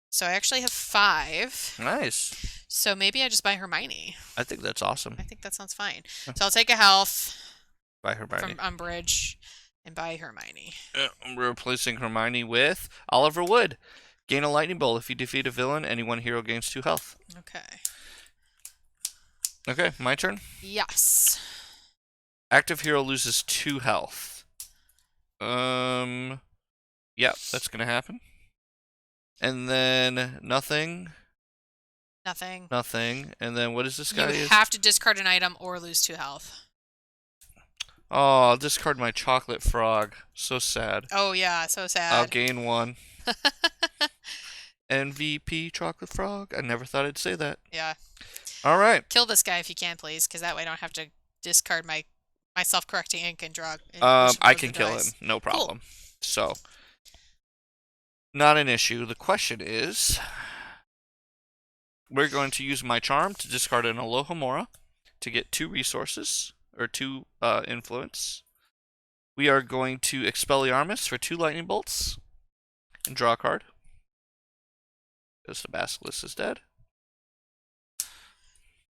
So I actually have 5. Nice. So maybe I just buy Hermione. I think that's awesome. I think that sounds fine. So I'll take a health Buy Hermione. from Umbridge and buy Hermione. I'm replacing Hermione with Oliver Wood. Gain a lightning bolt if you defeat a villain. Any one hero gains 2 health. Okay. Okay, my turn? Yes. Active hero loses 2 health. Yeah, that's gonna happen. And then nothing. Nothing. And then what is this guy? You have to discard an item or lose 2 health. Oh, I'll discard my chocolate frog. So sad. Oh yeah, so sad. I'll gain 1. MVP chocolate frog. I never thought I'd say that. Yeah. All right. Kill this guy if you can, please, because that way I don't have to discard my self-correcting ink and draw. I can kill him. No problem. Cool. So, not an issue. The question is, we're going to use my charm to discard an Alohomora to get 2 resources, or 2 influence. We are going to Expelliarmus for 2 lightning bolts and draw a card. Because the Basilisk is dead.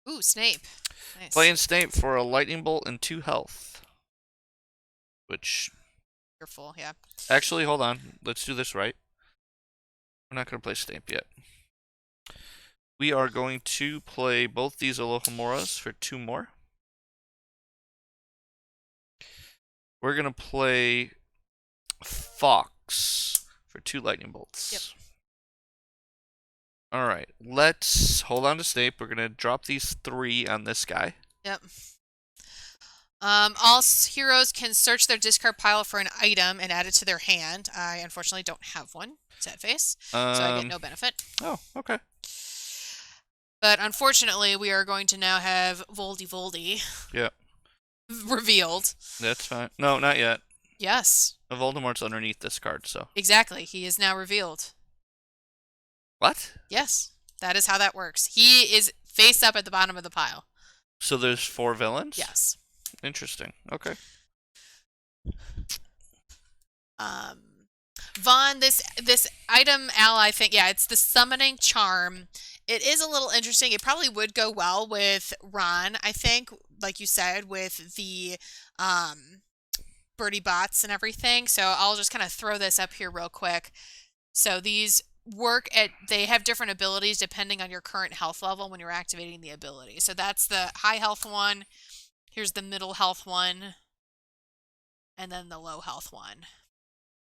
Ooh, Snape. Nice. Playing Snape for a lightning bolt and 2 health. Which... You're full, yeah. Actually, hold on. Let's do this right. We're not going to play Snape yet. We are going to play both these Alohomoras for 2 more. We're going to play Fox for 2 lightning bolts. Yep. Alright, let's hold on to Snape. We're going to drop these 3 on this guy. Yep. All heroes can search their discard pile for an item and add it to their hand. I unfortunately don't have one. Sad face. So I get no benefit. Oh, okay. But unfortunately, we are going to now have Voldy Yeah. revealed. That's fine. No, not yet. Yes. Voldemort's underneath this card, so. Exactly. He is now revealed. What? Yes. That is how that works. He is face up at the bottom of the pile. So there's 4 villains? Yes. Interesting. Okay. Vaughn, this item ally thing, yeah, it's the summoning charm. It is a little interesting. It probably would go well with Ron, I think, like you said, with the birdie bots and everything. So I'll just kind of throw this up here real quick. So these they have different abilities depending on your current health level when you're activating the ability. So that's the high health one. Here's the middle health one. And then the low health one.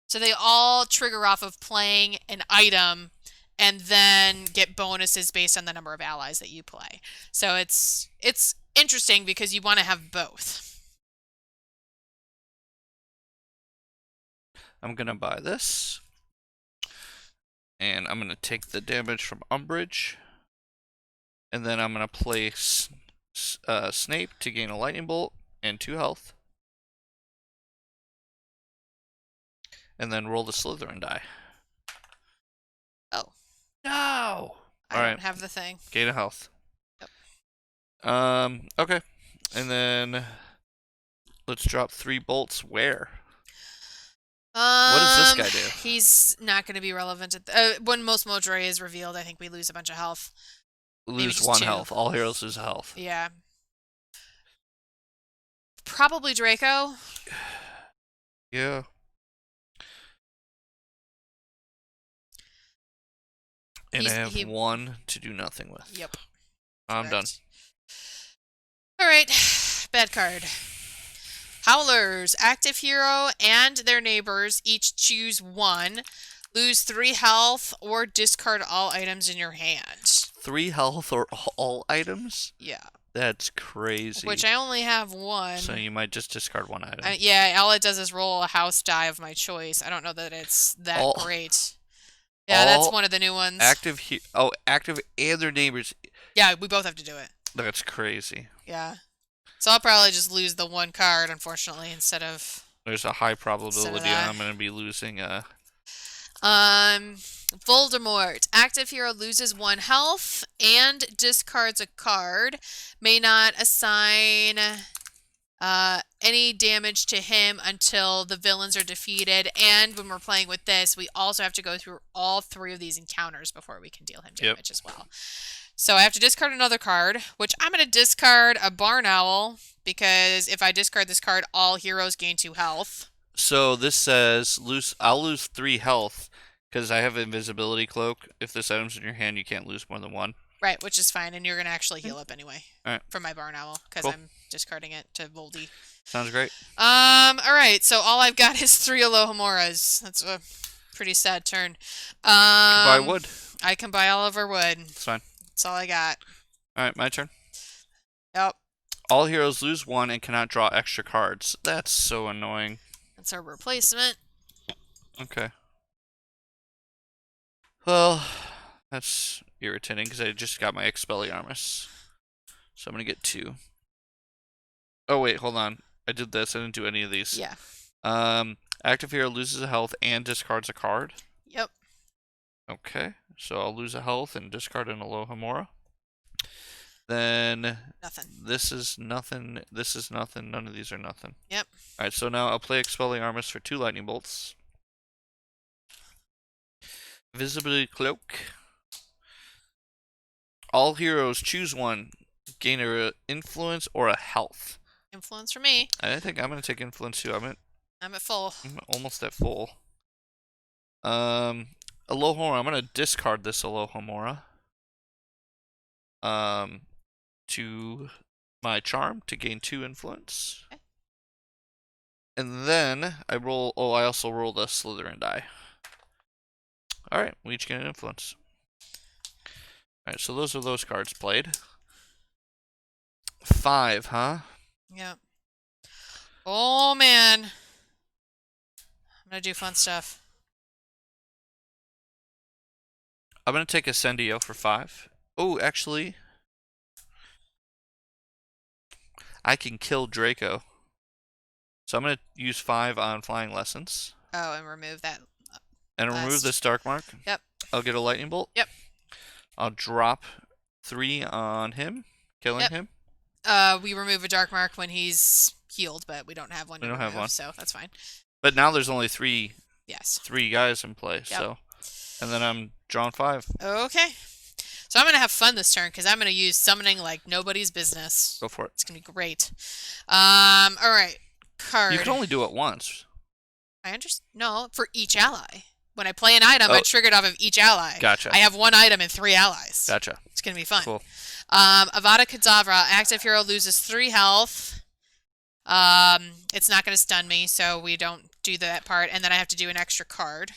So they all trigger off of playing an item and then get bonuses based on the number of allies that you play. So it's interesting because you want to have both. I'm going to buy this. And I'm going to take the damage from Umbridge. And then I'm going to play Snape to gain a lightning bolt and 2 health. And then roll the Slytherin die. Oh. No! I don't have the thing. Gain a health. Yep. Okay. And then let's drop 3 bolts where? What does this guy do? He's not going to be relevant when Most Modre is revealed. I think we lose a bunch of health. Lose 1 health. All heroes lose a health. Yeah. Probably Draco. Yeah. And I have he. one to do nothing with. Yep. I'm done. Correct. All right. Bad card. Howlers, active hero and their neighbors each choose one. Lose 3 health or discard all items in your hand. 3 health or all items? Yeah. That's crazy. Which I only have one. So you might just discard one item. Yeah, all it does is roll a house die of my choice. I don't know that it's that great. Yeah, that's one of the new ones. Active and their neighbors. Yeah, we both have to do it. That's crazy. Yeah. So I'll probably just lose the one card, unfortunately, instead of... There's a high probability I'm going to be losing Voldemort. Active hero loses 1 health and discards a card. May not assign any damage to him until the villains are defeated. And when we're playing with this, we also have to go through all 3 of these encounters before we can deal him damage as well. So I have to discard another card, which I'm going to discard a Barn Owl, because if I discard this card, all heroes gain 2 health. So this says I'll lose 3 health because I have invisibility cloak. If this item's in your hand, you can't lose more than 1. Right, which is fine, and you're going to actually heal up anyway. All right. From my Barn Owl, because I'm discarding it to Voldy. Sounds great. All right, so all I've got is 3 Alohamoras. That's a pretty sad turn. Buy wood. I can buy all of our wood. It's fine. That's all I got. All right, my turn. Yep. All heroes lose 1 and cannot draw extra cards. That's so annoying. That's our replacement. Okay. Well, that's irritating because I just got my Expelliarmus. So I'm going to get 2. Oh, wait, hold on. I did this. I didn't do any of these. Yeah. Active hero loses a health and discards a card. Yep. Okay. So I'll lose a health and discard an Alohomora. Then nothing. This is nothing. This is nothing. None of these are nothing. Yep. Alright, so now I'll play Expelliarmus for 2 lightning bolts. Visibility cloak. All heroes choose 1. Gain a influence or a health. Influence for me. I think I'm gonna take influence too. I'm at full. I'm almost at full. Alohomora. I'm gonna discard this Alohomora. To my charm to gain 2 influence. Okay. And then I roll. Oh, I also roll the Slytherin die. All right, we each get an influence. All right, so those are those cards played. 5, huh? Yep. Oh man. I'm gonna do fun stuff. I'm gonna take Ascendio for 5. Oh, actually, I can kill Draco. So I'm gonna use 5 on flying lessons. Oh, and remove that. And remove this dark mark. Yep. I'll get a lightning bolt. Yep. I'll drop 3 on him, killing him. We remove a dark mark when he's healed, but we don't have one. We don't have one, so that's fine. But now there's only 3. Yes. 3 guys in play. Yep. So, and then I'm drawing 5. Okay. So I'm gonna have fun this turn because I'm gonna use summoning like nobody's business. Go for it. It's gonna be great. All right. Card. You can only do it once. I understand. No, for each ally. When I play an item, I trigger it off of each ally. Gotcha. I have 1 item and 3 allies. Gotcha. It's gonna be fun. Cool. Avada Kedavra, active hero loses 3 health. It's not gonna stun me, so we don't do that part. And then I have to do an extra card.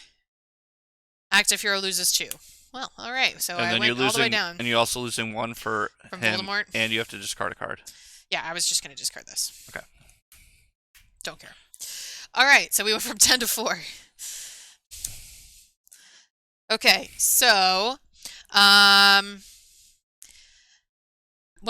Active hero loses 2. Well, all right. So I went all the way down. And you're also losing 1 from him, Voldemort. And you have to discard a card. Yeah, I was just gonna discard this. Okay. Don't care. All right, so we went from 10 to 4. Okay, so when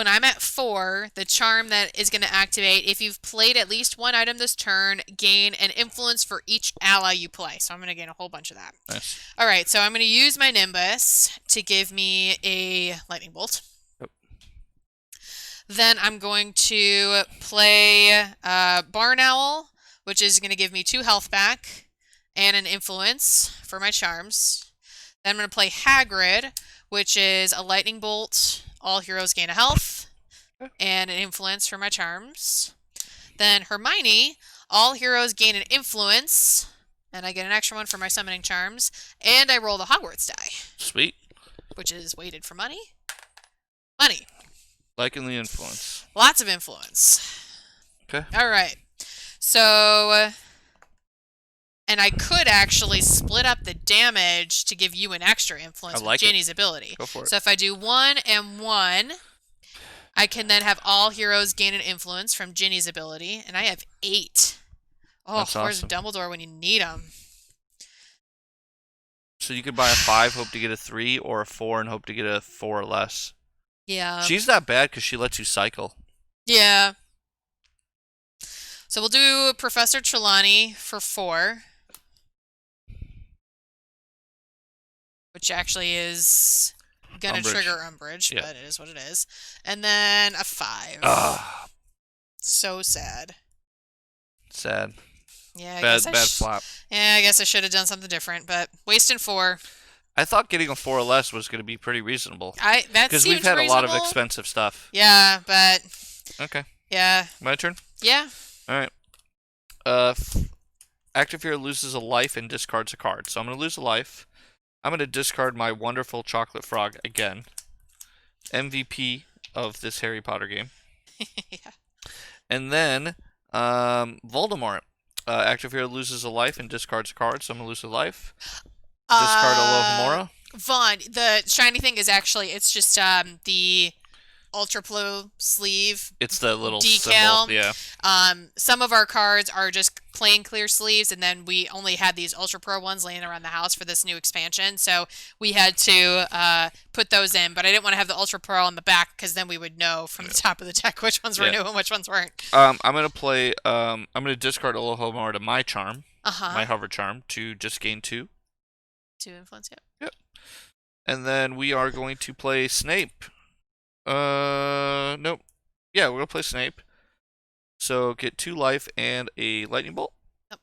I'm at 4, the charm that is going to activate, if you've played at least 1 item this turn, gain an influence for each ally you play. So I'm going to gain a whole bunch of that. Nice. All right, so I'm going to use my Nimbus to give me a lightning bolt. Yep. Then I'm going to play Barn Owl, which is going to give me 2 health back and an influence for my charms. Then I'm going to play Hagrid, which is a lightning bolt. All heroes gain a health and an influence for my charms. Then Hermione, all heroes gain an influence, and I get an extra one for my summoning charms. And I roll the Hogwarts die. Sweet. which is weighted for money. Money. Liking the influence. Lots of influence. Okay. All right. So, and I could actually split up the damage to give you an extra influence with Ginny's ability. Go for it. So if I do 1 and 1, I can then have all heroes gain an influence from Ginny's ability, and I have 8. Oh, That's where's awesome. Dumbledore when you need him? So you could buy a 5, hope to get a 3, or a 4 and hope to get a 4 or less. Yeah. She's not bad because she lets you cycle. Yeah. So we'll do Professor Trelawney for 4. Which actually is gonna trigger Umbrage, but it is what it is. And then a 5. Ugh. So sad. Sad. Yeah, bad flop. Yeah, I guess I should have done something different, but wasting 4. I thought getting a 4 or less was going to be pretty reasonable. That because we've had reasonable. A lot of expensive stuff. Yeah, but okay. Yeah. My turn. Yeah. All right. Active hero loses a life and discards a card. So I'm going to lose a life. I'm going to discard my wonderful chocolate frog again. MVP of this Harry Potter game. Yeah. And then Voldemort. Active hero loses a life and discards a card, so I'm going to lose a life. Discard Alohomora. Vaughn, the shiny thing is actually, it's just the Ultra Pro sleeve. It's the little decal. Symbol. Yeah. Some of our cards are just plain clear sleeves, and then we only had these Ultra Pro ones laying around the house for this new expansion, so we had to put those in. But I didn't want to have the Ultra Pro on the back because then we would know from the top of the deck which ones were new and which ones weren't. I'm gonna play. I'm gonna discard Alohomora to my charm, my hover charm, to just gain 2. 2 influence. Yep. Yep. And then we are going to play Snape. Nope. Yeah, we're gonna play Snape. So get 2 life and a lightning bolt. Yep.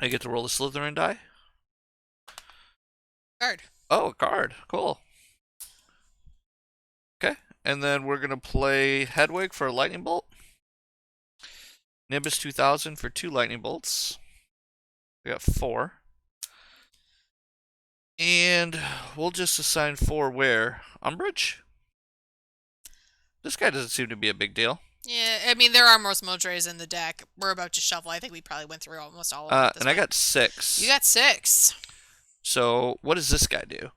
I get to roll a Slytherin die. Card. Oh, a card. Cool. Okay, and then we're gonna play Hedwig for a lightning bolt. Nimbus 2000 for 2 lightning bolts. We got 4. And we'll just assign 4 where? Umbridge? This guy doesn't seem to be a big deal. Yeah, I mean, there are most Modres in the deck. We're about to shuffle. I think we probably went through almost all of them. And I got 6. You got 6. So what does this guy do?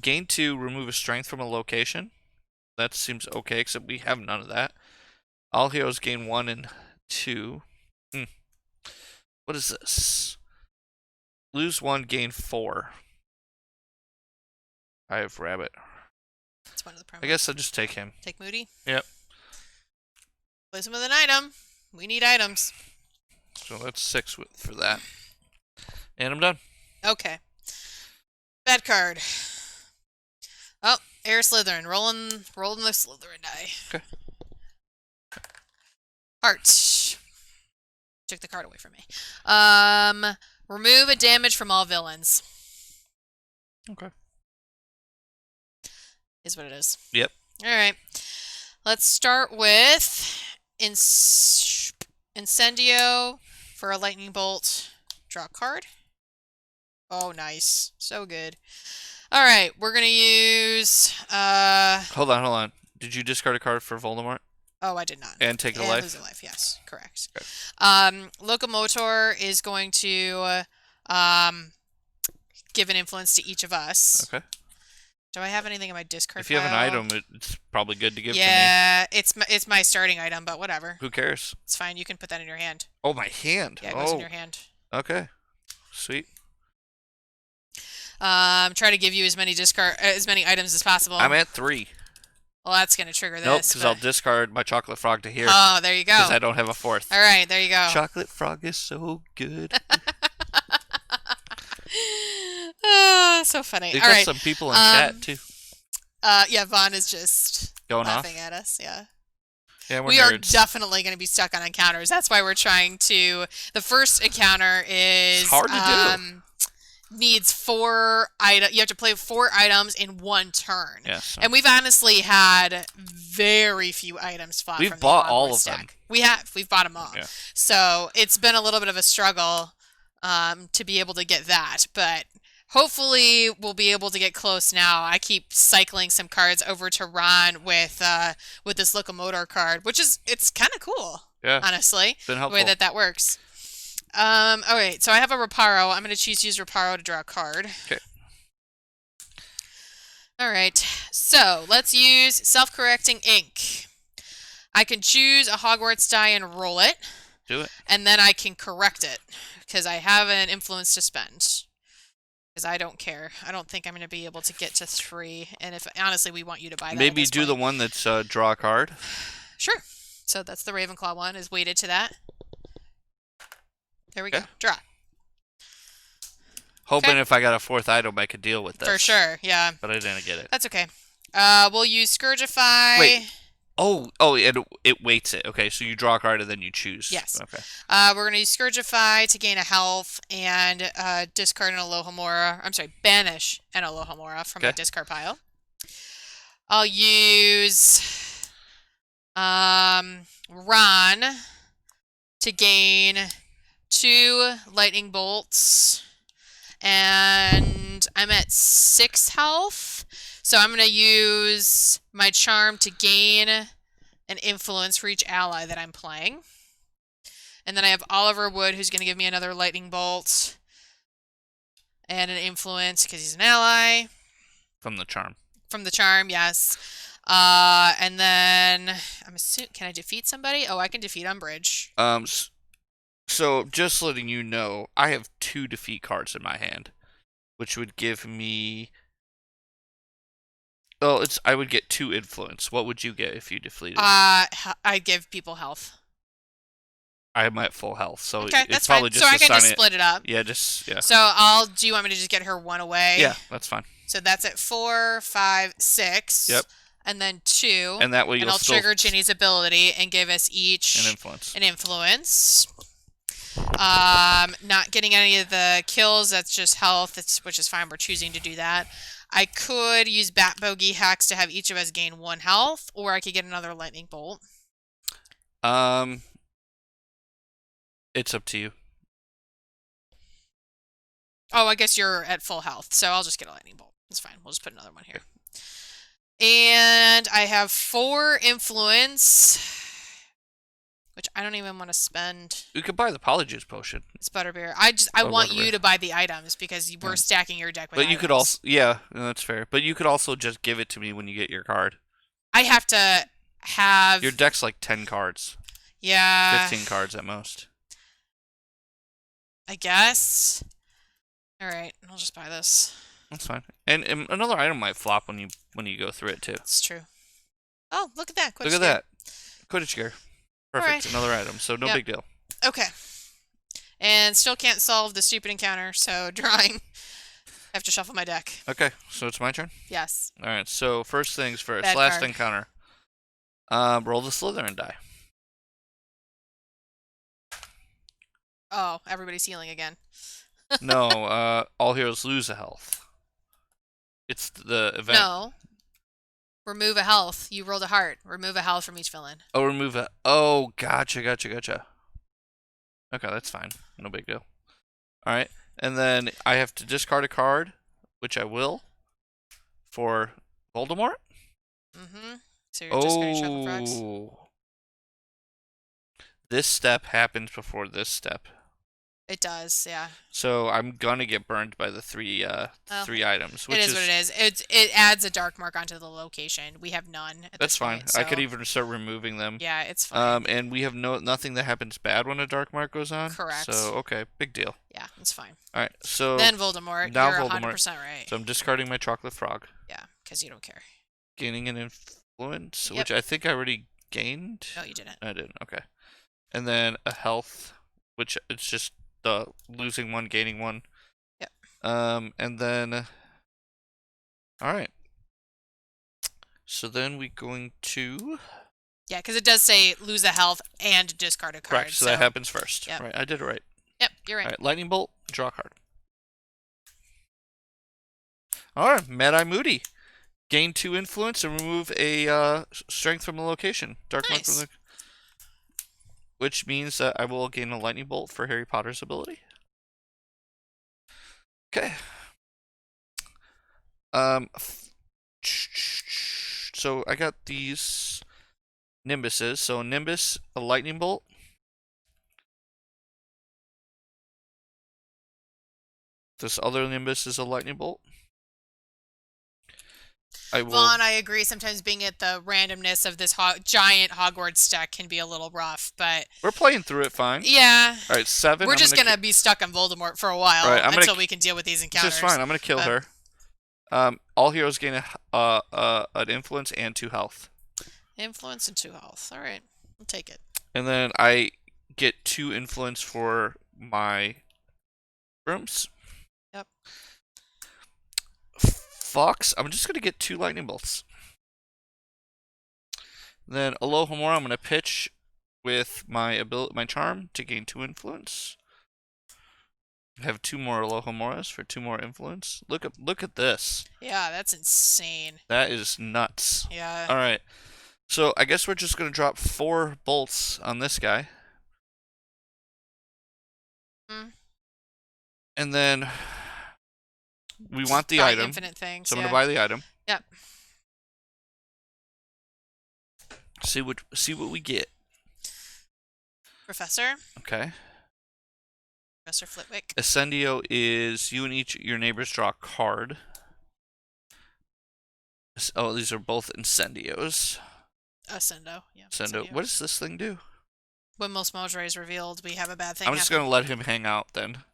Gain 2, remove a strength from a location. That seems okay, except we have none of that. All heroes gain 1 and 2. What is this? Lose 1, gain 4. I have Rabbit. That's one of the promos. I guess I'll just take him. Take Moody? Yep. Place him with an item. We need items. So that's 6 for that. And I'm done. Okay. Bad card. Oh, Air Slytherin. Rolling the Slytherin die. Okay. Heart. Took the card away from me. Remove a damage from all villains. Okay. Is what it is. Yep. Alright. Let's start with Incendio for a lightning bolt. Draw a card. Oh, nice. So good. Alright, we're going to use... Hold on. Did you discard a card for Voldemort? Oh, I did not. And take a life? Lose a life, yes. Correct. Okay. Locomotor is going to give an influence to each of us. Okay. Do I have anything in my discard If you have an pile? item, it's probably good to give to me. Yeah, it's my starting item, but whatever. Who cares? It's fine. You can put that in your hand. Oh, my hand. Yeah, it goes in your hand. Okay. Sweet. Try to give you as many items as possible. I'm at 3. Well, that's gonna trigger this. Nope, because I'll discard my chocolate frog to here. Oh, there you go. Because I don't have a 4th. All right, there you go. Chocolate frog is so good. So funny. We've All got right. some people in chat too. Yeah, Vaughn is just Going laughing at us. Yeah. Yeah, We are definitely going to be stuck on encounters. That's why we're trying to. The first encounter is It's hard to do. Needs 4 items. You have to play 4 items in 1 turn. Yes. And we've honestly had very few items fought. We've from bought the all Hogwarts of them. deck. We have. We've bought them all. Yeah. So it's been a little bit of a struggle to be able to get that, but Hopefully, we'll be able to get close now. I keep cycling some cards over to Ron with this locomotor card, which is it's kind of cool, Yeah, honestly, been the way helpful. that that works. All right, so I have a Reparo. I'm going to choose to use Reparo to draw a card. Okay, All right, so let's use self-correcting ink. I can choose a Hogwarts die and roll it, do it. and then I can correct it because I have an influence to spend. Because I don't care. I don't think I'm going to be able to get to 3. And if honestly, we want you to buy that at Maybe this do the point. one that's draw a card. Sure. So that's the Ravenclaw one. Is weighted to that. There we go. Yeah. Draw. Hoping Okay. if I got a 4th item, I could deal with this. For sure. Yeah. But I didn't get it. That's okay. We'll use Scourgify. Wait. Oh, it weights it. Okay, so you draw a card and then you choose. Yes. Okay. We're going to use Scourgify to gain a health and discard an Alohomora. I'm sorry, banish an Alohomora from my discard pile. I'll use Ron to gain 2 lightning bolts, and I'm at 6 health, so I'm going to use my charm to gain an influence for each ally that I'm playing. And then I have Oliver Wood, who's going to give me another lightning bolt and an influence because he's an ally. From the charm. From the charm, yes. And then I'm assuming, can I defeat somebody? Oh, I can defeat Umbridge. So just letting you know, I have 2 defeat cards in my hand, which would give me. Well, I would get 2 influence. What would you get if you defeated? I give people health. I'm at full health, so Okay, it's that's probably fine. just So I can just assign it. split it up. Yeah, yeah. So do you want me to just get her 1 away? Yeah, that's fine. So that's at 4, 5, 6. Yep. And then 2. And that way you'll I'll still trigger Ginny's ability and give us each an influence. An influence. Not getting any of the kills, that's just health, which is fine. We're choosing to do that. I could use Bat Bogey Hex to have each of us gain 1 health, or I could get another lightning bolt. It's up to you. Oh, I guess you're at full health, so I'll just get a lightning bolt. It's fine. We'll just put another one here. And I have 4 influence, which I don't even want to spend. You could buy the Polyjuice potion. It's Butterbeer. I want you to buy the items because we're stacking your deck with But you items. could also, yeah, no, that's fair. But you could also just give it to me when you get your card. I have to have. Your deck's like 10 cards. Yeah. 15 cards at most. I guess. All right, I'll just buy this. That's fine. And another item might flop when you go through it too. It's true. Oh, look at that! Look at that. Quidditch gear. Perfect. Right. Another item. So no big deal. Okay. And still can't solve the stupid encounter, so drawing. I have to shuffle my deck. Okay, so it's my turn? Yes. Alright, so first things first. Bad Last card. encounter. Roll the Slytherin die. Oh, everybody's healing again. No, all heroes lose a health. It's the event. No. Remove a health. You rolled a heart. Remove a health from each villain. Oh, remove a. Oh, gotcha. Okay, that's fine. No big deal. Alright, and then I have to discard a card, which I will, for Voldemort. Mm-hmm. So you're just going to shuffle frogs? Oh. This step happens before this step. It does, yeah. So I'm gonna get burned by the 3 items. Which It is what it is. It adds a dark mark onto the location. We have none at That's this fine. point, so. I could even start removing them. Yeah, it's fine. And we have nothing that happens bad when a dark mark goes on. Correct. So okay, big deal. Yeah, it's fine. All right, so Then Voldemort. now You're Voldemort. 100% right. So I'm discarding my chocolate frog, Yeah, because you don't care. gaining an influence, Yep. which I think I already gained. No, you didn't. I didn't. Okay, and then a health, which it's just the losing 1, gaining 1. Yep. And then, all right. So then we're going to. Yeah, because it does say lose a health and discard a card. Correct. So that happens first. Yep. Right. I did it right. Yep, you're right. All right. Lightning bolt. Draw a card. All right. Mad-Eye Moody. Gain 2 influence and remove a strength from a location. Dark mark from Nice. the. Which means that I will gain a lightning bolt for Harry Potter's ability. Okay. Um, so I got these Nimbuses. So Nimbus, a lightning bolt. This other Nimbus is a lightning bolt. I will. Vaughn, I agree. Sometimes being at the randomness of this giant Hogwarts deck can be a little rough, but We're playing through it fine. yeah, All right, 7. we're just gonna be stuck on Voldemort for a All right, while I'm gonna. until we can deal with these This is encounters. fine. I'm gonna kill But her. All heroes gain an influence and 2 health, influence and 2 health. All right, I'll take it. and then I get 2 influence for my rooms. Yep. Fox, I'm just gonna get 2 lightning bolts. Then Alohomora, I'm gonna pitch with my charm to gain 2 influence. I have 2 more Alohomoras for 2 more influence. Look at this. Yeah, that's insane. That is nuts. Yeah. All right. So I guess we're just gonna drop 4 bolts on this guy. Mm. And then we want the Buy item. infinite things. So I'm yeah. gonna buy the item. Yep. See what we get. Professor. Okay. Professor Flitwick. Ascendio is you and each your neighbors draw a card. Oh, these are both Incendios. Ascendo. Yeah. Ascendo. What does this thing do? When most Mojra is revealed, we have a bad thing I'm just happen. gonna let him hang out then.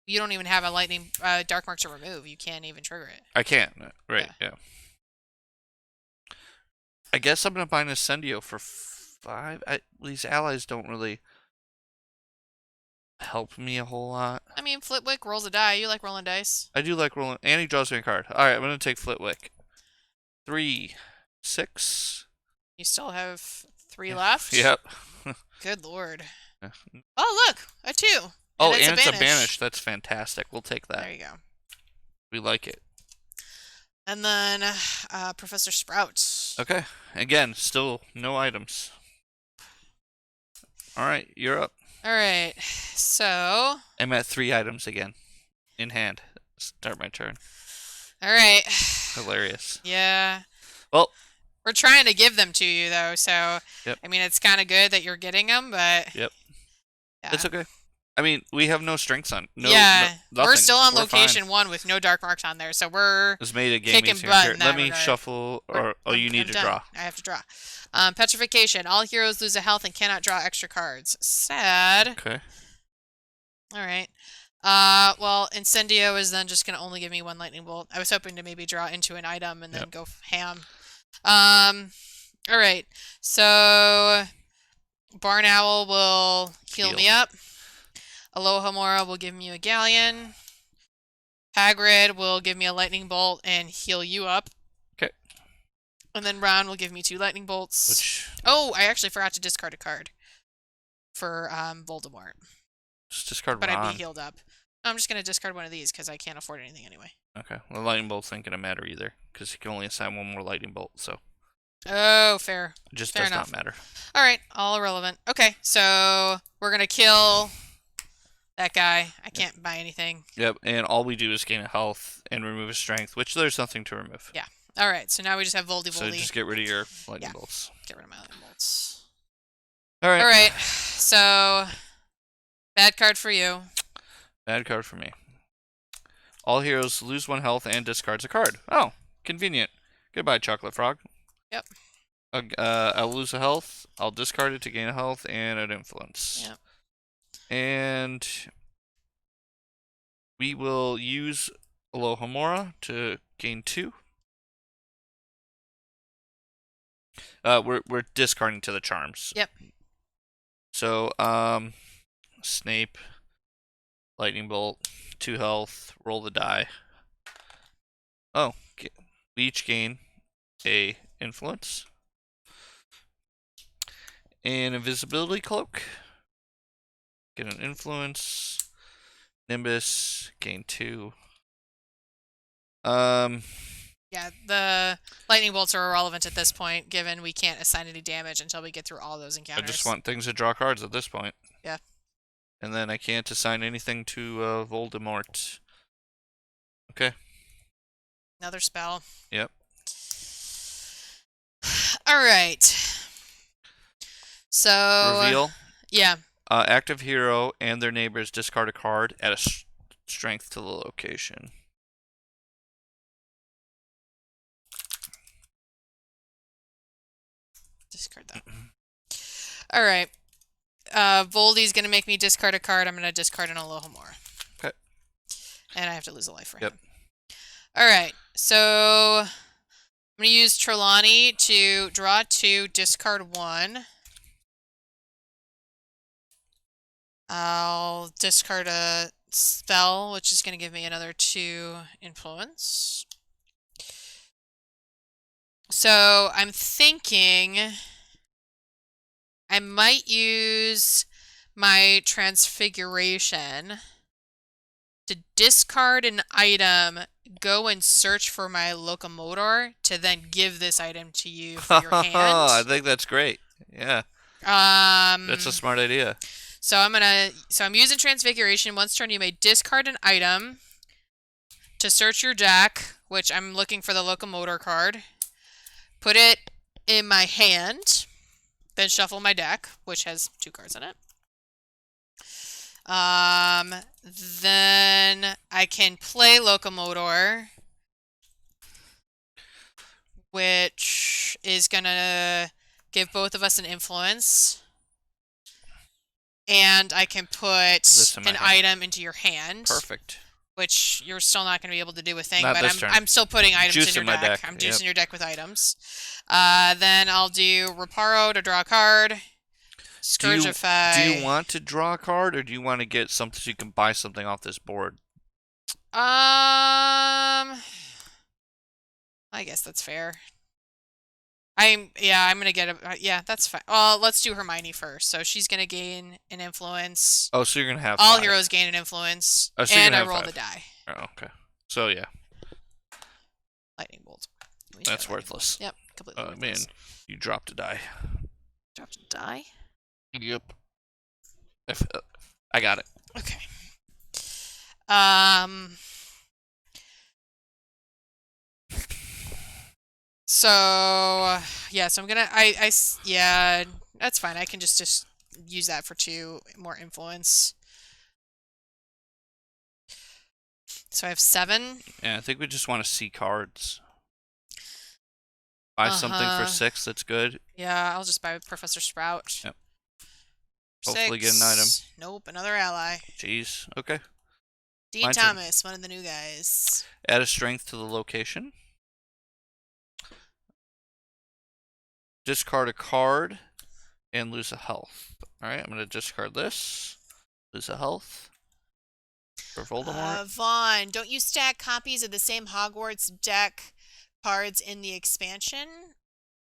You don't even have a lightning dark mark to remove. You can't even trigger it. I can't. Right. Yeah. I guess I'm gonna buy an Ascendio for 5. These allies don't really help me a whole lot. I mean, Flitwick rolls a die. You like rolling dice. I do like rolling, and he draws me a card. All right, I'm gonna take Flitwick. 3, 6. You still have 3 left. Yep. Good lord. Oh look, a 2. Oh, and it's a banish. That's fantastic. We'll take that. There you go. We like it. And then Professor Sprout. Okay. Again, still no items. All right, you're up. All right. So. I'm at 3 items again, in hand. Start my turn. All right. Hilarious. Yeah. Well, we're trying to give them to you though, so yep. I mean it's kind of good that you're getting them, but yep. Yeah. It's okay. I mean, we have no strengths on. We're still on location fine. 1 with no dark marks on there, so we're It's made a game kicking easier. butt in that Let me regard. shuffle, or you need to draw. I have to draw. Petrification. All heroes lose a health and cannot draw extra cards. Sad. Okay. All right. Well, Incendio is then just going to only give me 1 lightning bolt. I was hoping to maybe draw into an item and then go ham. All right. So Barn Owl will heal me up. Alohomora will give me a galleon. Hagrid will give me a lightning bolt and heal you up. Okay. And then Ron will give me 2 lightning bolts. Oh, I actually forgot to discard a card for Voldemort. Just discard But Ron. I'd be healed up. I'm just going to discard one of these because I can't afford anything anyway. Okay. Well, the lightning bolt's ain't going to matter either because he can only assign 1 more lightning bolt, so. Oh, fair. It just fair does enough. not matter. All right. All irrelevant. Okay. So we're going to kill that guy. I can't buy anything. Yep. And all we do is gain a health and remove a strength, which there's nothing to remove. Yeah. All right. So now we just have Voldy. So just get rid of your lightning bolts. Get rid of my lightning bolts. All right. All right. So bad card for you. Bad card for me. All heroes lose 1 health and discards a card. Oh, convenient. Goodbye, Chocolate Frog. Yep. I'll lose a health. I'll discard it to gain a health and an influence. Yep. And we will use Alohomora to gain 2. We're discarding to the charms. Yep. So Snape, lightning bolt, 2 health. Roll the die. Oh, we each gain a influence. An invisibility cloak. Get an influence. Nimbus, gain 2. Yeah, the lightning bolts are irrelevant at this point, given we can't assign any damage until we get through all those encounters. I just want things to draw cards at this point. Yeah. And then I can't assign anything to Voldemort. Okay. Another spell. Yep. All right. So, Reveal. yeah. Active hero and their neighbors discard a card. Add a strength to the location. Discard that. All right. Voldy's going to make me discard a card. I'm going to discard an Alohomora. Okay. And I have to lose a life for Yep. him. All right. So I'm going to use Trelawney to draw 2, discard 1. I'll discard a spell, which is going to give me another 2 influence. So I'm thinking I might use my transfiguration to discard an item, go and search for my locomotor to then give this item to you for your hand. I think that's great. Yeah. That's a smart idea. So I'm using transfiguration. Once turn, you may discard an item to search your deck, which I'm looking for the locomotor card. Put it in my hand, then shuffle my deck, which has 2 cards in it. Then I can play Locomotor, which is gonna give both of us an influence. And I can put an item into your hand. Perfect. Which you're still not going to be able to do a thing, Not but this turn. I'm still putting items Juice in your in my deck. deck. I'm juicing your deck with items. Then I'll do Reparo to draw a card. Scourgify. Do you want to draw a card, or do you want to get something so you can buy something off this board? I guess that's fair. I'm gonna get a yeah, that's fine. Well, let's do Hermione first. So she's gonna gain an influence. Oh, so you're gonna have all 5. heroes gain an influence, Oh, so you're and gonna I have roll 5. the die. Oh, okay. So yeah, Lightning bolt. that's worthless. Yep, completely worthless. Man, you dropped a die. Dropped a die. Yep. I got it. Okay. So yeah, so I'm gonna yeah, that's fine. I can just use that for 2 more influence. So I have 7. Yeah, I think we just want to see cards. Buy something for 6. That's good. Yeah, I'll just buy Professor Sprout. Yep. 6. Hopefully get an item. Nope, another ally. Jeez. Okay. Dean Thomas, one of the new guys. Add a strength to the location. Discard a card and lose a health. Alright, I'm going to discard this. Lose a health. For Voldemort. Vaughn, don't you stack copies of the same Hogwarts deck cards in the expansion?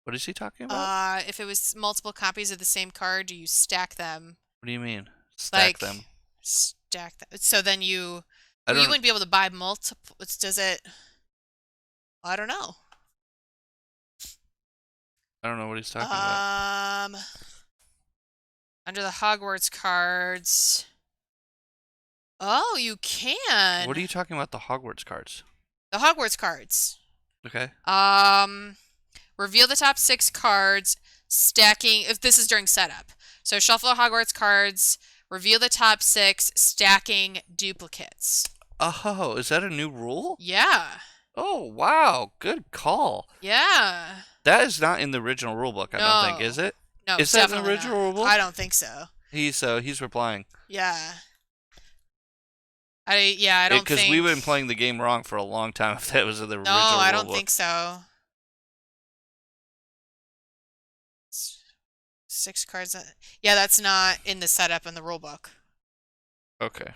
What is he talking about? If it was multiple copies of the same card, do you stack them? What do you mean? Stack them? Stack them. So then you wouldn't be able to buy multiple. Does it? I don't know. I don't know what he's talking about. Under the Hogwarts cards. Oh, you can. What are you talking about? The Hogwarts cards? The Hogwarts cards. Okay. Reveal the top 6 cards, stacking. If this is during setup, so shuffle Hogwarts cards. Reveal the top 6, stacking duplicates. Oh, is that a new rule? Yeah. Oh, wow. Good call. Yeah. That is not in the original rulebook, I don't think, is it? No, is that in the original rulebook? I don't think so. He's replying. Yeah. I don't think... Because we've been playing the game wrong for a long time if that was in the original rulebook. No, I don't think so. 6 cards. Yeah, that's not in the setup in the rulebook. Okay.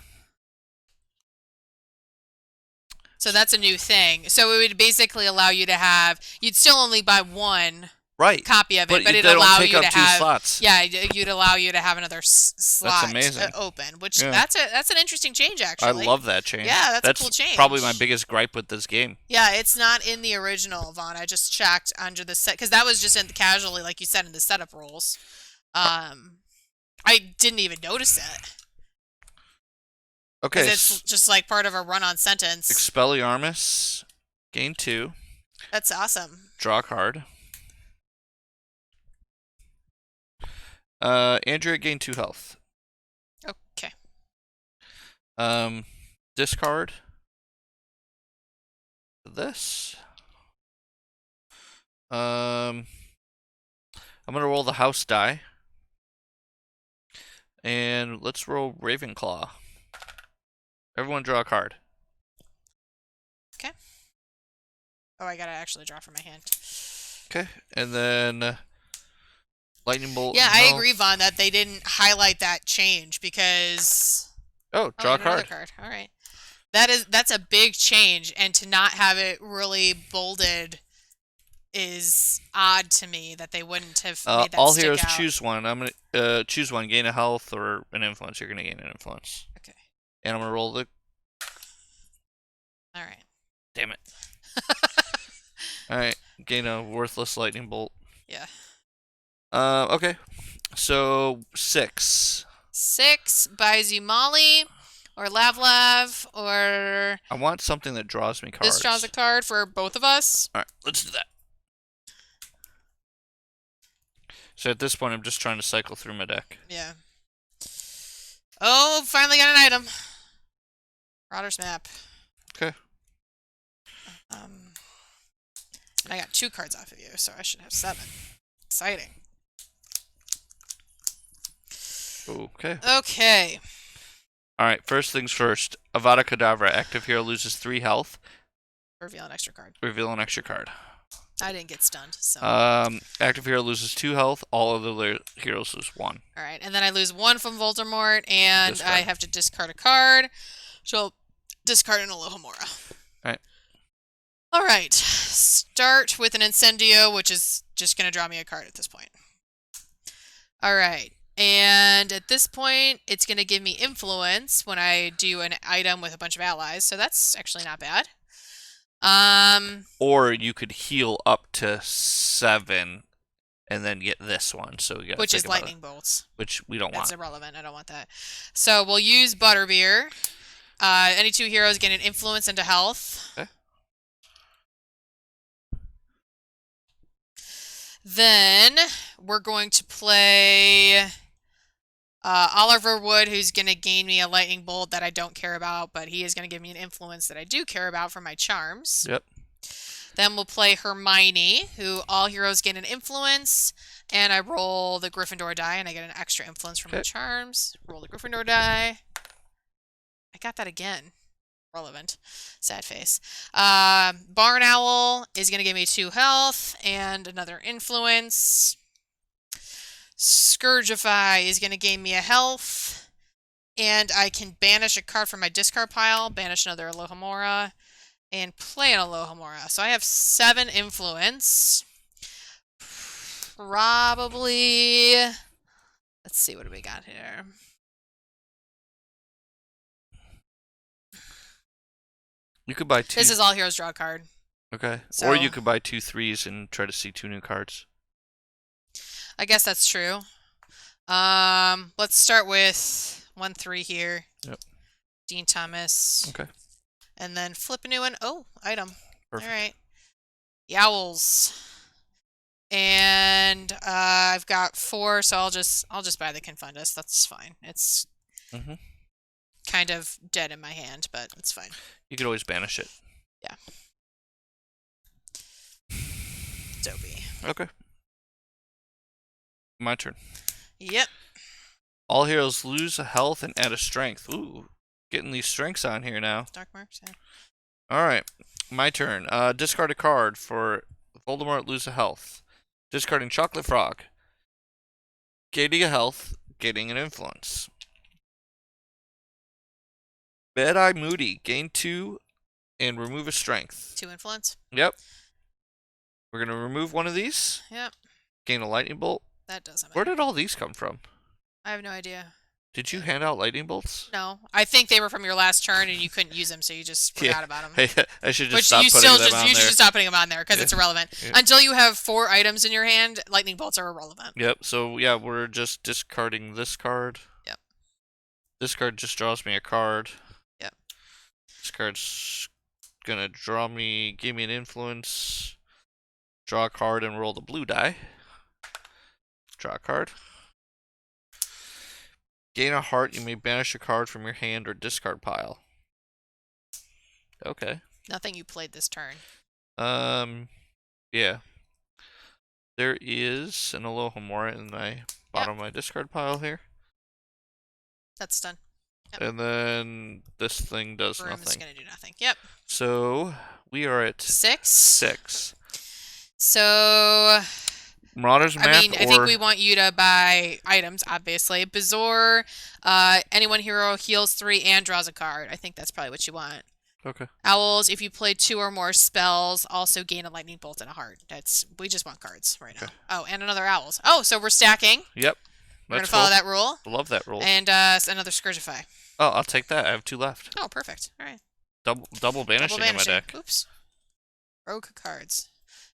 So that's a new thing. So it would basically allow you to have... You'd still only buy 1 copy of it, but it'd allow you to have... slots. Yeah, you'd allow you to have another slot open, which that's an interesting change, actually. I love that change. Yeah, that's a cool change. Probably my biggest gripe with this game. Yeah, it's not in the original, Vaughn. I just checked under the set, because that was just in the casually, like you said, in the setup rules. I didn't even notice it. Okay, Because it's just like part of a run-on sentence. Expelliarmus, gain 2. That's awesome. Draw a card. Andrea, gain 2 health. Okay. Discard this. I'm gonna roll the house die. And let's roll Ravenclaw. Everyone draw a card. Okay. Oh, I gotta actually draw from my hand. Okay, and then lightning bolt. Yeah, and I health. agree, Vaughn, that they didn't highlight that change because. Oh, draw a another card. card. All right. That's a big change, and to not have it really bolded is odd to me that they wouldn't have made that All stick heroes out. choose one. I'm gonna choose one. Gain a health or an influence. You're gonna gain an influence. Okay. And I'm gonna roll the. All right. Damn it. All right. Gain a worthless lightning bolt. Yeah. Okay. So 6. 6 buys you Molly or Lavlav or I want something that draws me cards. this draws a card for both of us. All right. Let's do that. So at this point, I'm just trying to cycle through my deck. Yeah. Oh, finally got an item. Rotter's map. Okay. And I got 2 cards off of you, so I should have 7. Exciting. Okay. Okay. All right. First things first. Avada Kedavra. Active hero loses 3 health. Reveal an extra card. Reveal an extra card. I didn't get stunned, so. Active hero loses 2 health. All other heroes lose 1. All right, and then I lose 1 from Voldemort, and Discard. I have to discard a card. So I'll discard an Alohomora. All right. All right. Start with an Incendio, which is just going to draw me a card at this point. All right. And at this point, it's going to give me influence when I do an item with a bunch of allies, so that's actually not bad. Or you could heal up to 7 and then get this one. So you which is lightning bolts. Which we don't want. That's irrelevant. I don't want that. So we'll use Butterbeer. Any 2 heroes get an influence into health. Okay. Then we're going to play Oliver Wood, who's going to gain me a lightning bolt that I don't care about, but he is going to give me an influence that I do care about from my charms. Yep. Then we'll play Hermione, who all heroes get an influence, and I roll the Gryffindor die, and I get an extra influence from my charms. Roll the Gryffindor die. I got that again. Relevant. Sad face. Barn Owl is going to give me 2 health and another influence. Scourgify is going to gain me a health. And I can banish a card from my discard pile, banish another Alohomora, and play an Alohomora. So I have 7 influence. Probably... Let's see, what do we got here? You could buy 2. This is all heroes draw a card. Okay. So, or you could buy 2 3s and try to see 2 new cards. I guess that's true. Let's start with 1 3 here. Yep. Dean Thomas. Okay. And then flip a new one. Oh, item. Perfect. All right. Yowls. And I've got 4, so I'll just buy the Confundus. That's fine. It's kind of dead in my hand, but it's fine. You could always banish it. Yeah. Dopey. Okay. My turn. Yep. All heroes lose a health and add a strength. Ooh, getting these strengths on here now. Dark marks. Yeah. All right, my turn. Discard a card for Voldemort. Lose a health. Discarding Chocolate Frog. Gaining a health. Gaining an influence. Bad-Eye Moody. Gain 2 and remove a strength. 2 influence. Yep. We're gonna remove one of these. Yep. Gain a lightning bolt. That doesn't matter. Where did all these come from? I have no idea. Did you hand out lightning bolts? No, I think they were from your last turn and you couldn't use them, so you just forgot about them. Hey, I should just Which stop you putting still them just on you should there. just stop putting them on there because it's irrelevant. Yeah. Until you have 4 items in your hand, lightning bolts are irrelevant. Yep. So yeah, we're just discarding this card. Yep. This card just draws me a card. This card's gonna give me an influence, draw a card, and roll the blue die. Draw a card. Gain a heart, you may banish a card from your hand or discard pile. Okay. Nothing you played this turn. Yeah. There is an Alohomora in my bottom of my discard pile here. That's done. Yep. And then this thing does Room is nothing. going to do nothing. Yep. So we are at 6. So Marauder's Map I think we want you to buy items, obviously. Bazaar, anyone hero heals 3 and draws a card. I think that's probably what you want. Okay. Owls, if you play 2 or more spells, also gain a lightning bolt and a heart. We just want cards right now. Oh, and another owls. Oh, so we're stacking. Yep. We're going to follow that rule. Love that rule. And another Scourgify. Oh, I'll take that. I have 2 left. Oh, perfect. All right. Double banishing in my deck. Oops. Rogue cards.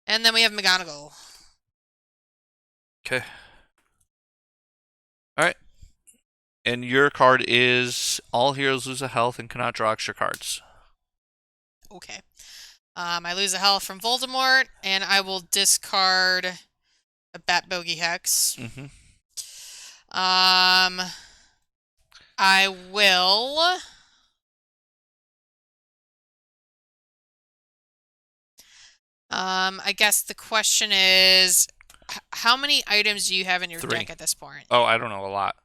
And then we have McGonagall. Okay. Alright. And your card is all heroes lose a health and cannot draw extra cards. Okay. I lose a health from Voldemort, and I will discard a Bat Bogey Hex. Mm-hmm. I will... I guess the question is, how many items do you have in your 3. deck at this point? Oh, I don't know, a lot.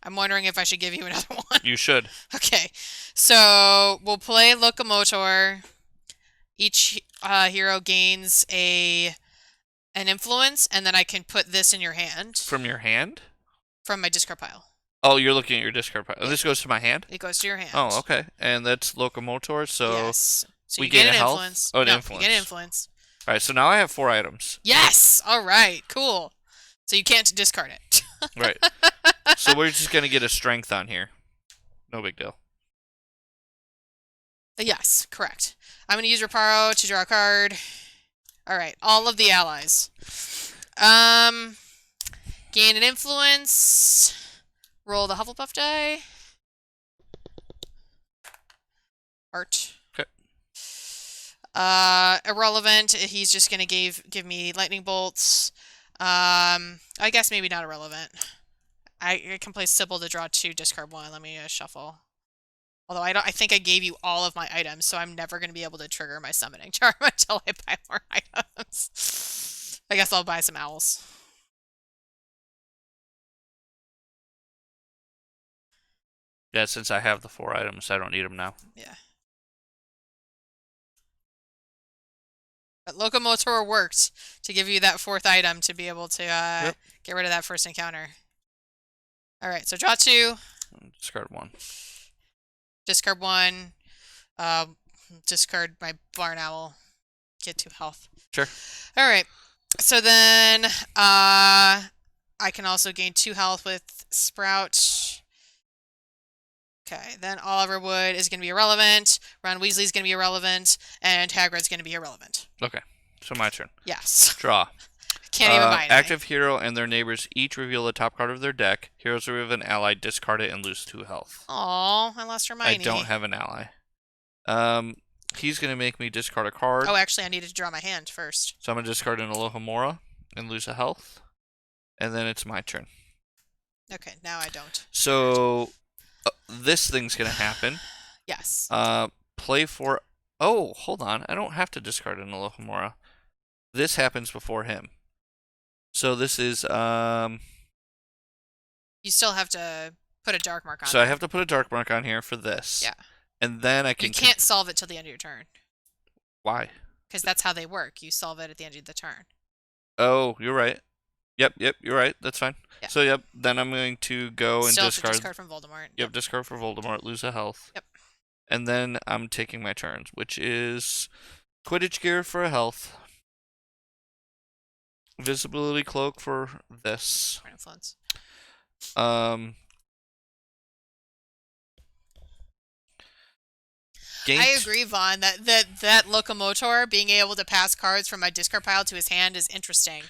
I'm wondering if I should give you another one. You should. Okay, so we'll play Locomotor. Each hero gains an influence, and then I can put this in your hand. From your hand? From my discard pile. Oh, you're looking at your discard pile. Oh, this goes to my hand? It goes to your hand. Oh, okay. And that's Locomotor, so yes. So we you gain get a an health? influence. Oh, an no, influence. You get an influence. Alright, so now I have 4 items. Yes! Alright, cool. So you can't discard it. Right. So we're just going to get a strength on here. No big deal. Yes, correct. I'm going to use Reparo to draw a card. Alright, all of the allies. Gain an influence. Roll the Hufflepuff die. Art. Okay. Irrelevant. He's just gonna give me lightning bolts. I guess maybe not irrelevant. I can play Sybil to draw 2, discard 1. Let me shuffle. Although I think I gave you all of my items, so I'm never gonna be able to trigger my summoning charm until I buy more items. I guess I'll buy some owls. Yeah, since I have the 4 items, I don't need them now. Yeah. But Locomotor worked to give you that 4th item to be able to get rid of that first encounter. Alright, so draw 2. Discard 1. Discard 1. Discard my Barn Owl. Get 2 health. Sure. Alright, so then I can also gain 2 health with Sprout. Okay, then Oliver Wood is going to be irrelevant, Ron Weasley is going to be irrelevant, and Hagrid's going to be irrelevant. Okay, so my turn. Yes. Draw. Can't even buy anything. Active hero and their neighbors each reveal the top card of their deck. Heroes who have an ally discard it and lose 2 health. Aw, I lost Hermione. I don't have an ally. He's going to make me discard a card. Oh, actually, I needed to draw my hand first. So I'm going to discard an Alohomora and lose a health. And then it's my turn. Okay, now I don't. So this thing's going to happen. Yes. Play for... Oh, hold on. I don't have to discard an Alohomora. This happens before him. So this is... You still have to put a dark mark on So I have to put a dark mark on here for this. Yeah. And then I can... You can't solve it till the end of your turn. Why? Because that's how they work. You solve it at the end of the turn. Oh, you're right. Yep, you're right. That's fine. Yeah. So, yep, then I'm going to go and Still discard... discard from Voldemort. Yep, discard for Voldemort, lose a health. Yep. And then I'm taking my turns, which is Quidditch gear for a health. Visibility cloak for this. Influence. I agree, Vaughn. That Locomotor being able to pass cards from my discard pile to his hand is interesting.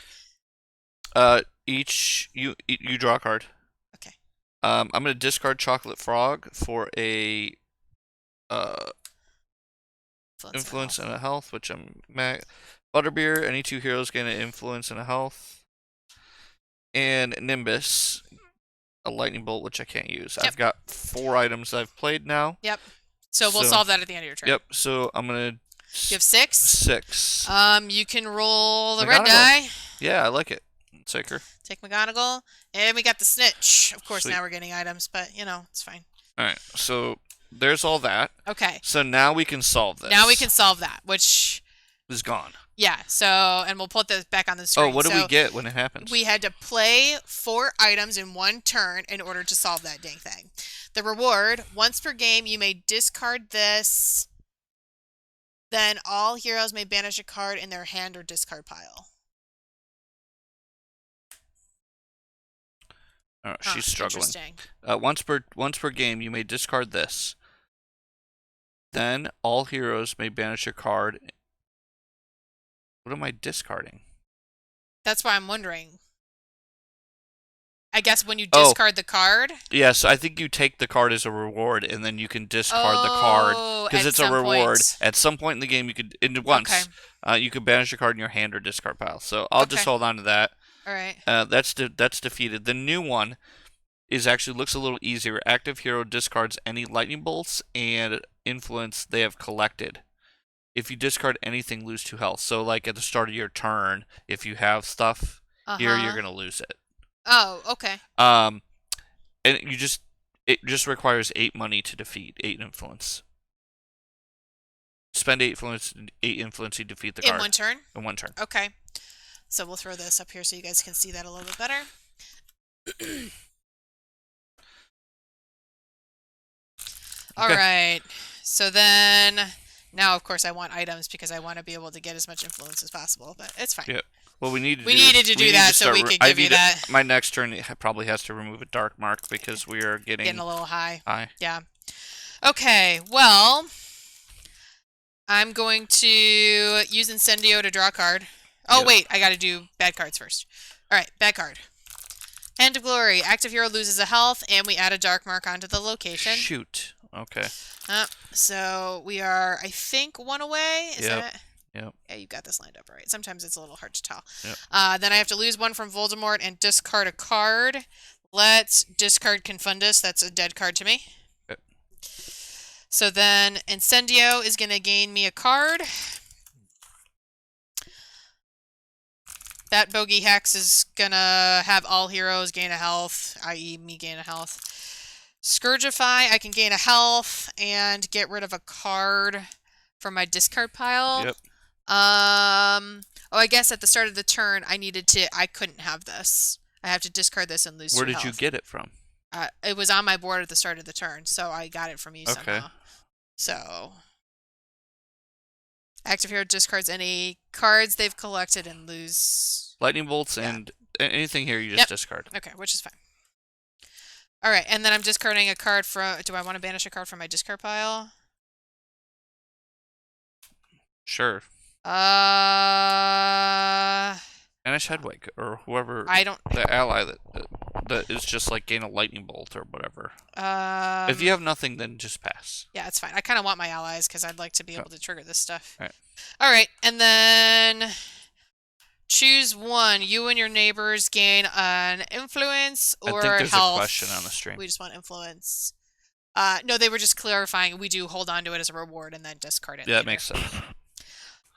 You draw a card. Okay. I'm gonna discard Chocolate Frog for a and a influence health. and a health, which I'm Butterbeer, any 2 heroes gain an influence and a health. And Nimbus, a lightning bolt, which I can't use. Yep. I've got 4 items I've played now. Yep. So we'll solve that at the end of your turn. Yep. So I'm gonna. You have 6. 6. You can roll the red McGonagall. die. Yeah, I like it. Take her. Take McGonagall, and we got the snitch. Of course, Sweet. now we're getting items, but it's fine. All right. So there's all that. Okay. So now we can solve this. Now we can solve that, which is gone. Yeah. So, and we'll put this back on the screen. Oh, what do we get when it happens? We had to play 4 items in 1 turn in order to solve that dang thing. The reward: once per game, you may discard this. Then all heroes may banish a card in their hand or discard pile. Oh, she's struggling. Interesting. Once per game, you may discard this. Then all heroes may banish a card. What am I discarding? That's why I'm wondering. I guess when you discard the card. Yes, I think you take the card as a reward, and then you can discard the card because it's a reward. At some point in the game, you could you could banish a card in your hand or discard pile. So I'll just hold on to that. All right. That's defeated. The new one is actually looks a little easier. Active hero discards any lightning bolts and influence they have collected. If you discard anything, lose 2 health. So like at the start of your turn, if you have stuff here, you're gonna lose it. Oh, okay. And it just requires 8 money to defeat 8 influence. Spend 8 influence, you defeat the card. In 1 turn? In 1 turn. Okay. So we'll throw this up here so you guys can see that a little bit better. All right. So then, now of course I want items because I want to be able to get as much influence as possible, but it's fine. Yep. Well, we needed to do that so we could give you that. My next turn probably has to remove a dark mark because we are getting a little high. Yeah. Okay. Well, I'm going to use Incendio to draw a card. Oh, wait. I got to do bad cards first. All right. Bad card. Hand of Glory. Active hero loses a health, and we add a dark mark onto the location. Shoot. Okay. So we are, I think, 1 away. Is that it? Yep. Yeah, you got this lined up right. Sometimes it's a little hard to tell. Yep. Then I have to lose 1 from Voldemort and discard a card. Let's discard Confundus. That's a dead card to me. Yep. So then Incendio is going to gain me a card. That Bogey Hex is going to have all heroes gain a health, i.e. me gain a health. Scourgify, I can gain a health and get rid of a card from my discard pile. Yep. Oh, I guess at the start of the turn, I couldn't have this. I have to discard this and lose 2 health. Where did you get it from? It was on my board at the start of the turn, so I got it from you somehow. So, active hero discards any cards they've collected and lose. Lightning bolts and anything here you just discard. Okay, which is fine. All right, and then I'm discarding a card from. Do I want to banish a card from my discard pile? Sure. Banish Hedwig or whoever. I don't. The ally that is just like gain a lightning bolt or whatever. If you have nothing, then just pass. Yeah, it's fine. I kind of want my allies because I'd like to be able to trigger this stuff. All right. All right, and then choose 1. You and your neighbors gain an influence or I think there's health. a question on the stream. We just want influence. No, they were just clarifying. We do hold on to it as a reward and then discard it. Yeah, later. that makes sense.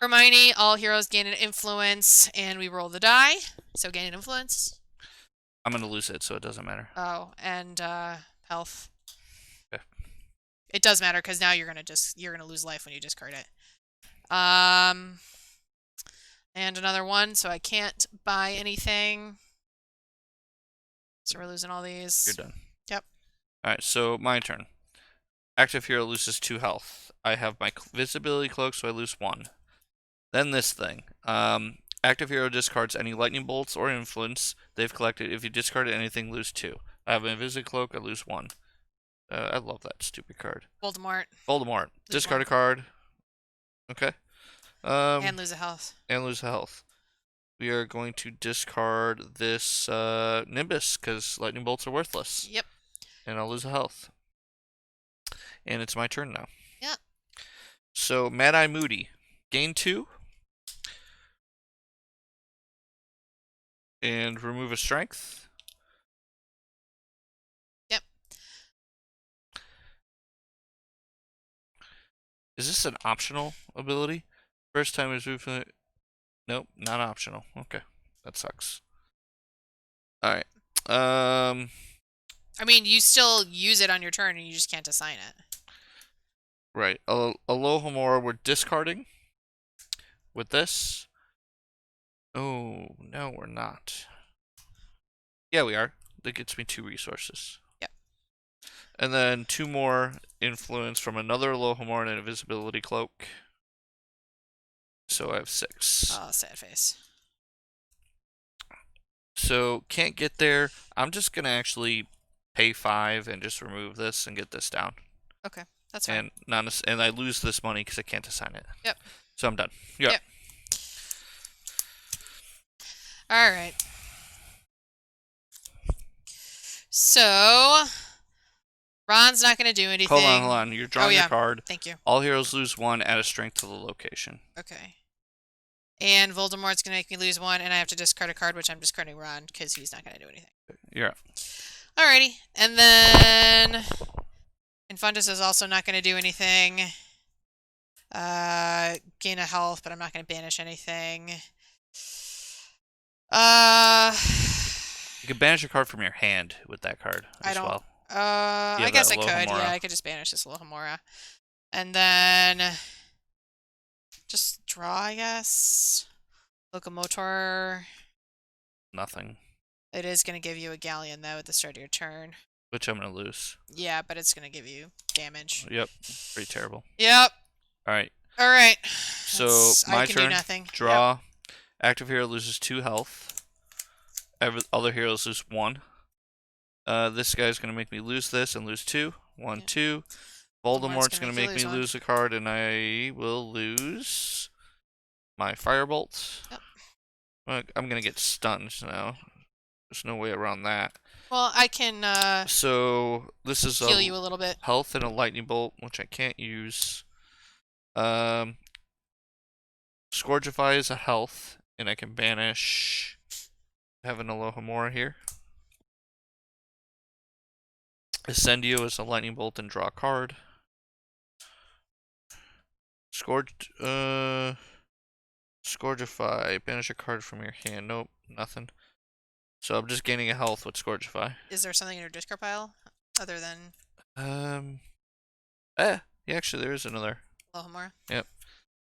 Hermione, all heroes gain an influence, and we roll the die. So gain an influence. I'm gonna lose it, so it doesn't matter. Oh, and health. Okay. It does matter because now you're gonna lose life when you discard it. And another 1, so I can't buy anything. So we're losing all these. You're done. Yep. All right, so my turn. Active hero loses 2 health. I have my visibility cloak, so I lose 1. Then this thing. Active hero discards any lightning bolts or influence they've collected. If you discard anything, lose 2. I have an invisibility cloak, I lose 1. I love that stupid card. Voldemort. Discard a card. Okay. And lose a health. We are going to discard this Nimbus because lightning bolts are worthless. Yep. And I'll lose a health. And it's my turn now. Yep. So Mad Eye Moody, gain 2 and remove a strength. Yep. Is this an optional ability? First time is moved from. Nope, not optional. Okay, that sucks. All right. I mean, you still use it on your turn, and you just can't assign it. Right. Alohomora, we're discarding with this. Oh no, we're not. Yeah, we are. That gets me 2 resources. Yep. And then 2 more influence from another Alohomora and an invisibility cloak. So I have 6. Oh, sad face. So can't get there. I'm just gonna actually pay 5 and just remove this and get this down. Okay, that's fine. And I lose this money because I can't assign it. Yep. So I'm done. Yep. Yep. All right. So Ron's not going to do anything. Hold on. You're drawing your card. Thank you. All heroes lose 1, add a strength to the location. Okay. And Voldemort's going to make me lose 1, and I have to discard a card, which I'm discarding Ron, because he's not going to do anything. You're up. Alrighty. And then Infundus is also not going to do anything. Gain a health, but I'm not going to banish anything. You can banish a card from your hand with that card as well. I guess I could. Yeah, I could just banish this Alohomora. And then just draw, I guess. Locomotor. Nothing. It is going to give you a Galleon, though, at the start of your turn. Which I'm going to lose. Yeah, but it's going to give you damage. Yep. Pretty terrible. Yep. Alright. Alright. So, my turn. Do nothing. Draw. Yep. Active hero loses 2 health. Other heroes lose 1. This guy's going to make me lose this and lose 2. 1, 2. Voldemort's going to make me lose a card, and I will lose my Firebolt. Yep. I'm going to get stunned now. There's no way around that. Well, I can so this is heal you a little bit. Health and a lightning bolt, which I can't use. Scourgify is a health, and I can banish. Have an Alohomora here. Ascendio is a lightning bolt and draw a card. Scourgify. Banish a card from your hand. Nope, nothing. So I'm just gaining a health with Scourgify. Is there something in your discard pile other than? Yeah, actually there is another. Alohomora. Yep.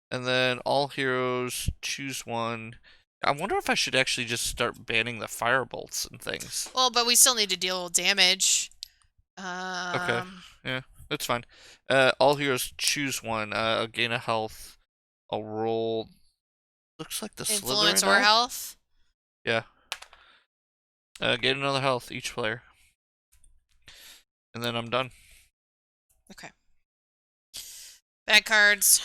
And then all heroes choose 1. I wonder if I should actually just start banning the firebolts and things. Well, but we still need to deal damage. Okay. Yeah, that's fine. All heroes choose 1. Gain a health. I'll roll. Looks like the influence Slytherin or die? health. Yeah. Get another health each player. And then I'm done. Okay. Bad cards.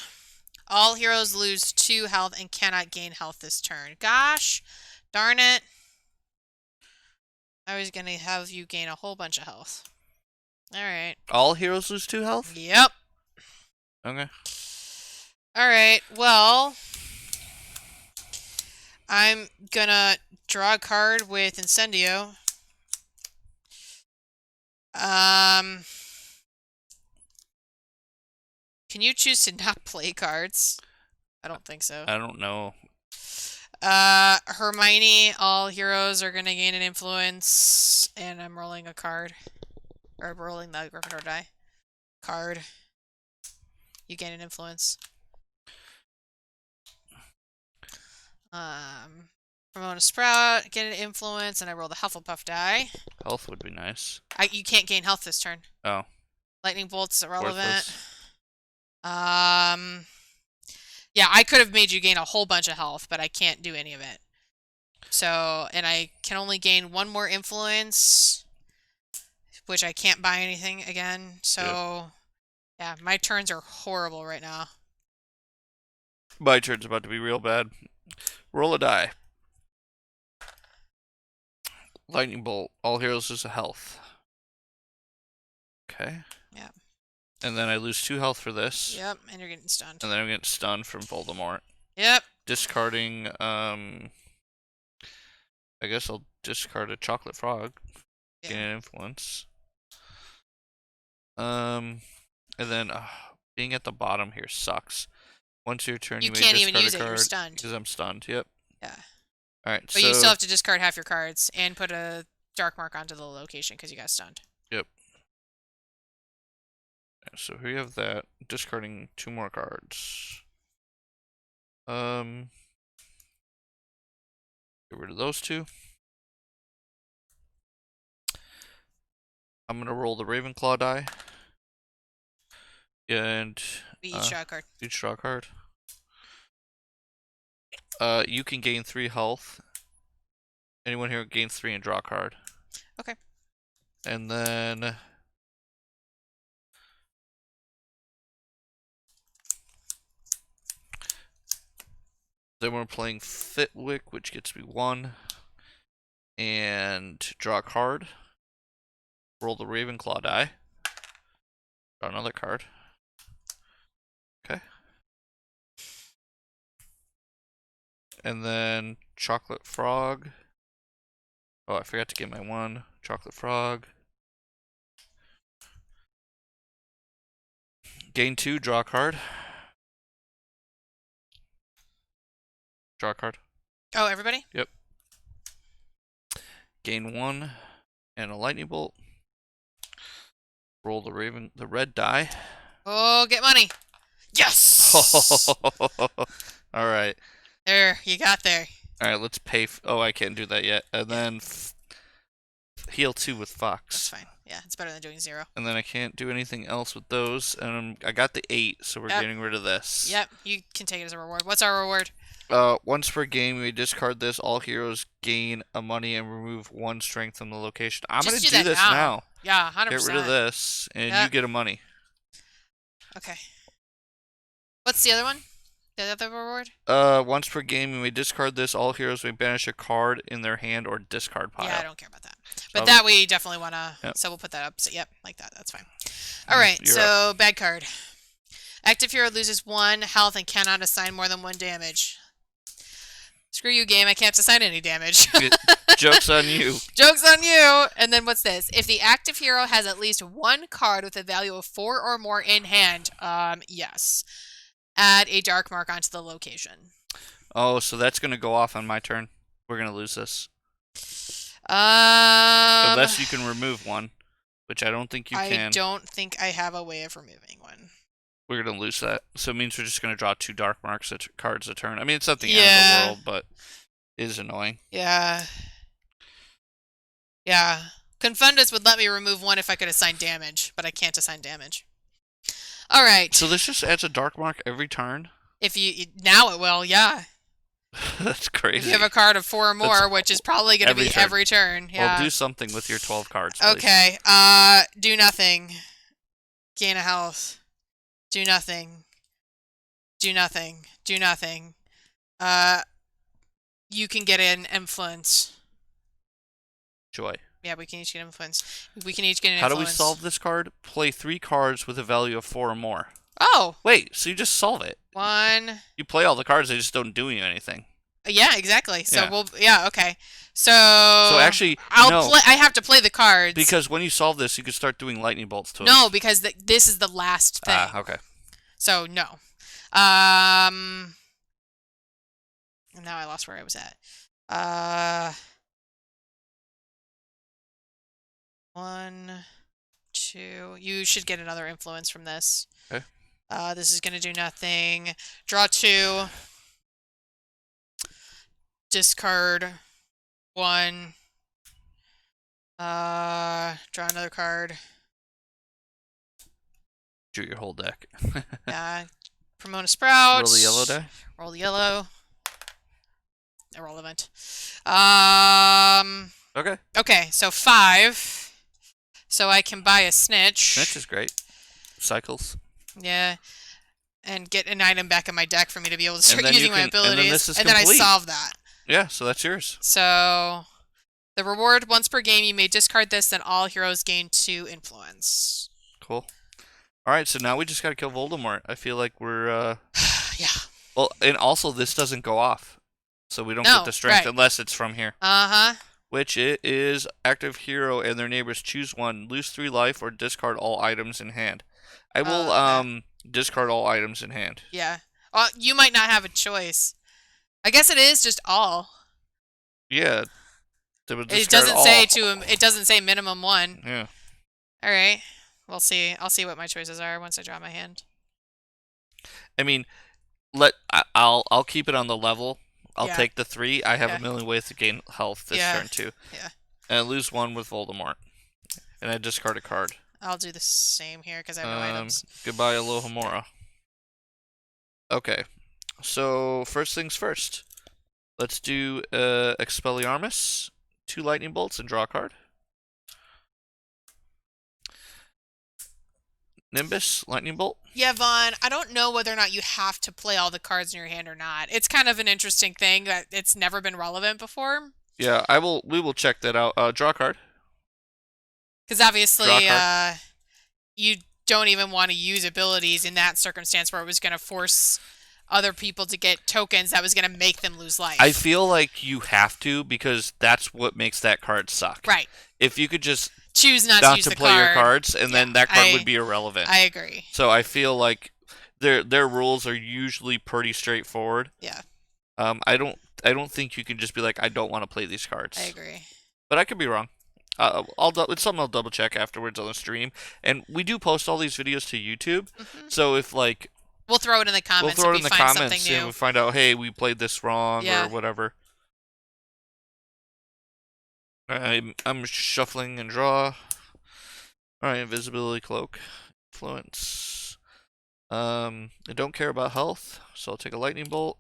All heroes lose 2 health and cannot gain health this turn. Gosh darn it. I was going to have you gain a whole bunch of health. Alright. All heroes lose 2 health? Yep. Okay. Alright, well, I'm gonna draw a card with Incendio. Can you choose to not play cards? I don't think so. I don't know. Hermione, all heroes are gonna gain an influence, and I'm rolling a card. Or rolling the Gryffindor die. Card. You gain an influence. Ramona Sprout, get an influence, and I roll the Hufflepuff die. Health would be nice. You can't gain health this turn. Oh. Lightning bolt's irrelevant. Worthless. Yeah, I could have made you gain a whole bunch of health, but I can't do any of it. So, and I can only gain 1 more influence, which I can't buy anything again. So, yeah, my turns are horrible right now. My turn's about to be real bad. Roll a die. Lightning bolt. All heroes lose a health. Okay. Yeah. And then I lose 2 health for this. Yep, and you're getting stunned. And then I'm getting stunned from Voldemort. Yep. Discarding, I guess I'll discard a chocolate frog. Yeah. Gain an influence. And then being at the bottom here sucks. Once your turn, You you may can't even discard use a it. You're card stunned. because I'm stunned. Yep. Yeah. All right. But So you still have to discard half your cards and put a dark mark onto the location because you got stunned. yep. So here you have that. Discarding 2 more cards. Get rid of those 2. I'm gonna roll the Ravenclaw die. And We each draw a card. each draw a card. You can gain 3 health. Anyone here gains 3 and draw a card. Okay. And then we're playing Fitwick, which gets me 1. And draw a card. Roll the Ravenclaw die. Draw another card. Okay. And then Chocolate Frog. Oh, I forgot to get my 1. Chocolate Frog. Gain 2, draw a card. Draw a card. Oh, everybody? Yep. Gain 1 and a lightning bolt. Roll the red die. Oh, get money. Yes! All right. There, you got there. All right, let's pay. Oh, I can't do that yet. And then heal 2 with That's Fox. fine. Yeah, it's better than doing 0. And then I can't do anything else with those. And I got the 8, so we're getting rid of this. Yep, you can take it as a reward. What's our reward? Once per game, we discard this. All heroes gain a money and remove 1 strength from the location. I'm going to do this now. Yeah, 100%. Get rid of this, and you get a money. Okay. What's the other one? The other reward? Once per game, you may discard this. All heroes may banish a card in their hand or discard pile. Yeah, I don't care about that. But that we definitely want to... Yep. So we'll put that up. So, yep, like that. That's fine. All right, so bad card. Active hero loses 1 health and cannot assign more than 1 damage. Screw you, game. I can't assign any damage. Joke's on you. Joke's on you. And then what's this? If the active hero has at least 1 card with a value of 4 or more in hand, yes. Add a dark mark onto the location. Oh, so that's going to go off on my turn. We're going to lose this. Unless you can remove 1, which I don't think you can. I don't think I have a way of removing 1. We're going to lose that. So it means we're just going to draw 2 dark marks cards a turn. I mean, it's not the end of the world, but it is annoying. Yeah. Yeah. Confundus would let me remove 1 if I could assign damage, but I can't assign damage. All right. So this just adds a dark mark every turn? If you now it will, yeah. That's crazy. If you have a card of 4 or more, which is probably going to be every turn. Yeah. Well, do something with your 12 cards, please. Okay. Do nothing. Gain a health. Do nothing. Do nothing. Do nothing. You can get an influence. Joy. Yeah, we can each get influence. We can each get an How influence. do we solve this card? Play 3 cards with a value of 4 or more. Oh! Wait, so you just solve it. 1. You play all the cards, they just don't do you anything. Yeah, exactly. So okay. So actually, I have to play the cards. Because when you solve this, you can start doing lightning bolts to us. No, because this is the last thing. Ah, okay. So no. Now I lost where I was at. 1, 2. You should get another influence from this. Okay. This is gonna do nothing. Draw 2. Discard 1. Draw another card. Drew your whole deck. Promote a sprout. Roll the yellow die. Roll the yellow. Irrelevant. Okay. Okay, so 5. So I can buy a snitch. Snitch is great. Cycles. Yeah. And get an item back in my deck for me to be able to start then using my abilities. And then I solve that. Yeah, so that's yours. So the reward, once per game, you may discard this, then all heroes gain 2 influence. Cool. Alright, so now we just gotta kill Voldemort. I feel like we're, Yeah. well, and also this doesn't go off. So we don't get No, the strength right. unless it's from here. Uh-huh. Which it is active hero and their neighbors. Choose one. Lose 3 life or discard all items in hand. I will, Okay. discard all items in hand. Yeah. You might not have a choice. I guess it is just all. Yeah, they will It discard doesn't say all. to him. It doesn't say minimum one. Yeah. All right. We'll see. I'll see what my choices are once I draw my hand. I mean, I'll keep it on the level. I'll Yeah. take the 3. I have Yeah. a million ways to gain health this Yeah. turn too. Yeah. And I lose 1 with Voldemort. And I discard a card. I'll do the same here because I have no items. Goodbye, Alohomora. Okay. So first things first. Let's do Expelliarmus, 2 lightning bolts, and draw a card. Nimbus, lightning bolt. Yeah, Vaughn, I don't know whether or not you have to play all the cards in your hand or not. It's kind of an interesting thing that it's never been relevant before. Yeah, I will. We will check that out. Draw a card. Because Draw a obviously, card. you don't even want to use abilities in that circumstance where it was going to force other people to get tokens that was going to make them lose life. I feel like you have to because that's what makes that card suck. Right. If you could just Choose not to not use to the play your card. cards, and Yeah, then that card would be irrelevant. I agree. So I feel like their rules are usually pretty straightforward. Yeah, I don't think you can just be like, I don't want to play these cards. I agree. But I could be wrong. It's something I'll double check afterwards on the stream. And we do post all these videos to YouTube. So if like We'll throw it in the we'll comments throw it if in we the find comments something and new. we find out, hey, we played this wrong Yeah. or whatever. I'm shuffling and draw. Alright, invisibility cloak. Influence. I don't care about health, so I'll take a lightning bolt.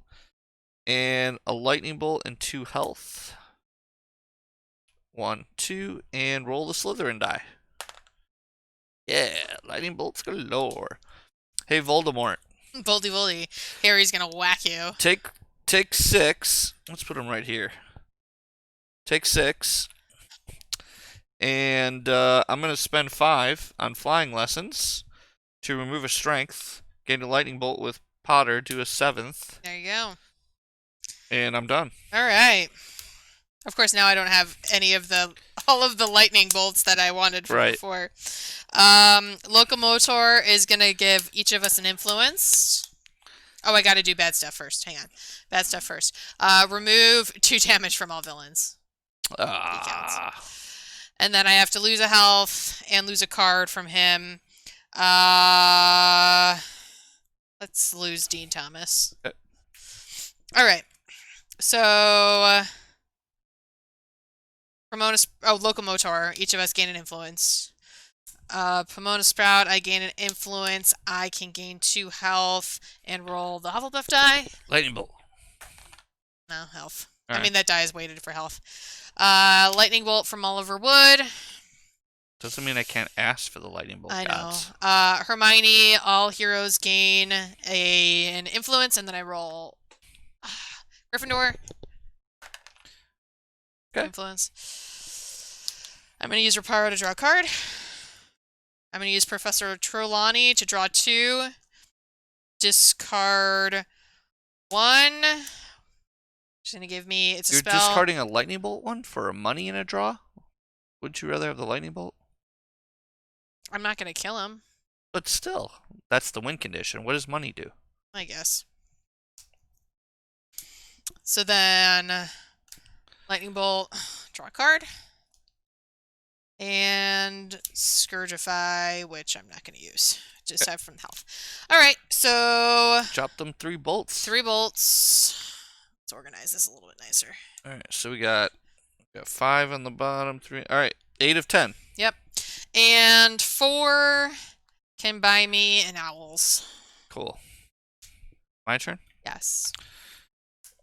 And a lightning bolt and 2 health. 1, 2, and roll the Slytherin die. Yeah, lightning bolts galore. Hey, Voldemort. Boldy Boldy. Harry's going to whack you. Take 6. Let's put him right here. Take 6. And I'm going to spend 5 on flying lessons to remove a strength. Gain a lightning bolt with Potter, do a 7th. There you go. And I'm done. All right. Of course, now I don't have all of the lightning bolts that I wanted from before. Locomotor is going to give each of us an influence. Oh, I got to do bad stuff first. Hang on. Bad stuff first. Remove 2 damage from all villains. And then I have to lose a health and lose a card from him. Let's lose Dean Thomas. All right. So, Locomotor. Each of us gain an influence. Pomona Sprout, I gain an influence. I can gain 2 health and roll the Hufflepuff die. Lightning bolt. No, health. All I mean, that die is weighted for health. Lightning bolt from Oliver Wood. Doesn't mean I can't ask for the lightning bolt. I gods. know. Hermione, all heroes gain an influence, and then I roll Gryffindor. Okay. Influence. I'm going to use Reparo to draw a card. I'm going to use Professor Trelawney to draw 2. Discard 1. She's going to give me... It's a You're spell. discarding a lightning bolt one for a money in a draw? Wouldn't you rather have the lightning bolt? I'm not going to kill him. But still, that's the win condition. What does money do? I guess. So then... Lightning Bolt. Draw a card. And Scourgify, which I'm not going to use. Just have from health. Alright, so... Drop them 3 bolts. 3 bolts. Let's organize this a little bit nicer. Alright, so we got 5 on the bottom, 3. Alright, 8 of 10. Yep. And 4 can buy me an owls. Cool. My turn? Yes.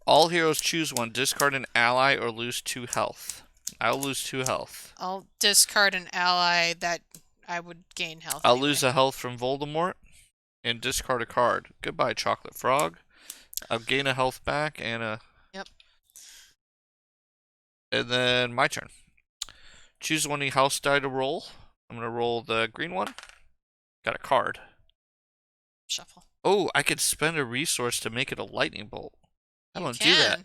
All heroes choose one. Discard an ally or lose 2 health. I'll lose 2 health. I'll discard an ally that I would gain health. I'll anyway. lose a health from Voldemort and discard a card. Goodbye, Chocolate Frog. I'll gain a health back and a... Yep. And then my turn. Choose one house die to roll. I'm going to roll the green one. Got a card. Shuffle. Oh, I could spend a resource to make it a lightning bolt. I You don't do that.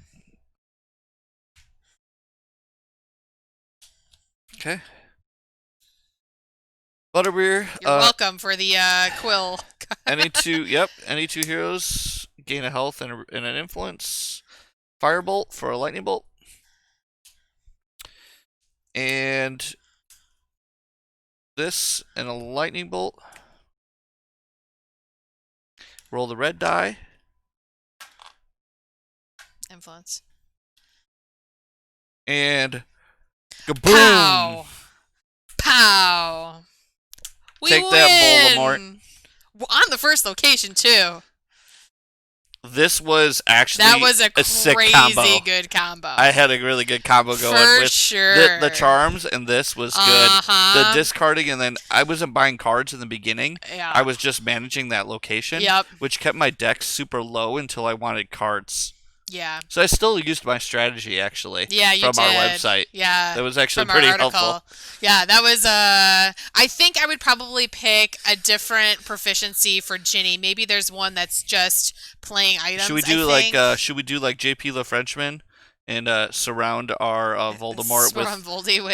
can. Okay. Butterbeer. You're welcome for the quill. Any two heroes gain a health and an influence. Firebolt for a lightning bolt. And this and a lightning bolt. Roll the red die. Influence. And kaboom! Pow! Pow! We Take win! that, Voldemort. On the first location, too. This was actually That was a sick combo. crazy good combo. I had a really good combo going For with sure. the charms, and this was good. The discarding, and then I wasn't buying cards in the beginning. Yeah. I was just managing that location, Yep. which kept my deck super low until I wanted cards. Yeah. So I still used my strategy, actually. Yeah, you from did. our website. Yeah. That was actually from pretty our article. helpful. Yeah, that was I think I would probably pick a different proficiency for Ginny. Maybe there's one that's just playing items. Should we do like JP Le Frenchman and surround our Voldemort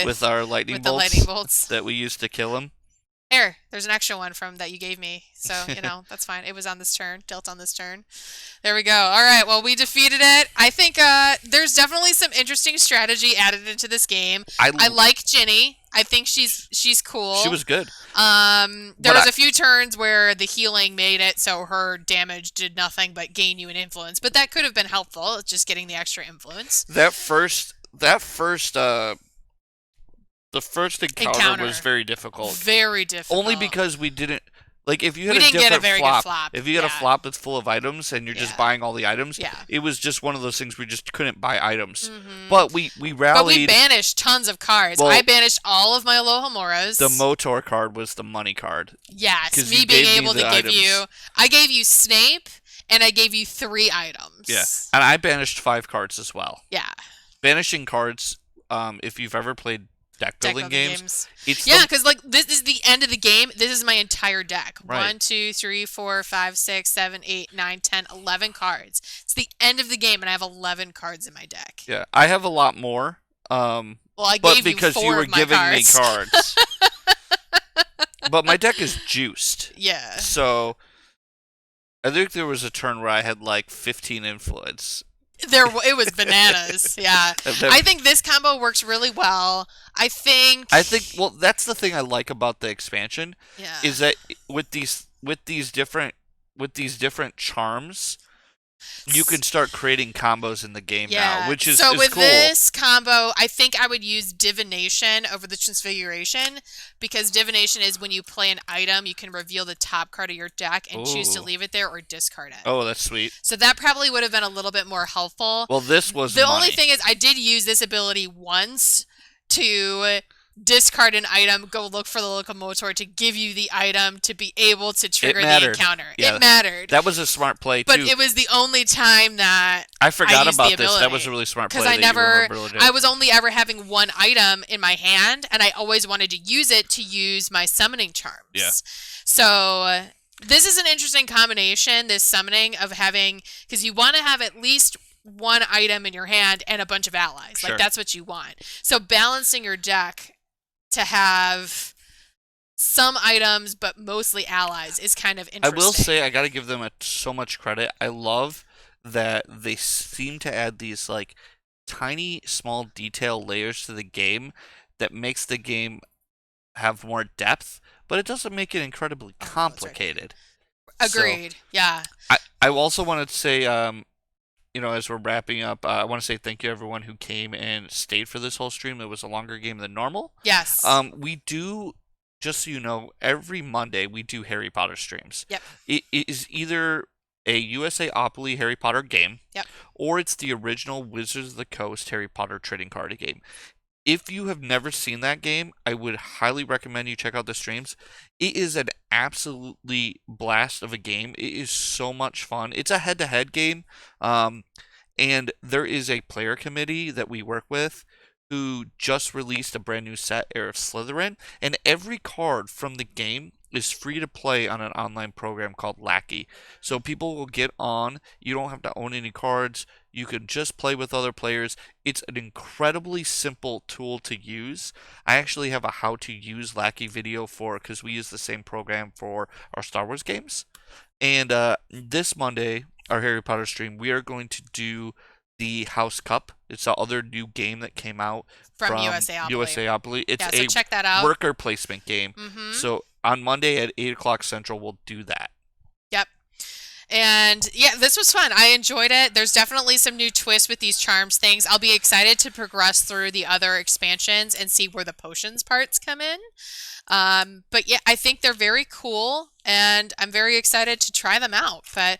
with our lightning the lightning bolts that we used to kill him? Here, there's an extra one from that you gave me. So, that's fine. It was on this turn, dealt on this turn. There we go. All right, well, we defeated it. I think there's definitely some interesting strategy added into this game. I like Ginny. I think she's cool. She was good. There was a few turns where the healing made it so her damage did nothing but gain you an influence, but that could have been helpful, just getting the extra influence. The first encounter was very difficult. Very difficult. Only because we didn't if you had we didn't get a very flop, good flop. if you had a flop that's full of items and you're just buying all the items, it was just one of those things we just couldn't buy items. Mm-hmm. But we rallied. But we banished tons of cards. Well, I banished all of my Alohamoras. The Motor card was the money card. Yes, me being able to give you. I gave you Snape and I gave you 3 items. Yeah, and I banished 5 cards as well. Yeah. Banishing cards, if you've ever played deck building games. Because this is the end of the game. This is my entire deck. Right. 1, 2, 3, 4, 5, 6, 7, 8, 9, 10, 11 cards. It's the end of the game, and I have 11 cards in my deck. Yeah, I have a lot more. Well, I gave you 4 because you were giving me cards. But my deck is juiced. Yeah. So I think there was a turn where I had 15 influence. It was bananas. Yeah. I think this combo works really well. I think well, that's the thing I like about the expansion. Yeah. Is that with these different charms, you can start creating combos in the game now, which is with cool. This combo, I think I would use Divination over the Transfiguration, because Divination is when you play an item, you can reveal the top card of your deck and choose to leave it there or discard it. Oh, that's sweet. So that probably would have been a little bit more helpful. Well, this was the only thing is I did use this ability once to discard an item, go look for the locomotor to give you the item to be able to trigger the encounter. Yeah, it mattered. That was a smart play, too. But it was the only time that I forgot used about the this. ability. That was a really smart play. Because I was only ever having one item in my hand, and I always wanted to use it to use my summoning charms. Yeah. So this is an interesting combination, this summoning of having, because you want to have at least one item in your hand and a bunch of allies. Sure. That's what you want. So balancing your deck to have some items but mostly allies is kind of interesting. I will say I got to give them so much credit. I love that they seem to add these tiny small detail layers to the game that makes the game have more depth, but it doesn't make it incredibly complicated. Right. Agreed. So, yeah. I also wanted to say as we're wrapping up, I want to say thank you to everyone who came and stayed for this whole stream. It was a longer game than normal. Yes. We do, just so you know, every Monday we do Harry Potter streams. Yep. It is either a USAopoly Harry Potter game, yep, or it's the original Wizards of the Coast Harry Potter trading card game. If you have never seen that game, I would highly recommend you check out the streams. It is an absolutely blast of a game. It is so much fun. It's a head-to-head game, and there is a player committee that we work with who just released a brand new set, Heir of Slytherin, and every card from the game is free to play on an online program called Lackey. So people will get on. You don't have to own any cards. You can just play with other players. It's an incredibly simple tool to use. I actually have a how to use Lackey video for because we use the same program for our Star Wars games. And this Monday, our Harry Potter stream, we are going to do the House Cup. It's the other new game that came out From from USAopoly. USAopoly. It's Yeah, so a check that out. worker placement game. Mm-hmm. So on Monday at 8 o'clock Central, we'll do that. Yep. And yeah, this was fun. I enjoyed it. There's definitely some new twists with these charms things. I'll be excited to progress through the other expansions and see where the potions parts come in. But yeah, I think they're very cool, and I'm very excited to try them out. But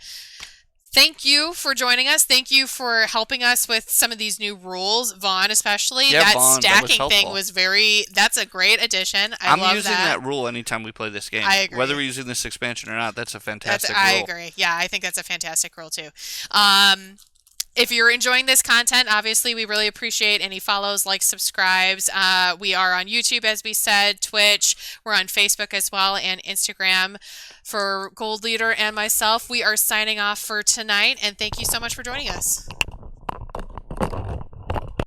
thank you for joining us. Thank you for helping us with some of these new rules, Vaughn, especially. Yeah, That Vaughn, that was stacking thing helpful. was that's a great addition. I I'm love using that. that rule anytime we play this game. I agree. Whether we're using this expansion or not, that's a fantastic I rule. agree. Yeah, I think that's a fantastic rule too. If you're enjoying this content, obviously, we really appreciate any follows, likes, subscribes. We are on YouTube, as we said, Twitch. We're on Facebook as well, and Instagram. For Gold Leader and myself, we are signing off for tonight, and thank you so much for joining us.